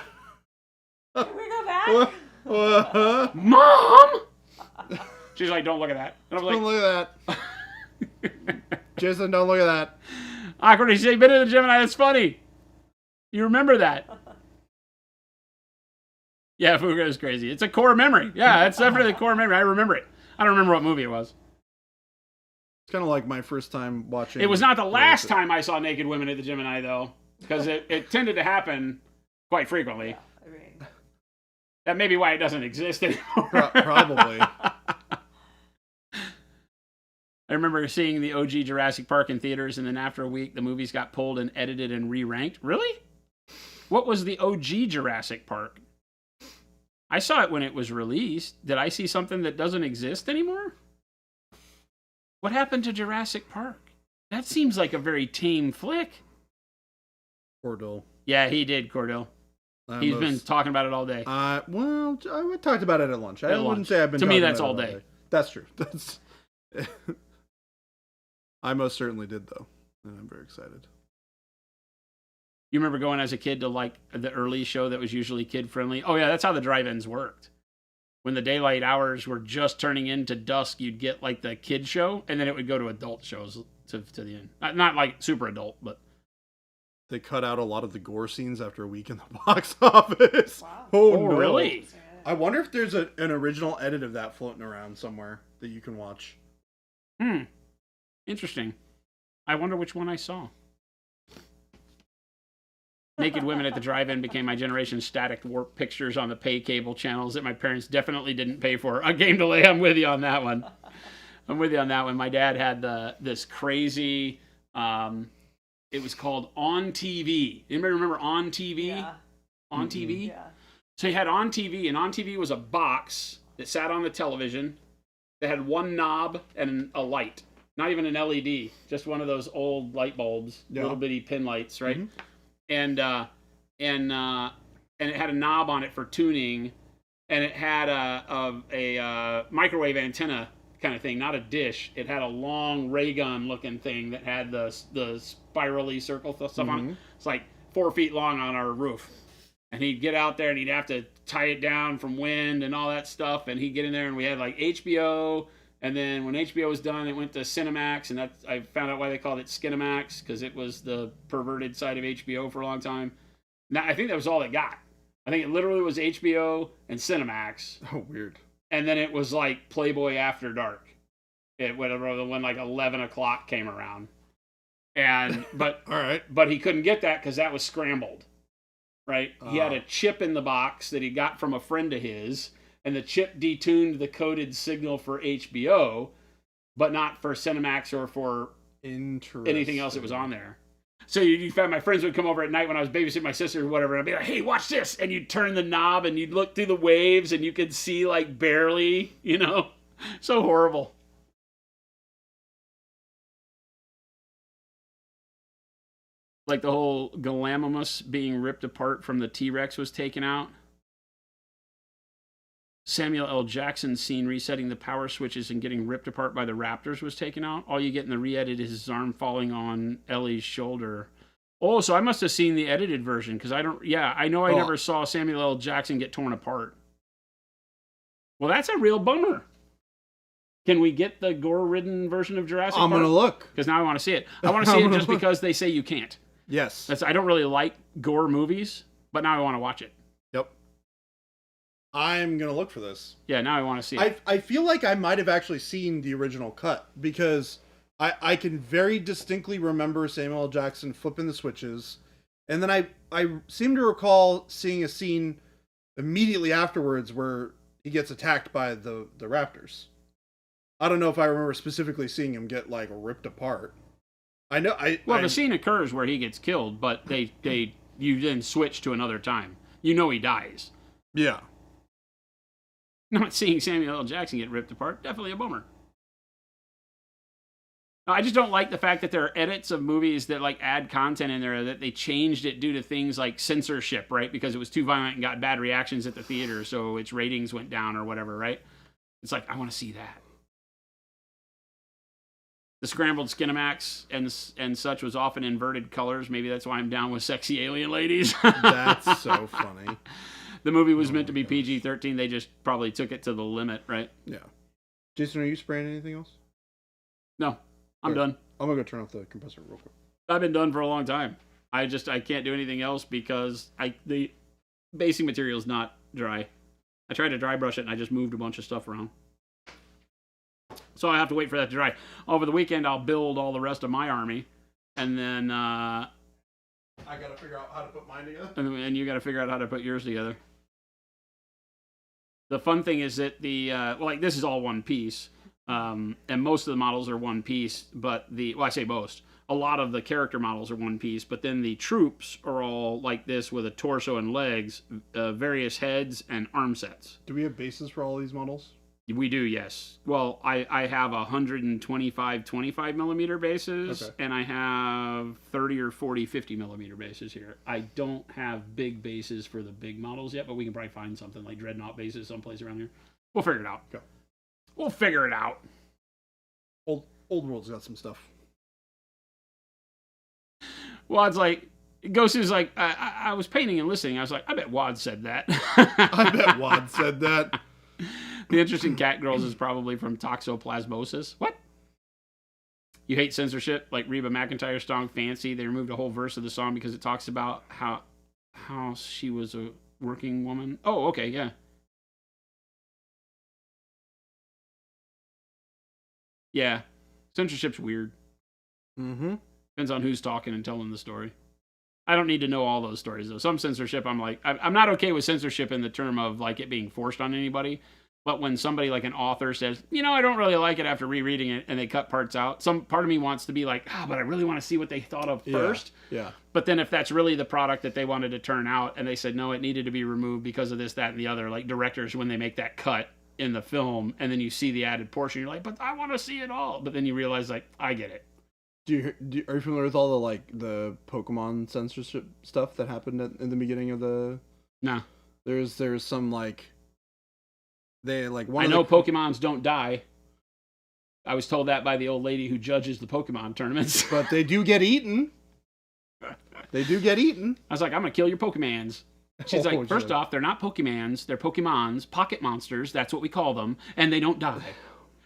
Speaker 2: Can we go back?
Speaker 3: Mom! She's like, don't look at that. And I'm like,
Speaker 1: Don't look at that. Jason, don't look at that.
Speaker 3: awkward. She said, been to the Gemini, that's funny. You remember that? Yeah, Fuga is crazy. It's a core memory. Yeah, it's definitely a core memory. I remember it. I don't remember what movie it was.
Speaker 1: It's kind of like my first time watching.
Speaker 3: It was not the last time I saw naked women at the Gemini, though, because it tended to happen quite frequently.
Speaker 2: Yeah, I mean,
Speaker 3: That may be why it doesn't exist anymore.
Speaker 1: Probably.
Speaker 3: I remember seeing the OG Jurassic Park in theaters, and then after a week, the movies got pulled and edited and re-ranked. Really? What was the OG Jurassic Park? I saw it when it was released. Did I see something that doesn't exist anymore? What happened to Jurassic Park? That seems like a very tame flick.
Speaker 1: Cordell.
Speaker 3: Yeah, he did, Cordell. He's been talking about it all day.
Speaker 1: Well, I talked about it at lunch. I
Speaker 3: At
Speaker 1: wouldn't
Speaker 3: lunch.
Speaker 1: say I've been.
Speaker 3: To me,
Speaker 1: talking
Speaker 3: that's
Speaker 1: about
Speaker 3: all
Speaker 1: it
Speaker 3: day.
Speaker 1: That's true. That's. I most certainly did, though, and I'm very excited.
Speaker 3: You remember going as a kid to like the early show that was usually kid friendly? Oh yeah, that's how the drive-ins worked. When the daylight hours were just turning into dusk, you'd get like the kid show, and then it would go to adult shows to the end. Not like super adult, but
Speaker 1: They cut out a lot of the gore scenes after a week in the box office.
Speaker 2: Wow.
Speaker 1: Oh,
Speaker 3: Oh,
Speaker 1: no.
Speaker 3: really?
Speaker 1: I wonder if there's an original edit of that floating around somewhere that you can watch.
Speaker 3: Interesting. I wonder which one I saw. Naked women at the drive-in became my generation's static warp pictures on the pay cable channels that my parents definitely didn't pay for. A game delay. I'm with you on that one. My dad had this crazy. It was called On TV. Anybody remember On TV?
Speaker 2: Yeah.
Speaker 3: On TV.
Speaker 2: Yeah.
Speaker 3: So he had On TV, and On TV was a box that sat on the television that had one knob and a light. Not even an LED, just one of those old light bulbs,
Speaker 1: Yeah.
Speaker 3: little bitty pin lights, right?
Speaker 1: Mhm.
Speaker 3: And it had a knob on it for tuning, and it had a microwave antenna kind of thing, not a dish. It had a long ray gun looking thing that had the spirally circle stuff on it.
Speaker 1: Mhm.
Speaker 3: It's like 4 feet long on our roof. And he'd get out there and he'd have to tie it down from wind and all that stuff. And he'd get in there and we had like HBO. And then when HBO was done, it went to Cinemax. And I found out why they called it Skinemax, because it was the perverted side of HBO for a long time. Now, I think that was all it got. I think it literally was HBO and Cinemax.
Speaker 1: Oh, weird.
Speaker 3: And then it was like Playboy After Dark. When like 11 o'clock came around. And but
Speaker 1: All right.
Speaker 3: but he couldn't get that because that was scrambled. Right? He had a chip in the box that he got from a friend of his, and the chip detuned the coded signal for HBO, but not for Cinemax or for anything else that was on there. So you found my friends would come over at night when I was babysitting my sister or whatever, and I'd be like, hey, watch this. And you'd turn the knob and you'd look through the waves and you could see like barely, so horrible. Like the whole Gallimimus being ripped apart from the T-Rex was taken out. Samuel L. Jackson scene resetting the power switches and getting ripped apart by the Raptors was taken out. All you get in the re-edit is his arm falling on Ellie's shoulder. Oh, so I must have seen the edited version because I know I never saw Samuel L. Jackson get torn apart. Well, that's a real bummer. Can we get the gore-ridden version of Jurassic Park?
Speaker 1: I'm going to look.
Speaker 3: Because now I want to see it. I want to see it just because they say you can't.
Speaker 1: Yes.
Speaker 3: I don't really like gore movies, but now I want to watch it.
Speaker 1: Yep. I'm going to look for this.
Speaker 3: Yeah, now I want to see it.
Speaker 1: I feel like I might have actually seen the original cut because I can very distinctly remember Samuel L. Jackson flipping the switches. And then I seem to recall seeing a scene immediately afterwards where he gets attacked by the Raptors. I don't know if I remember specifically seeing him get like ripped apart.
Speaker 3: The scene occurs where he gets killed, but you then switch to another time. You know he dies.
Speaker 1: Yeah.
Speaker 3: Not seeing Samuel L. Jackson get ripped apart, definitely a bummer. I just don't like the fact that there are edits of movies that like add content in there that they changed it due to things like censorship, right? Because it was too violent and got bad reactions at the theater, so its ratings went down or whatever, right? It's like, I want to see that. The scrambled Skinamax and such was often inverted colors. Maybe that's why I'm down with sexy alien ladies.
Speaker 1: That's so funny.
Speaker 3: The movie was meant to be PG-13. They just probably took it to the limit, right?
Speaker 1: Yeah. Jason, are you spraying anything else?
Speaker 3: No, I'm done.
Speaker 1: I'm going to go turn off the compressor real quick.
Speaker 3: I've been done for a long time. I can't do anything else because the basing material is not dry. I tried to dry brush it and I just moved a bunch of stuff around. So I have to wait for that to dry. Over the weekend, I'll build all the rest of my army, and then
Speaker 1: I got to figure out how to put mine together.
Speaker 3: And you got to figure out how to put yours together. The fun thing is that this is all one piece, and most of the models are one piece. But I say most. A lot of the character models are one piece, but then the troops are all like this with a torso and legs, various heads, and arm sets.
Speaker 1: Do we have bases for all these models?
Speaker 3: We do, yes. Well, I have 125 25 millimeter bases, okay. And I have 30 or 40 50 millimeter bases here. I don't have big bases for the big models yet, but we can probably find something like Dreadnought bases someplace around here. We'll figure it out.
Speaker 1: Okay.
Speaker 3: We'll figure it out.
Speaker 1: Old World's got some stuff.
Speaker 3: Well, it's like, Ghost is like, I was painting and listening. I was like, I bet Wad said that.
Speaker 1: I bet Wad said that.
Speaker 3: The interesting cat girls is probably from Toxoplasmosis. What? You hate censorship? Like Reba McEntire's song Fancy. They removed a whole verse of the song because it talks about how she was a working woman. Oh, okay, yeah. Yeah. Censorship's weird.
Speaker 1: Mm-hmm.
Speaker 3: Depends on who's talking and telling the story. I don't need to know all those stories, though. Some censorship, I'm like, I'm not okay with censorship in the term of like it being forced on anybody. But when somebody like an author says, I don't really like it after rereading it, and they cut parts out, some part of me wants to be like, but I really want to see what they thought of first.
Speaker 1: Yeah.
Speaker 3: But then if that's really the product that they wanted to turn out, and they said, no, it needed to be removed because of this, that, and the other, like directors, when they make that cut in the film, and then you see the added portion, you're like, but I want to see it all. But then you realize, like, I get it.
Speaker 1: Are you familiar with all the Pokemon censorship stuff that happened in the beginning of the?
Speaker 3: No.
Speaker 1: There's some they like
Speaker 3: one. I know Pokemons don't die. I was told that by the old lady who judges the Pokemon tournaments.
Speaker 1: But they do get eaten. They do get eaten.
Speaker 3: I was like, I'm gonna kill your Pokemons. She's like, first off, they're not Pokemons. They're Pokemons, pocket monsters. That's what we call them, and they don't die.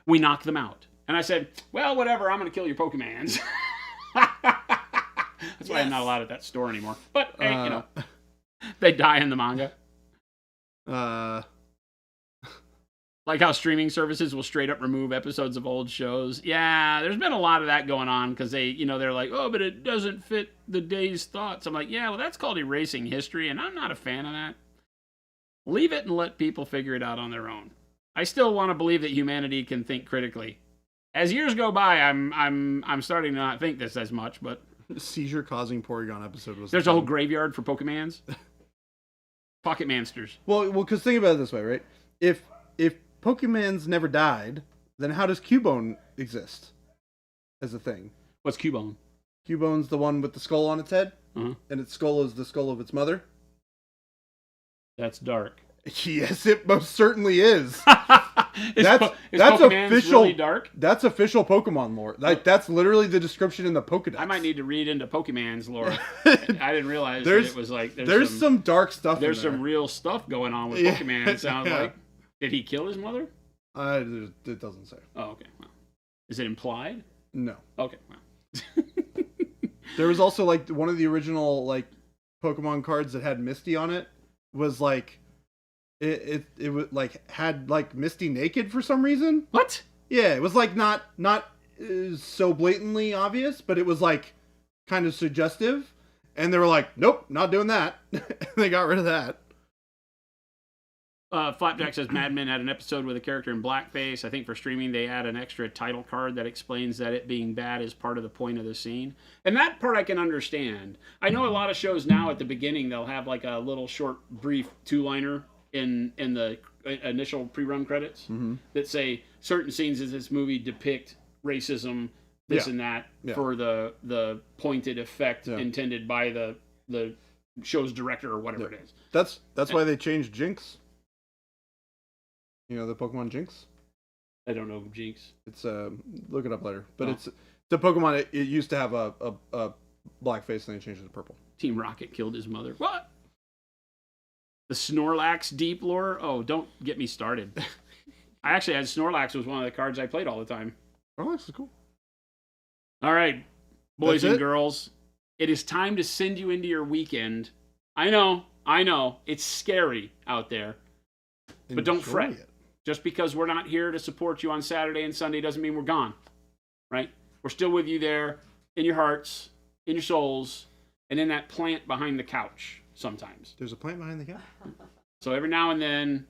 Speaker 3: We knock them out. And I said, well, whatever, I'm going to kill your Pokemans. That's why I'm not allowed at that store anymore. But, hey, they die in the manga. Like how streaming services will straight up remove episodes of old shows. Yeah, there's been a lot of that going on because they're like, oh, but it doesn't fit the day's thoughts. I'm like, yeah, well, that's called erasing history, and I'm not a fan of that. Leave it and let people figure it out on their own. I still want to believe that humanity can think critically. As years go by, I'm starting to not think this as much, but
Speaker 1: Seizure-causing Porygon episode was.
Speaker 3: there's a whole graveyard for Pokemans. Pocket Mansters.
Speaker 1: Well, because think about it this way, right? If Pokemans never died, then how does Cubone exist as a thing?
Speaker 3: What's Cubone?
Speaker 1: Cubone's the one with the skull on its head,
Speaker 3: Uh-huh.
Speaker 1: and its skull is the skull of its mother.
Speaker 3: That's dark.
Speaker 1: Yes, it most certainly is.
Speaker 3: Is
Speaker 1: That's
Speaker 3: Pokemon's
Speaker 1: official.
Speaker 3: really dark?
Speaker 1: That's official Pokemon lore. That's literally the description in the Pokedex.
Speaker 3: I might need to read into Pokemon's lore. I didn't realize that it was like
Speaker 1: there's some dark stuff.
Speaker 3: There's
Speaker 1: in there.
Speaker 3: some real stuff going on with
Speaker 1: Yeah.
Speaker 3: Pokemon. It sounds
Speaker 1: Yeah.
Speaker 3: like. Did he kill his mother?
Speaker 1: It doesn't say.
Speaker 3: Oh, okay. Well, is it implied?
Speaker 1: No.
Speaker 3: Okay. Well.
Speaker 1: There was also like one of the original like Pokemon cards that had Misty on it was like it was like had like Misty naked for some reason.
Speaker 3: What?
Speaker 1: Yeah, it was like not so blatantly obvious, but it was like kind of suggestive. And they were like, "Nope, not doing that." They got rid of that.
Speaker 3: Flapjack says Mad Men had an episode with a character in blackface. I think for streaming they add an extra title card that explains that it being bad is part of the point of the scene. And that part I can understand. I know a lot of shows now at the beginning they'll have like a little short, brief two-liner in the initial pre-run credits that say certain scenes in this movie depict racism, this and that, for the pointed effect intended by the show's director or whatever it is.
Speaker 1: That's why they changed Jinx. You know the Pokemon Jinx?
Speaker 3: I don't know Jinx.
Speaker 1: It's look it up later. But it's the Pokemon. It used to have a black face, and they changed it to purple.
Speaker 3: Team Rocket killed his mother. What? The Snorlax deep lore? Oh, don't get me started. I actually had Snorlax was one of the cards I played all the time.
Speaker 1: Snorlax is cool.
Speaker 3: All right, boys
Speaker 1: That's
Speaker 3: and
Speaker 1: it?
Speaker 3: girls, it is time to send you into your weekend. I know, it's scary out there. But don't
Speaker 1: Enjoy
Speaker 3: fret.
Speaker 1: it.
Speaker 3: Just because we're not here to support you on Saturday and Sunday doesn't mean we're gone, right? We're still with you there in your hearts, in your souls, and in that plant behind the couch sometimes.
Speaker 1: There's a plant behind the couch.
Speaker 3: So every now and then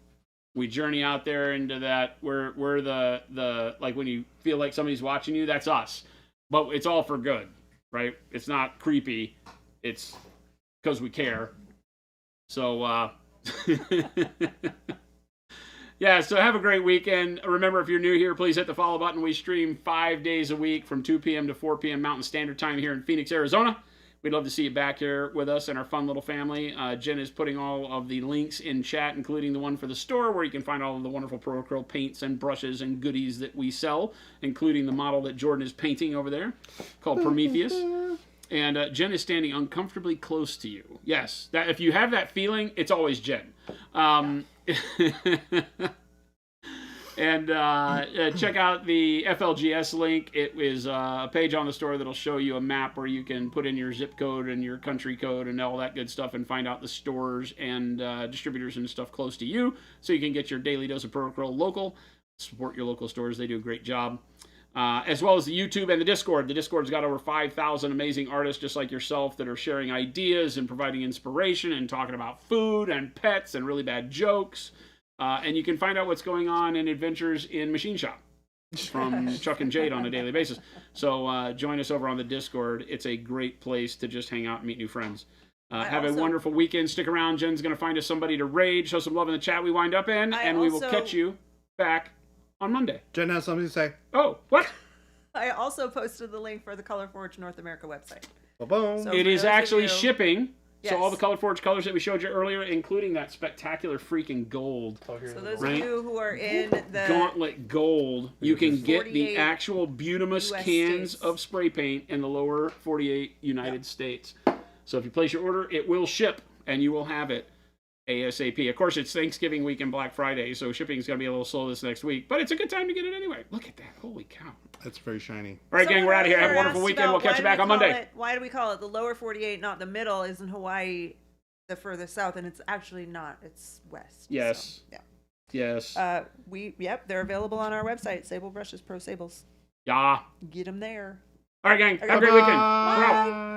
Speaker 3: we journey out there into that. We're the like when you feel like somebody's watching you, that's us. But it's all for good, right? It's not creepy. It's because we care. So yeah, so have a great weekend. Remember, if you're new here, please hit the follow button. We stream 5 days a week from 2 p.m. to 4 p.m. Mountain Standard Time here in Phoenix, Arizona. We'd love to see you back here with us and our fun little family. Jen is putting all of the links in chat, including the one for the store, where you can find all of the wonderful Pro Acryl paints and brushes and goodies that we sell, including the model that Jordan is painting over there, called Prometheus. And Jen is standing uncomfortably close to you. Yes, that if you have that feeling, it's always Jen. And check out the FLGS link. It is a page on the store that'll show you a map where you can put in your zip code and your country code and all that good stuff and find out the stores and distributors and stuff close to you so you can get your daily dose of Pro Acryl local. Support your local stores. They do a great job. As well as the YouTube and the Discord. The Discord's got over 5,000 amazing artists just like yourself that are sharing ideas and providing inspiration and talking about food and pets and really bad jokes. And you can find out what's going on in Adventures in Machine Shop from Chuck and Jade on a daily basis. So join us over on the Discord. It's a great place to just hang out and meet new friends. Have a wonderful weekend. Stick around. Jen's going to find us somebody to raid, show some love in the chat we wind up in, and we will catch you back on Monday.
Speaker 1: Jen has something to say.
Speaker 3: Oh, what?
Speaker 2: I also posted the link for the Color Forge North America website.
Speaker 1: Ba-boom.
Speaker 2: So
Speaker 3: It
Speaker 2: for
Speaker 3: is
Speaker 2: those of
Speaker 3: actually
Speaker 2: you-
Speaker 3: shipping.
Speaker 2: Yes.
Speaker 3: So all the Color Forge colors that we showed you earlier, including that spectacular freaking gold.
Speaker 2: So those
Speaker 3: Right.
Speaker 2: of you who are in the
Speaker 3: Gauntlet gold, you can get the
Speaker 2: 48
Speaker 3: actual Butamus
Speaker 2: US
Speaker 3: cans
Speaker 2: states.
Speaker 3: of spray paint in the lower 48 United States. So if you place your order, it will ship and you will have it ASAP. Of course, it's Thanksgiving week and Black Friday, so shipping is going to be a little slow this next week, but it's a good time to get it anyway. Look at that. Holy cow.
Speaker 1: That's very shiny.
Speaker 3: All right, gang, we're out of here. Have a
Speaker 2: Someone
Speaker 3: wonderful
Speaker 2: asked
Speaker 3: weekend. We'll
Speaker 2: about
Speaker 3: catch you back on Monday.
Speaker 2: Why do we call it the lower 48, not the middle? Isn't Hawaii the furthest south? And it's actually not. It's west.
Speaker 3: Yes.
Speaker 2: So, yeah.
Speaker 3: Yes.
Speaker 2: They're available on our website, Sable Brushes Pro Sables.
Speaker 3: Yeah.
Speaker 2: Get them there.
Speaker 3: All right, gang. Have a great
Speaker 1: Bye-bye.
Speaker 3: weekend. We're out.
Speaker 2: Bye.